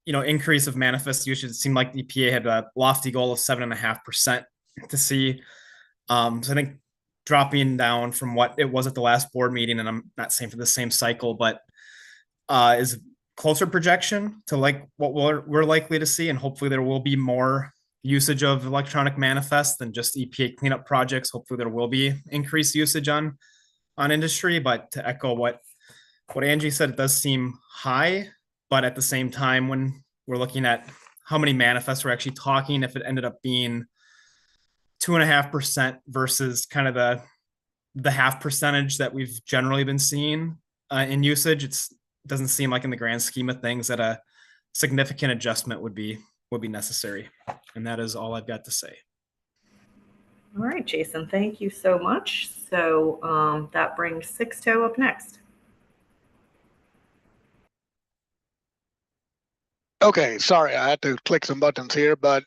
increase of manifest usage, it seemed like the EPA had a lofty goal of 7.5% to see. So I think dropping down from what it was at the last board meeting, and I'm not saying for the same cycle, but is closer projection to like what we're likely to see. And hopefully there will be more usage of electronic manifests than just EPA cleanup projects. Hopefully there will be increased usage on industry, but to echo what Angie said, it does seem high, but at the same time, when we're looking at how many manifests we're actually talking, if it ended up being 2.5% versus kind of the half percentage that we've generally been seeing in usage, it doesn't seem like in the grand scheme of things that a significant adjustment would be necessary. And that is all I've got to say. All right, Jason, thank you so much. So that brings Sixto up next. Okay, sorry, I had to click some buttons here, but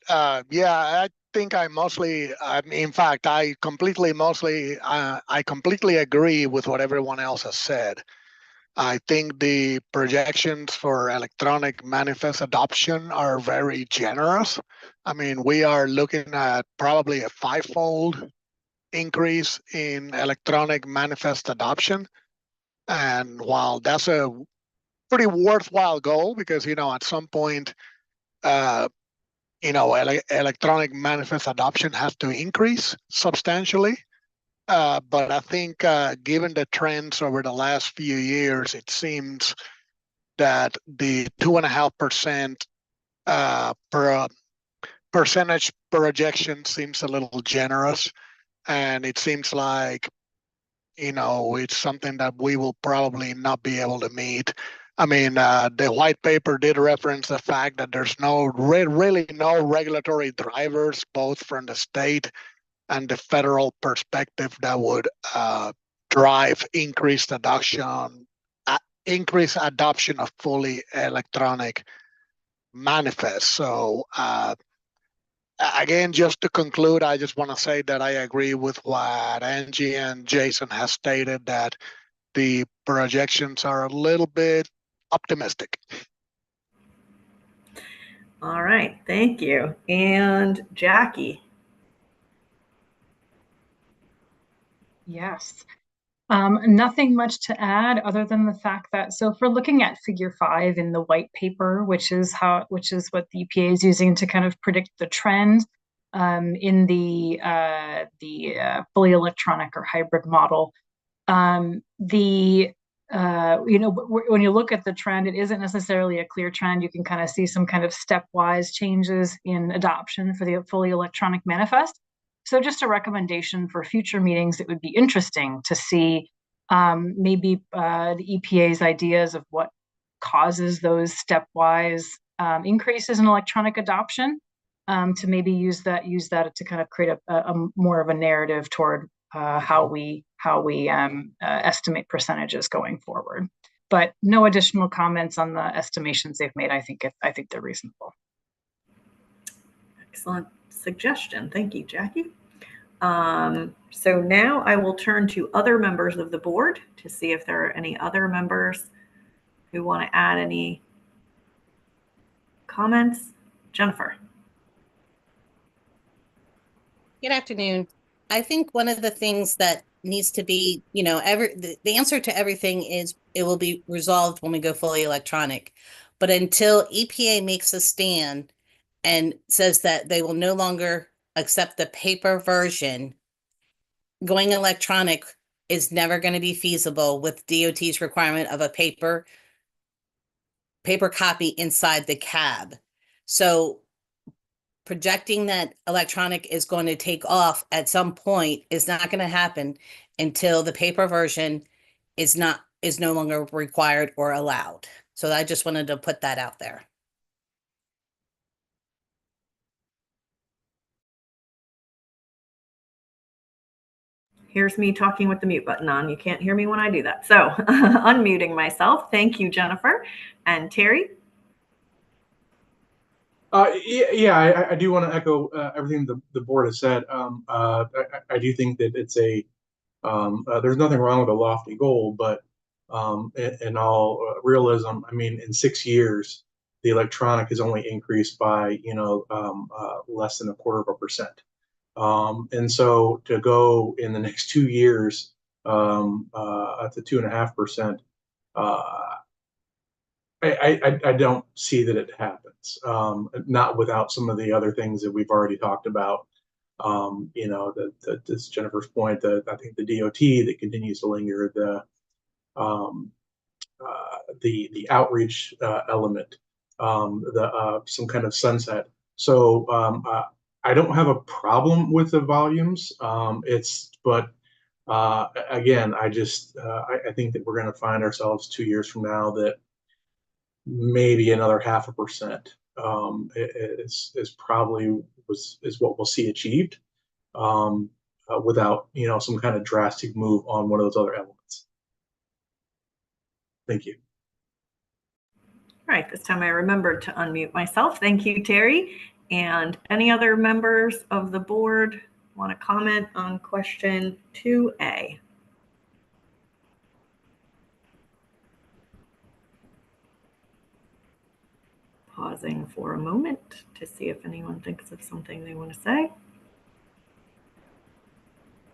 yeah, I think I completely agree with what everyone else has said. I think the projections for electronic manifest adoption are very generous. I mean, we are looking at probably a 5-fold increase in electronic manifest adoption. And while that's a pretty worthwhile goal, because, at some point, electronic manifest adoption has to increase substantially. But I think given the trends over the last few years, it seems that the 2.5% percentage projection seems a little generous. And it seems like, it's something that we will probably not be able to meet. I mean, the white paper did reference the fact that there's really no regulatory drivers, both from the state and the federal perspective, that would drive increased adoption of fully electronic manifests. So again, just to conclude, I just want to say that I agree with what Angie and Jason has stated, that the projections are a little bit optimistic. All right, thank you. And Jackie. Yes. Nothing much to add other than the fact that, so if we're looking at figure 5 in the white paper, which is what the EPA is using to kind of predict the trend in the fully electronic or hybrid model, when you look at the trend, it isn't necessarily a clear trend. You can kind of see some kind of stepwise changes in adoption for the fully electronic manifest. So just a recommendation for future meetings, it would be interesting to see maybe the EPA's ideas of what causes those stepwise increases in electronic adoption, to maybe use that to kind of create a more of a narrative toward how we estimate percentages going forward. But no additional comments on the estimations they've made. I think they're reasonable. Excellent suggestion. Thank you, Jackie. So now I will turn to other members of the board to see if there are any other members who want to add any comments. Jennifer. Good afternoon. I think one of the things that needs to be, the answer to everything is it will be resolved when we go fully electronic. But until EPA makes a stand and says that they will no longer accept the paper version, going electronic is never going to be feasible with DOT's requirement of a paper copy inside the cab. So projecting that electronic is going to take off at some point is not going to happen until the paper version is no longer required or allowed. So I just wanted to put that out there. Here's me talking with the mute button on. You can't hear me when I do that. So unmuting myself. Thank you, Jennifer. And Terry? I do want to echo everything the board has said. I do think that it's there's nothing wrong with a lofty goal, but in all realism, I mean, in 6 years, the electronic has only increased by less than 0.25%. And so to go in the next 2 years to 2.5%, I don't see that it happens. Not without some of the other things that we've already talked about. This Jennifer's point, I think the DOT that continues to linger, the outreach element, some kind of sunset. So I don't have a problem with the volumes. Again, I think that we're going to find ourselves 2 years from now that maybe another 0.5% is probably what we'll see achieved without some kind of drastic move on one of those other elements. Thank you. All right, this time I remembered to unmute myself. Thank you, Terry. And any other members of the board want to comment on question 2A? Pausing for a moment to see if anyone thinks of something they want to say.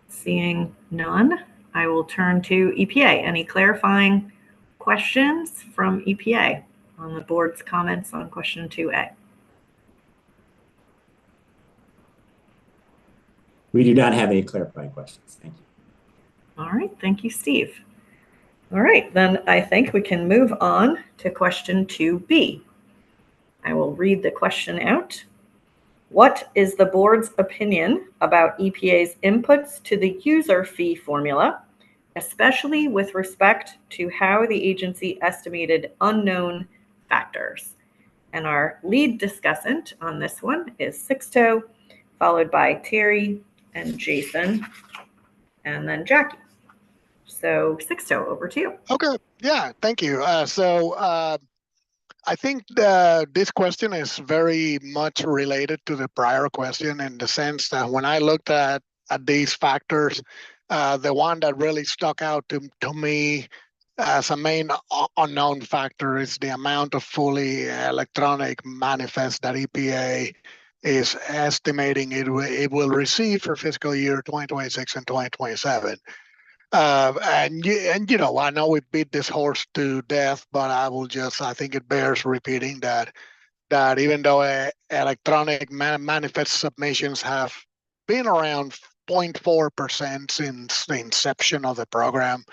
Seeing none, I will turn to EPA. Any clarifying questions from EPA on the board's comments on question 2A? We do not have any clarifying questions. Thank you. All right. Thank you, Steve. All right. Then I think we can move on to question 2B. I will read the question out. What is the board's opinion about EPA's inputs to the user fee formula, especially with respect to how the agency estimated unknown factors? And our lead discussant on this one is Sixto, followed by Terry and Jason, and then Jackie. So Sixto, over to you. Okay, yeah, thank you. I think this question is very much related to the prior question in the sense that when I looked at these factors, the one that really stuck out to me as a main unknown factor is the amount of fully electronic manifest that EPA is estimating it will receive for fiscal year 2026 and 2027. And you know, I know we beat this horse to death, but I think it bears repeating that even though electronic manifest submissions have been around 0.4% since the inception of the program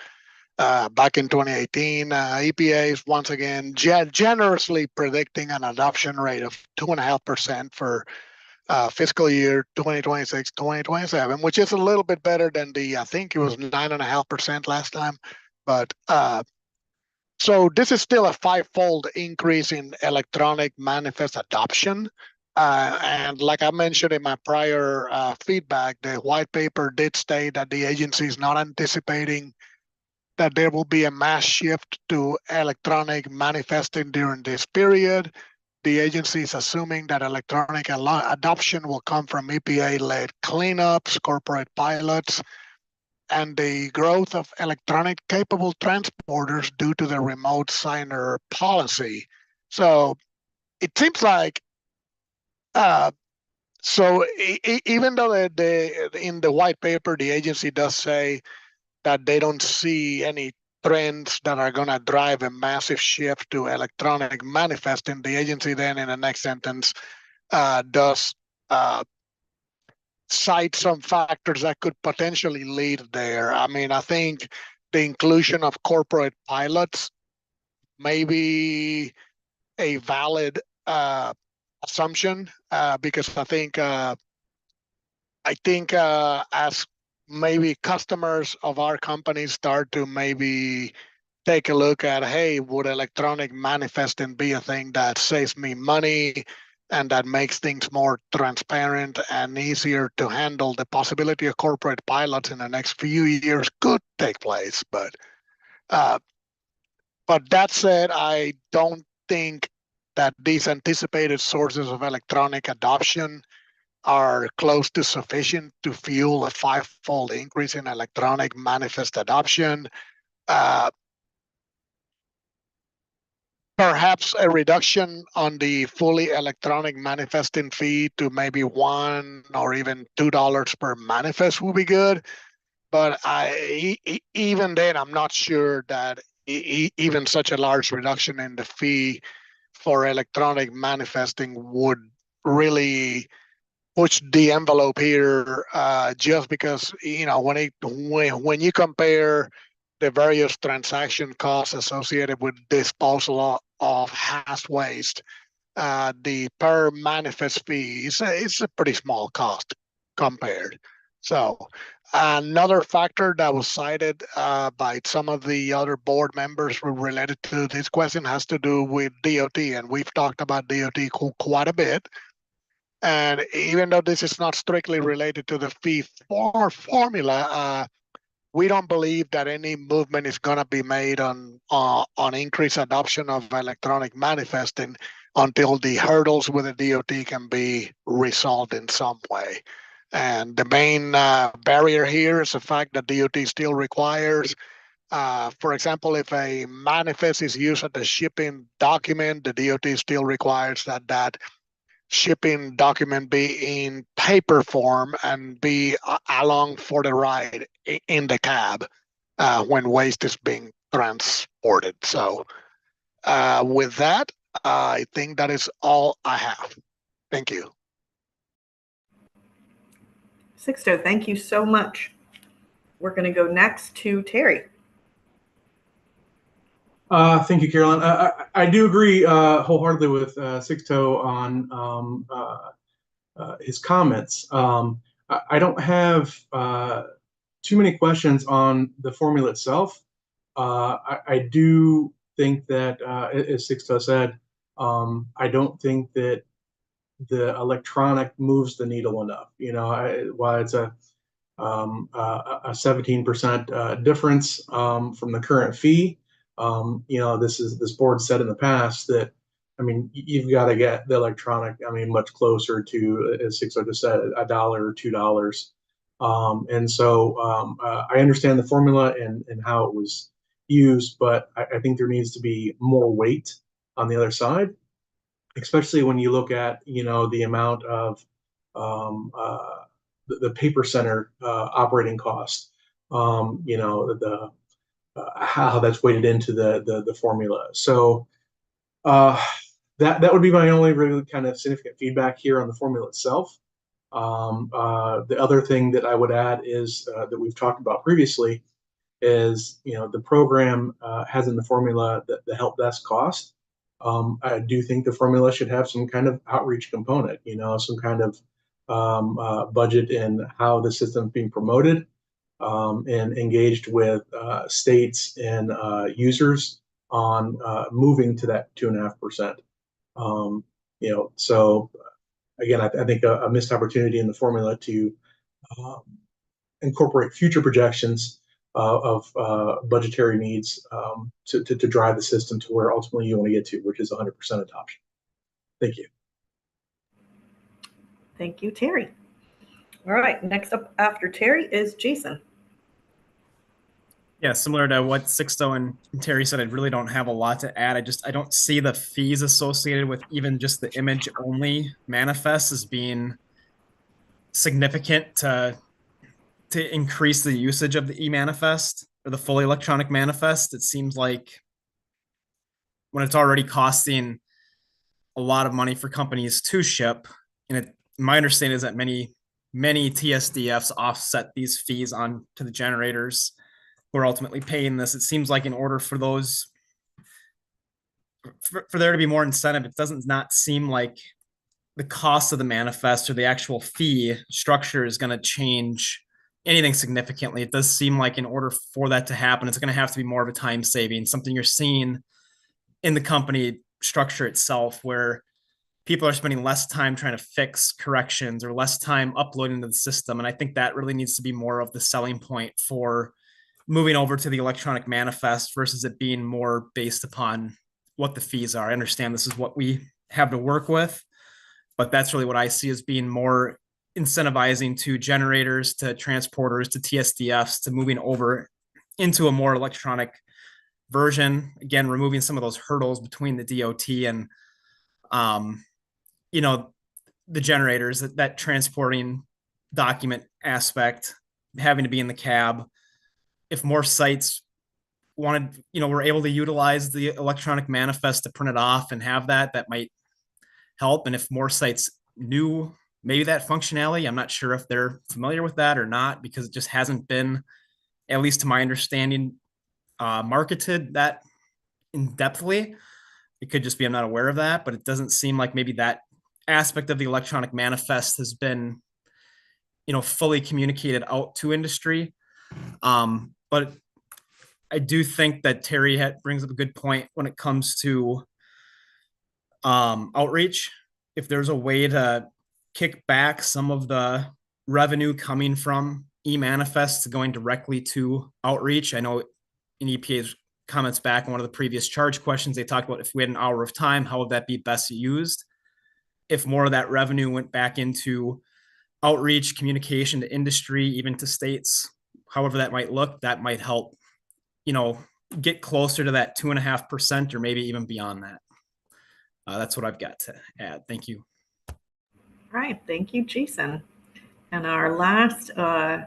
back in 2018, EPA is once again generously predicting an adoption rate of 2.5% for fiscal year 2026-2027, which is a little bit better than I think it was 9.5% last time. But so this is still a five-fold increase in electronic manifest adoption. And like I mentioned in my prior feedback, the white paper did state that the agency is not anticipating that there will be a mass shift to electronic manifesting during this period. The agency is assuming that electronic adoption will come from EPA-led cleanups, corporate pilots, and the growth of electronic capable transporters due to the remote signer policy. So it seems like, even though in the white paper, the agency does say that they don't see any trends that are going to drive a massive shift to electronic manifesting, the agency then in the next sentence does cite some factors that could potentially lead there. I mean, I think the inclusion of corporate pilots may be a valid assumption because I think as maybe customers of our company start to maybe take a look at, hey, would electronic manifesting be a thing that saves me money and that makes things more transparent and easier to handle? The possibility of corporate pilots in the next few years could take place. But that said, I don't think that these anticipated sources of electronic adoption are close to sufficient to fuel a five-fold increase in electronic manifest adoption. Perhaps a reduction on the fully electronic manifesting fee to maybe $1 or even $2 per manifest would be good. But even then, I'm not sure that even such a large reduction in the fee for electronic manifesting would really push the envelope here, just because, you know, when you compare the various transaction costs associated with disposal of haz waste, the per manifest fee is a pretty small cost compared. So another factor that was cited by some of the other board members related to this question has to do with DOT, and we've talked about DOT quite a bit. And even though this is not strictly related to the fee formula, we don't believe that any movement is going to be made on increased adoption of electronic manifesting until the hurdles with the DOT can be resolved in some way. And the main barrier here is the fact that DOT still requires, for example, if a manifest is used as a shipping document, the DOT still requires that shipping document be in paper form and be along for the ride in the cab when waste is being transported. So with that, I think that is all I have. Thank you. Sixto, thank you so much. We're going to go next to Terry. Thank you, Carolyn. I do agree wholeheartedly with Sixto on his comments. I don't have too many questions on the formula itself. I do think that, as Sixto said, I don't think that the electronic moves the needle enough. You know, while it's a a 17% difference from the current fee. This board said in the past that, I mean, you've got to get the electronic, I mean, much closer to, as Sixo just said, $1 or $2. I understand the formula and how it was used, but I think there needs to be more weight on the other side, especially when you look at, the amount of the paper center operating cost, how that's weighted into the formula. So that would be my only really kind of significant feedback here on the formula itself. The other thing that I would add is that we've talked about previously is, the program has in the formula the help desk cost. I do think the formula should have some kind of outreach component, some kind of budget in how the system is being promoted and engaged with states and users on moving to that 2.5%. So again, I think a missed opportunity in the formula to incorporate future projections of budgetary needs to drive the system to where ultimately you want to get to, which is 100% adoption. Thank you. Thank you, Terry. All right, next up after Terry is Jason. Yeah, similar to what Sixto and Terry said, I really don't have a lot to add. I don't see the fees associated with even just the image only manifest as being significant to increase the usage of the e-manifest or the fully electronic manifest. It seems like when it's already costing a lot of money for companies to ship, and my understanding is that many TSDFs offset these fees on to the generators who are ultimately paying this. It seems like in order for those, for there to be more incentive, it doesn't not seem like the cost of the manifest or the actual fee structure is going to change anything significantly. It does seem like in order for that to happen, it's going to have to be more of a time saving, something you're seeing in the company structure itself, where people are spending less time trying to fix corrections or less time uploading to the system. And I think that really needs to be more of the selling point for moving over to the electronic manifest versus it being more based upon what the fees are. I understand this is what we have to work with, but that's really what I see as being more incentivizing to generators, to transporters, to TSDFs, to moving over into a more electronic version. Again, removing some of those hurdles between the DOT and, the generators, that transporting document aspect, having to be in the cab. If more sites wanted, were able to utilize the electronic manifest to print it off and have that might help. And if more sites knew maybe that functionality, I'm not sure if they're familiar with that or not, because it just hasn't been, at least to my understanding, marketed that in depthly. It could just be I'm not aware of that, but it doesn't seem like maybe that aspect of the electronic manifest has been, fully communicated out to industry. But I do think that Terry brings up a good point when it comes to outreach. If there's a way to kick back some of the revenue coming from e-manifests going directly to outreach. I know in EPA's comments back on one of the previous charge questions, they talked about if we had an hour of time, how would that be best used? If more of that revenue went back into outreach, communication to industry, even to states, however that might look, that might help, get closer to that 2.5% or maybe even beyond that. That's what I've got to add. Thank you. All right. Thank you, Jason. And our last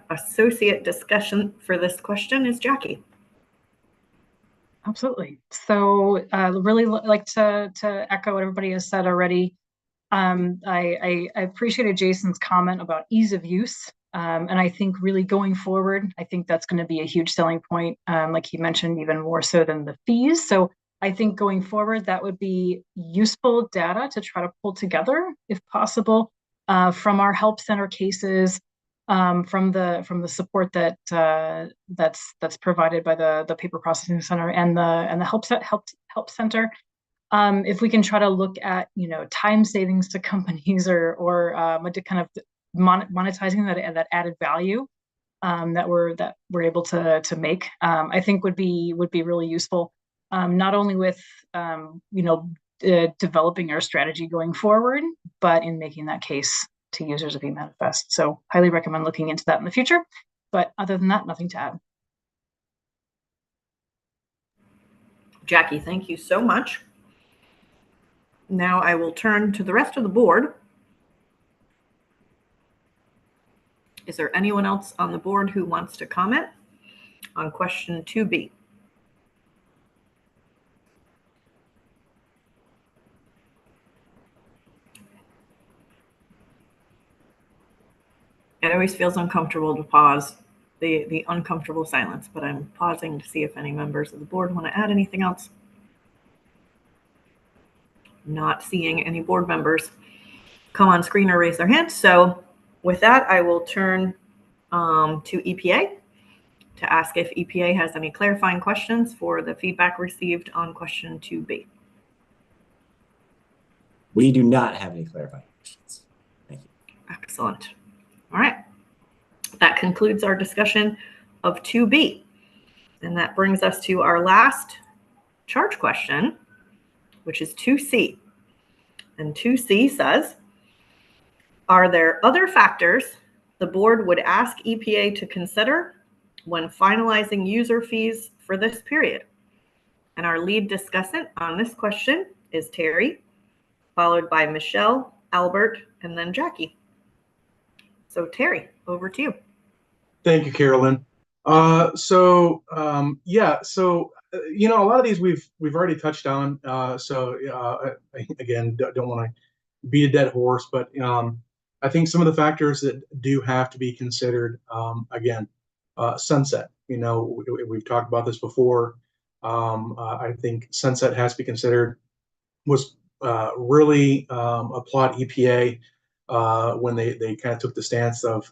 associate discussion for this question is Jackie. Absolutely. So really like to echo what everybody has said already. I appreciated Jason's comment about ease of use. And I think really going forward, I think that's going to be a huge selling point, like he mentioned, even more so than the fees. So I think going forward, that would be useful data to try to pull together, if possible, from our help center cases, from the support that's provided by the paper processing center and the help center. If we can try to look at time savings to companies or kind of monetizing that added value that we're able to make, I think would be really useful, not only with developing our strategy going forward, but in making that case to users of eManifest. So highly recommend looking into that in the future. But other than that, nothing to add. Jackie, thank you so much. Now I will turn to the rest of the board. Is there anyone else on the board who wants to comment on question 2B? It always feels uncomfortable to pause the uncomfortable silence, but I'm pausing to see if any members of the board want to add anything else. Not seeing any board members come on screen or raise their hand. So with that, I will turn to EPA to ask if EPA has any clarifying questions for the feedback received on question 2B. We do not have any clarifying questions. Thank you. Excellent. All right. That concludes our discussion of 2B. And that brings us to our last charge question, which is 2C. And 2C says, are there other factors the board would ask EPA to consider when finalizing user fees for this period? And our lead discussant on this question is Terry, followed by Michelle, Albert, and then Jackie. So Terry, over to you. Thank you, Carolyn. Yeah, so a lot of these we've already touched on. Again, don't want to beat a dead horse, but I think some of the factors that do have to be considered, again, sunset. We've talked about this before. I think sunset has to be considered. Was really applaud EPA when they kind of took the stance of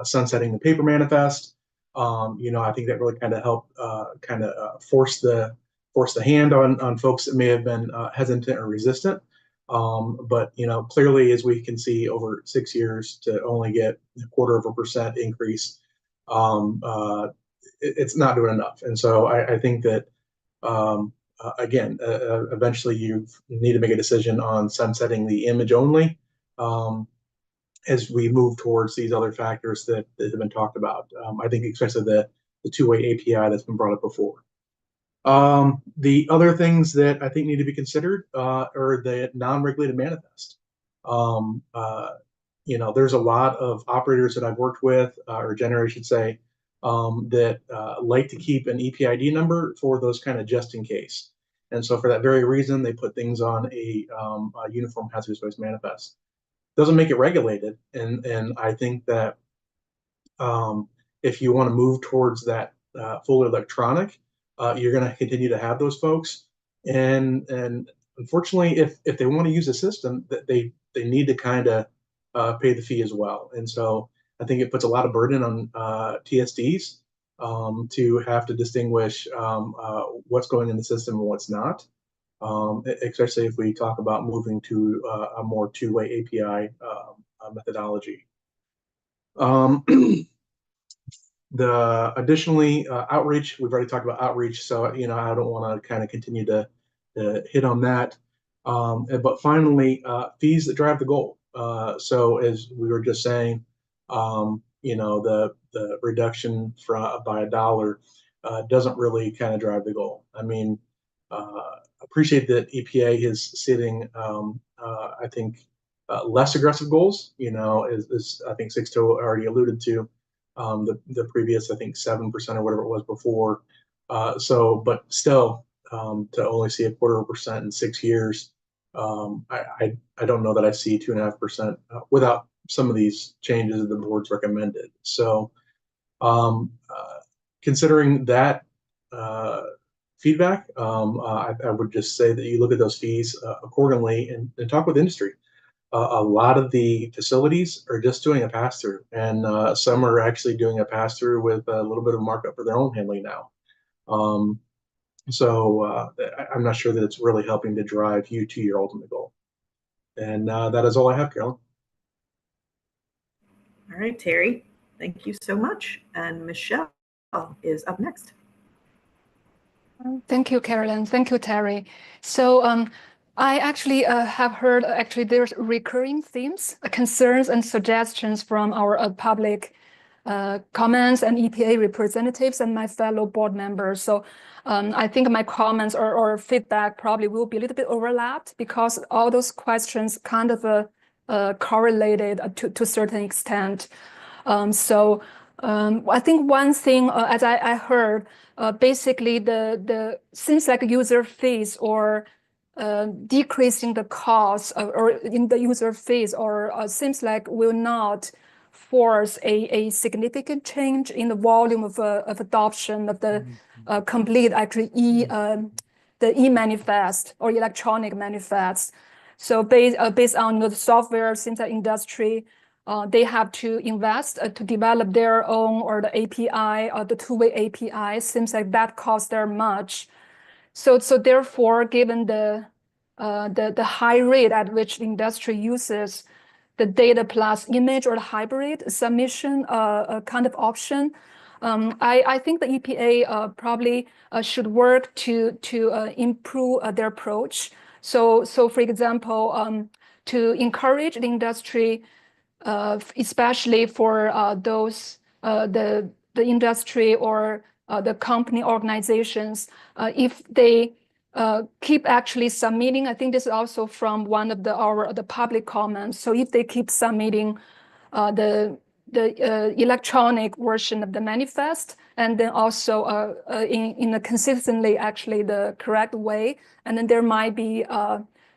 sunsetting the paper manifest. I think that really kind of helped force the hand on folks that may have been hesitant or resistant. But clearly, as we can see, over 6 years to only get 0.25% increase, it's not doing enough. And so I think that again, eventually you need to make a decision on sunsetting the image only as we move towards these other factors that have been talked about. I think especially the two-way API that's been brought up before. The other things that I think need to be considered are the non-regulated manifest. There's a lot of operators that I've worked with, or generators should say, that like to keep an EPID number for those kind of just in case. And so for that very reason, they put things on a uniform hazardous waste manifest. Doesn't make it regulated. And I think that if you want to move towards that full electronic, you're going to continue to have those folks. And unfortunately, if they want to use a system, that they need to kind of pay the fee as well. And so I think it puts a lot of burden on TSDs to have to distinguish what's going in the system and what's not, especially if we talk about moving to a more two-way API methodology. Additionally, outreach, we've already talked about outreach, so I don't want to kind of continue to hit on that. But finally, fees that drive the goal. So as we were just saying, the reduction by $1 doesn't really kind of drive the goal. I mean, appreciate that EPA is setting, I think, less aggressive goals. As I think Sixto already alluded to, the previous, I think, 7% or whatever it was before. But still, to only see 0.25% in 6 years, I don't know that I see 2.5% without some of these changes that the board's recommended. So considering that feedback, I would just say that you look at those fees accordingly and talk with industry. A lot of the facilities are just doing a pass-through, and some are actually doing a pass-through with a little bit of markup for their own handling now. So I'm not sure that it's really helping to drive you to your ultimate goal. And that is all I have, Carolyn. All right, Terry. Thank you so much. And Michelle is up next. Thank you, Carolyn. Thank you, Terry. So I actually have heard there's recurring themes, concerns, and suggestions from our public comments and EPA representatives and my fellow board members. So I think my comments or feedback probably will be a little bit overlapped because all those questions kind of correlated to a certain extent. I think one thing, as I heard, basically the seems like user fees or decreasing the cost or in the user fees or seems like will not force a significant change in the volume of adoption of the complete actually the e-manifest or electronic manifest. So based on the software, since the industry, they have to invest to develop their own or the API or the two-way API. Seems like that costs them much. So therefore, given the high rate at which the industry uses the data plus image or the hybrid submission kind of option, I think the EPA probably should work to improve their approach. So for example, to encourage the industry, especially for those the industry or the company organizations, if they keep actually submitting, I think this is also from one of the public comments. So if they keep submitting the electronic version of the manifest, and then also in a consistently actually the correct way, and then there might be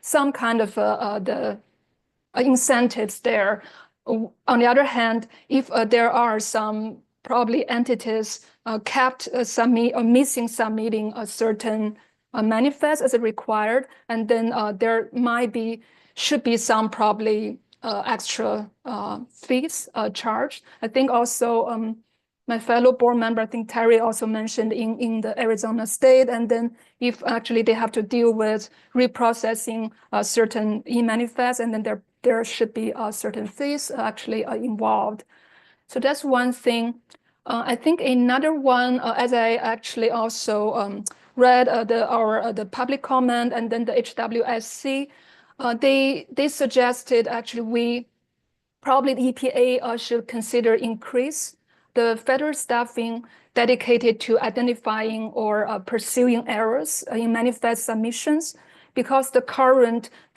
some kind of the incentives there. On the other hand, if there are some probably entities kept missing submitting a certain manifest as required, and then there should be some probably extra fees charged. I think also my fellow board member, I think Terry also mentioned in the Arizona state, and then if actually they have to deal with reprocessing certain e-manifests, and then there should be certain fees actually involved. So that's one thing. I think another one, as I actually also read the public comment and then the HWSC, they suggested actually the EPA should consider increase the federal staffing dedicated to identifying or pursuing errors in manifest submissions, because the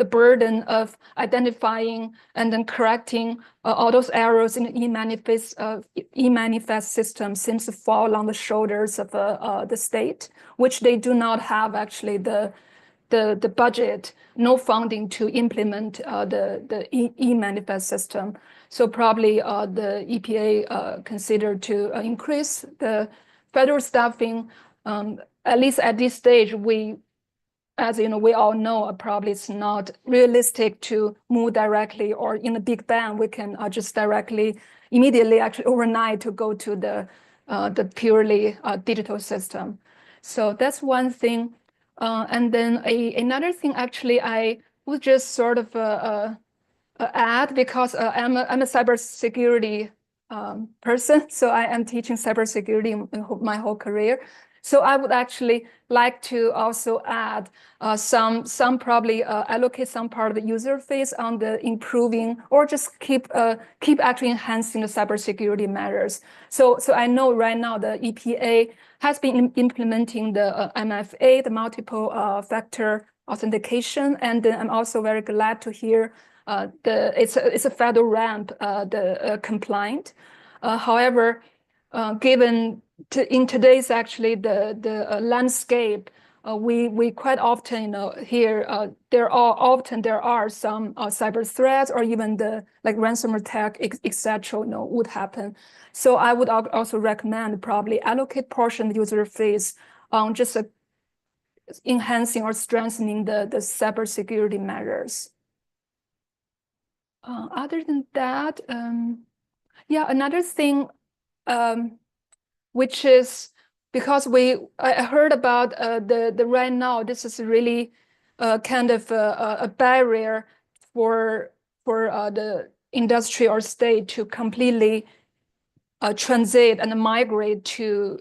burden of identifying and then correcting all those errors in the e-manifest system seems to fall on the shoulders of the state, which they do not have actually the budget, no funding to implement the e-manifest system. So probably the EPA considered to increase the federal staffing. At least at this stage, as you know, we all know probably it's not realistic to move directly or in a big bang. We can just directly, immediately, actually overnight to go to the purely digital system. So that's one thing. And then another thing, actually, I would just sort of add, because I'm a cybersecurity person, so I am teaching cybersecurity my whole career. So I would actually like to also add some probably allocate some part of the user fees on the improving or just keep actually enhancing the cybersecurity measures. So I know right now the EPA has been implementing the MFA, the multiple factor authentication, and then I'm also very glad to hear it's a federal ramp, the compliant. However, given in today's actually the landscape, we quite often hear there are some cyber threats or even the like ransomware attack, etc. Would happen. So I would also recommend probably allocate portion user fees on just enhancing or strengthening the cybersecurity measures. Other than that, yeah, another thing, which is because I heard about the right now, this is really kind of a barrier for the industry or state to completely transit and migrate to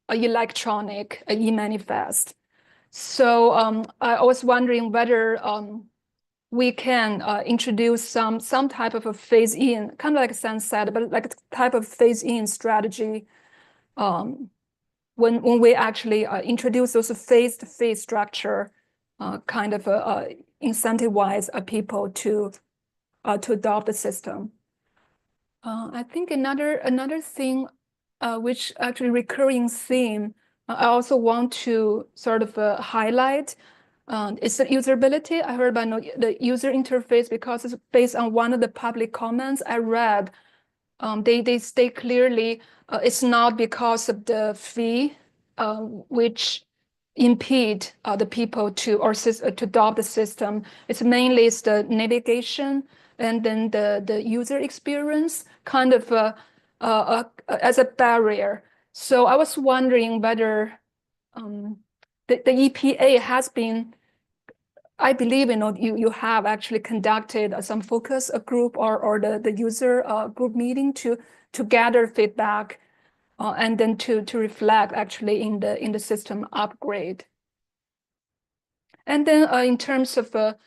electronic e-manifest. So I was wondering whether we can introduce some type of a phase-in, kind of like Sam said, but like a type of phase-in strategy when we actually introduce those phase-to-phase structure, kind of incentivize people to adopt the system. I think another thing, which actually recurring theme, I also want to sort of highlight is the usability. I heard about the user interface because it's based on one of the public comments I read. They state clearly it's not because of the fee, which impede the people to adopt the system. It's mainly the navigation and then the user experience kind of as a barrier. So I was wondering whether the EPA has been, I believe you have actually conducted some focus group or the user group meeting to gather feedback and then to reflect actually in the system upgrade. And then in terms of the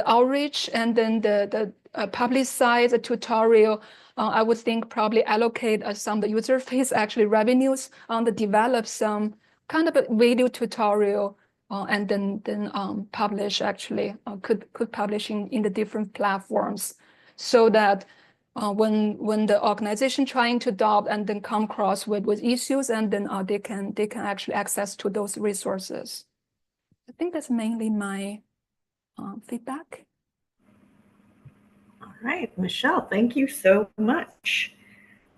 outreach and then the publicize the tutorial, I would think probably allocate some of the user fees actually revenues on the develop some kind of a video tutorial and then publish actually could publish in the different platforms so that when the organization trying to adopt and then come across with issues and then they can actually access to those resources. I think that's mainly my feedback. All right, Michelle, thank you so much.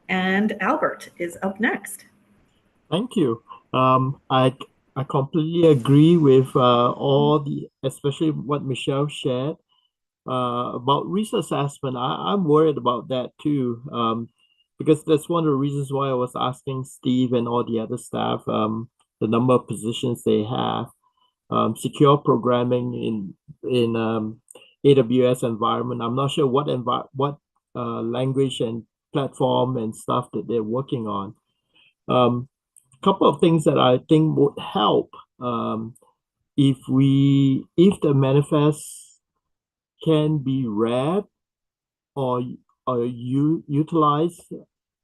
And Albert is up next. Thank you. I completely agree with all especially what Michelle shared about risk assessment. I'm worried about that too, because that's one of the reasons why I was asking Steve and all the other staff the number of positions they have. Secure programming in AWS environment. I'm not sure what language and platform and stuff that they're working on. Couple of things that I think would help if the manifest can be read or utilized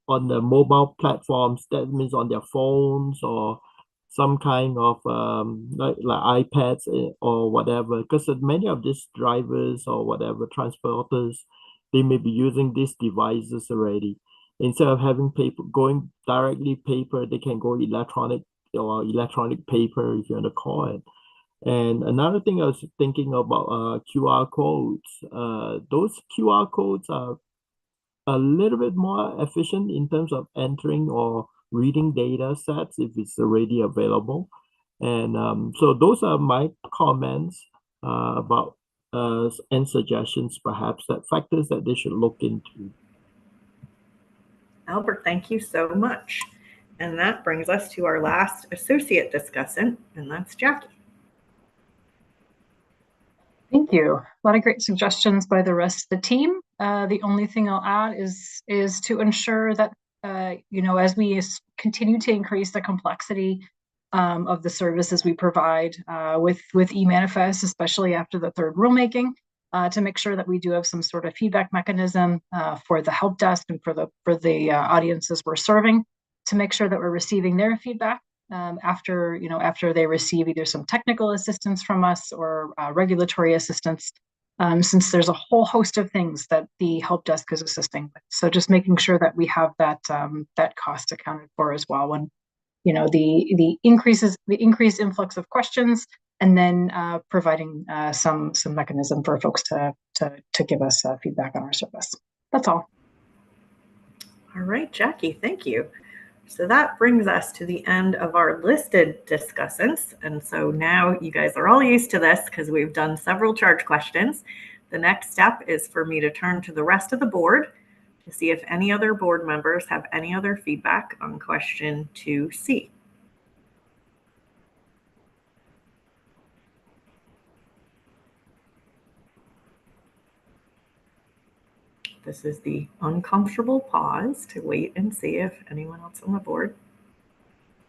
on the mobile platforms. That means on their phones or some kind of like iPads or whatever, because many of these drivers or whatever transporters, they may be using these devices already. Instead of having paper going directly paper, they can go electronic or electronic paper if you want to call it. And another thing I was thinking about QR codes. Those QR codes are a little bit more efficient in terms of entering or reading data sets if it's already available. And so those are my comments about and suggestions, perhaps, that factors that they should look into. Albert, thank you so much. And that brings us to our last associate discussant, and that's Jackie. Thank you. A lot of great suggestions by the rest of the team. The only thing I'll add is to ensure that as we continue to increase the complexity of the services we provide with eManifest, especially after the third rulemaking, to make sure that we do have some sort of feedback mechanism for the help desk and for the audiences we're serving, to make sure that we're receiving their feedback after they receive either some technical assistance from us or regulatory assistance, since there's a whole host of things that the help desk is assisting with. So just making sure that we have that cost accounted for as well when the increased influx of questions, and then providing some mechanism for folks to give us feedback on our service. That's all. All right, Jackie, thank you. So that brings us to the end of our listed discussants. And so now you guys are all used to this because we've done several charge questions. The next step is for me to turn to the rest of the board to see if any other board members have any other feedback on question 2C. This is the uncomfortable pause to wait and see if anyone else on the board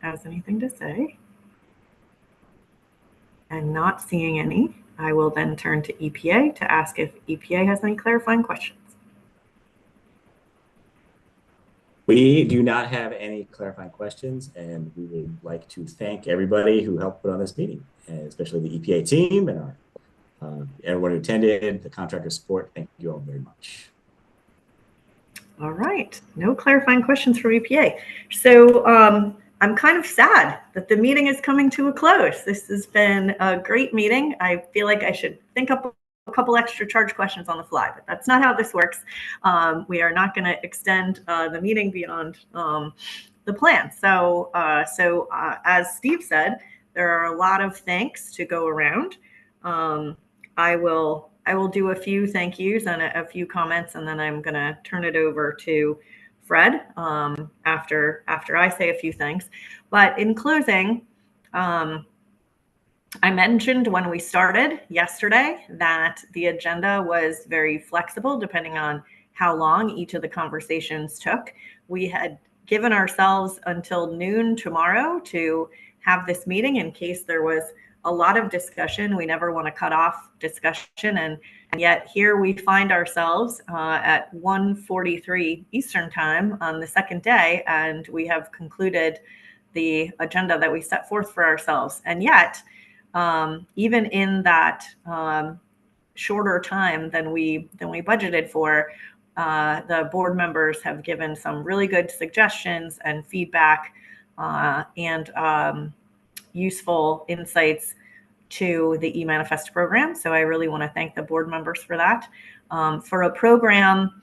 has anything to say. And not seeing any, I will then turn to EPA to ask if EPA has any clarifying questions. We do not have any clarifying questions, and we would like to thank everybody who helped put on this meeting, and especially the EPA team and our everyone who attended, the contractor support. Thank you all very much. All right, no clarifying questions from EPA. So I'm kind of sad that the meeting is coming to a close. This has been a great meeting. I feel like I should think up a couple extra charge questions on the fly, but that's not how this works. We are not going to extend the meeting beyond the plan. So, as Steve said, there are a lot of thanks to go around. I will do a few thank yous and a few comments, and then I'm going to turn it over to Fred after I say a few things. But in closing, I mentioned when we started yesterday that the agenda was very flexible depending on how long each of the conversations took. We had given ourselves until noon tomorrow to have this meeting in case there was a lot of discussion. We never want to cut off discussion, and yet here we find ourselves at 1:43 Eastern time on the second day, and we have concluded the agenda that we set forth for ourselves. And yet, even in that shorter time than we budgeted for, the board members have given some really good suggestions and feedback and useful insights to the eManifest program. So I really want to thank the board members for that. For a program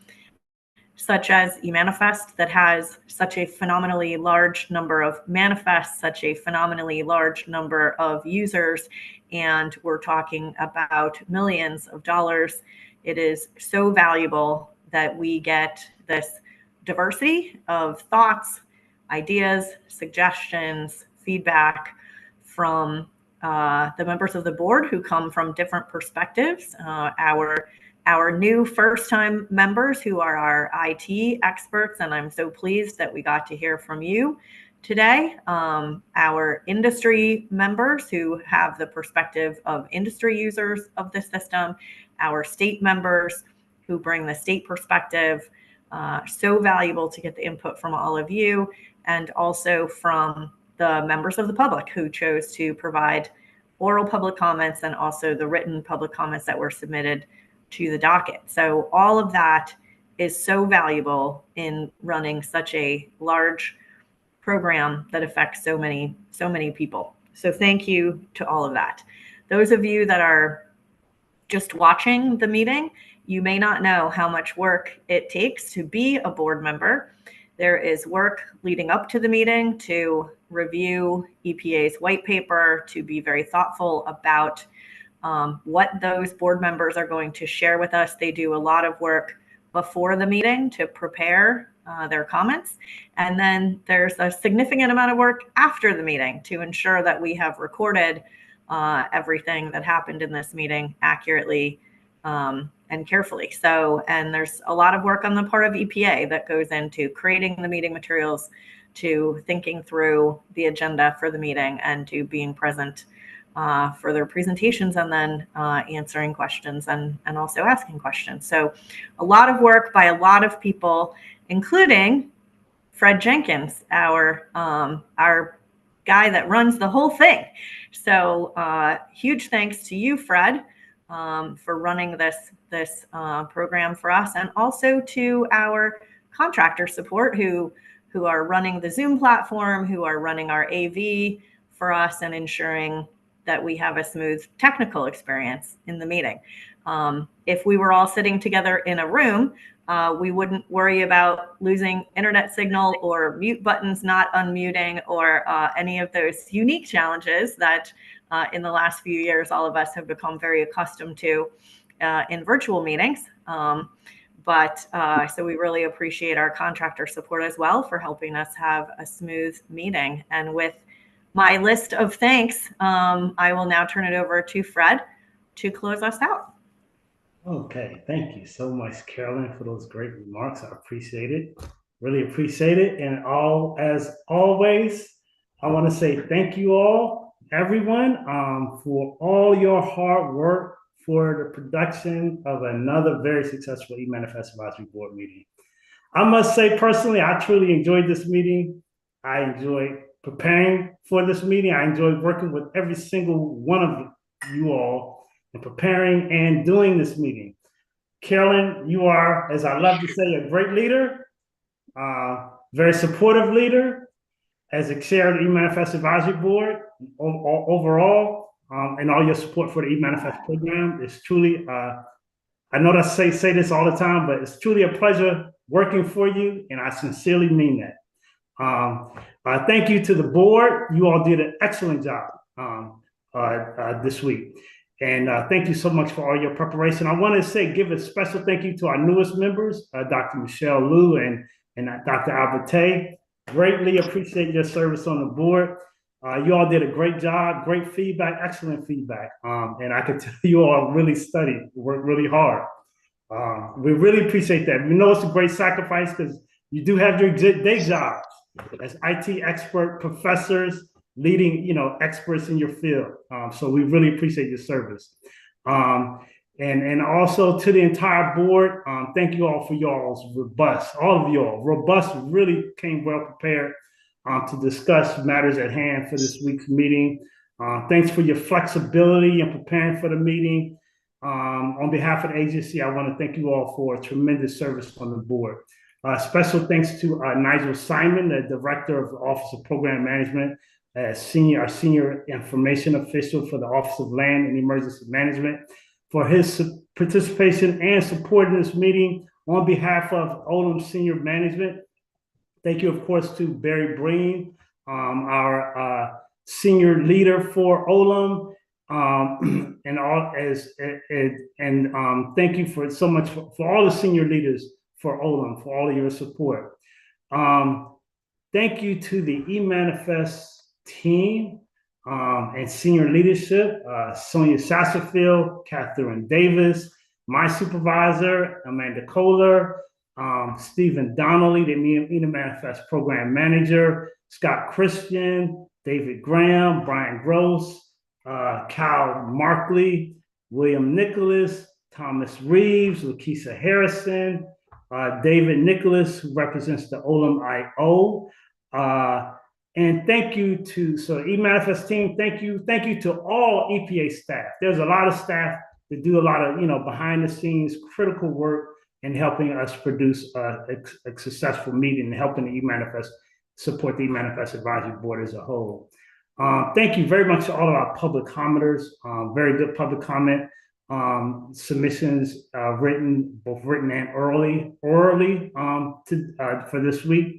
such as eManifest that has such a phenomenally large number of manifests, such a phenomenally large number of users, and we're talking about millions of dollars, it is so valuable that we get this diversity of thoughts, ideas, suggestions, feedback from the members of the board who come from different perspectives. Our new first-time members who are our IT experts, and I'm so pleased that we got to hear from you today. Our industry members who have the perspective of industry users of the system, our state members who bring the state perspective. So valuable to get the input from all of you, and also from the members of the public who chose to provide oral public comments and also the written public comments that were submitted to the docket. So all of that is so valuable in running such a large program that affects so many people. So thank you to all of that. Those of you that are just watching the meeting, you may not know how much work it takes to be a board member. There is work leading up to the meeting to review EPA's white paper, to be very thoughtful about what those board members are going to share with us. They do a lot of work before the meeting to prepare their comments. And then there's a significant amount of work after the meeting to ensure that we have recorded everything that happened in this meeting accurately and carefully. So, and there's a lot of work on the part of EPA that goes into creating the meeting materials, to thinking through the agenda for the meeting, and to being present for their presentations, and then answering questions and also asking questions. So a lot of work by a lot of people, including Fred Jenkins, our guy that runs the whole thing. So huge thanks to you, Fred, for running this program for us, and also to our contractor support who are running the Zoom platform, who are running our AV for us, and ensuring that we have a smooth technical experience in the meeting. If we were all sitting together in a room, we wouldn't worry about losing internet signal or mute buttons not unmuting, or any of those unique challenges that in the last few years all of us have become very accustomed to in virtual meetings. So we really appreciate our contractor support as well for helping us have a smooth meeting. And with my list of thanks, I will now turn it over to Fred to close us out. Okay, thank you so much, Carolyn, for those great remarks. I appreciate it. Really appreciate it. And as always, I want to say thank you all, everyone, for all your hard work for the production of another very successful eManifest Advisory Board meeting. I must say personally, I truly enjoyed this meeting. I enjoyed preparing for this meeting. I enjoyed working with every single one of you all in preparing and doing this meeting. Carolyn, you are, as I love to say, a great leader, very supportive leader. As a chair of the eManifest Advisory Board, overall, and all your support for the eManifest program is truly, I know that I say this all the time, but it's truly a pleasure working for you, and I sincerely mean that. Thank you to the board. You all did an excellent job this week. And thank you so much for all your preparation. I want to give a special thank you to our newest members, Dr. Michelle Liu and Dr. Alberte. Greatly appreciate your service on the board. You all did a great job, great feedback, excellent feedback. And I can tell you all really studied, worked really hard. We really appreciate that. We know it's a great sacrifice because you do have your day jobs as IT expert professors, leading, experts in your field. So we really appreciate your service. And also to the entire board, thank you all for y'all's all of y'all, really came well prepared to discuss matters at hand for this week's meeting. Thanks for your flexibility in preparing for the meeting. On behalf of the agency, I want to thank you all for tremendous service on the board. Special thanks to Nigel Simon, the Director of the Office of Program Management, our senior information official for the Office of Land and Emergency Management, for his participation and support in this meeting on behalf of Olam Senior Management. Thank you, of course, to Barry Breen, our senior leader for Olam, thank you for so much for all the senior leaders for Olam, for all of your support. Thank you to the eManifest team and senior leadership, Sonia Sasserfield, Catherine Davis, my supervisor, Amanda Kohler, Stephen Donnelly, the eManifest program manager, Scott Christian, David Graham, Brian Gross, Cal Markley, William Nicholas, Thomas Reeves, Lakeisha Harrison, David Nicholas, who represents the Olam IO. And thank you to eManifest team. Thank you to all EPA staff. There's a lot of staff that do a lot of behind the scenes critical work in helping us produce a successful meeting and helping the eManifest support the eManifest Advisory Board as a whole. Thank you very much to all of our public commenters. Very good public comment submissions, both written and orally for this week.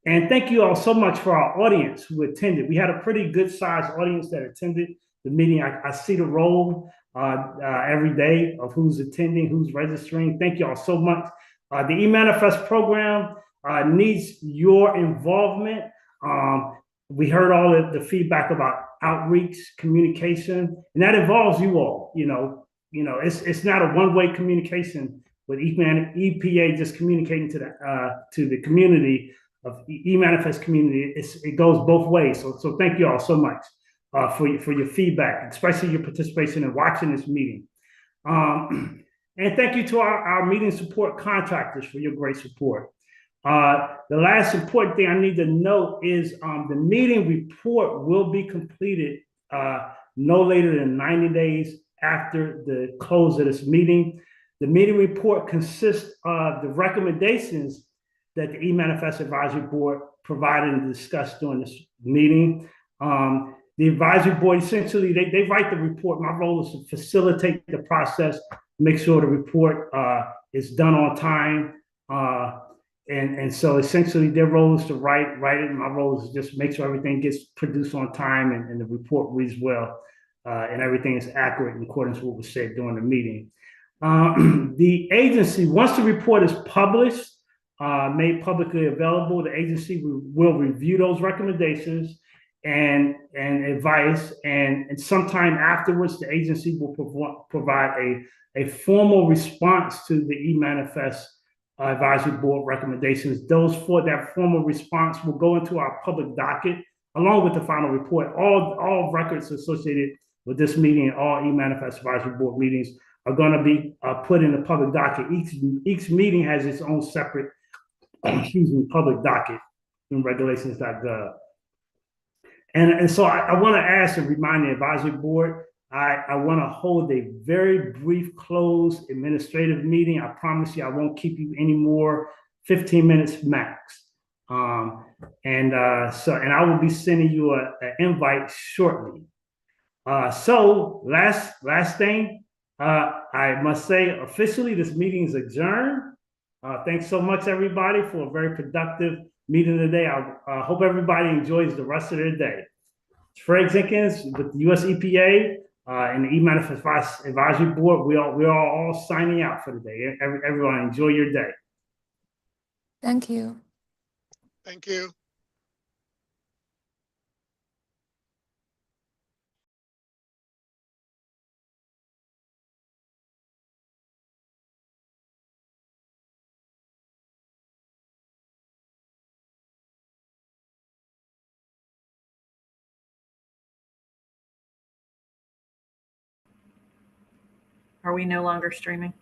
And thank you all so much for our audience who attended. We had a pretty good sized audience that attended the meeting. I see the roll every day of who's attending, who's registering. Thank you all so much. The eManifest program needs your involvement. We heard all of the feedback about outreach, communication, and that involves you all. It's not a one-way communication with EPA just communicating to the community of eManifest community. It goes both ways. So thank you all so much for your feedback, especially your participation in watching this meeting. And thank you to our meeting support contractors for your great support. The last important thing I need to note is the meeting report will be completed no later than 90 days after the close of this meeting. The meeting report consists of the recommendations that the eManifest Advisory Board provided and discussed during this meeting. The advisory board, essentially, they write the report. My role is to facilitate the process, make sure the report is done on time. And so essentially their role is to write it. And my role is just make sure everything gets produced on time and the report reads well and everything is accurate in accordance with what was said during the meeting. The agency, once the report is published, made publicly available, the agency will review those recommendations and advice, and sometime afterwards, the agency will provide a formal response to the e-manifest advisory board recommendations. That formal response will go into our public docket along with the final report. All records associated with this meeting and all e-manifest advisory board meetings are going to be put in the public docket. Each meeting has its own separate, public docket in regulations.gov. And so I want to ask and remind the advisory board, I want to hold a very brief closed administrative meeting. I promise you I won't keep you any more, 15 minutes max. And I will be sending you an invite shortly. So last thing, I must say officially this meeting is adjourned. Thanks so much everybody for a very productive meeting today. I hope everybody enjoys the rest of their day. It's Fred Jenkins with the US EPA and the E-Manifest Advisory Board. We are all signing out for the day. Everyone enjoy your day. Thank you. Thank you. Are we no longer streaming?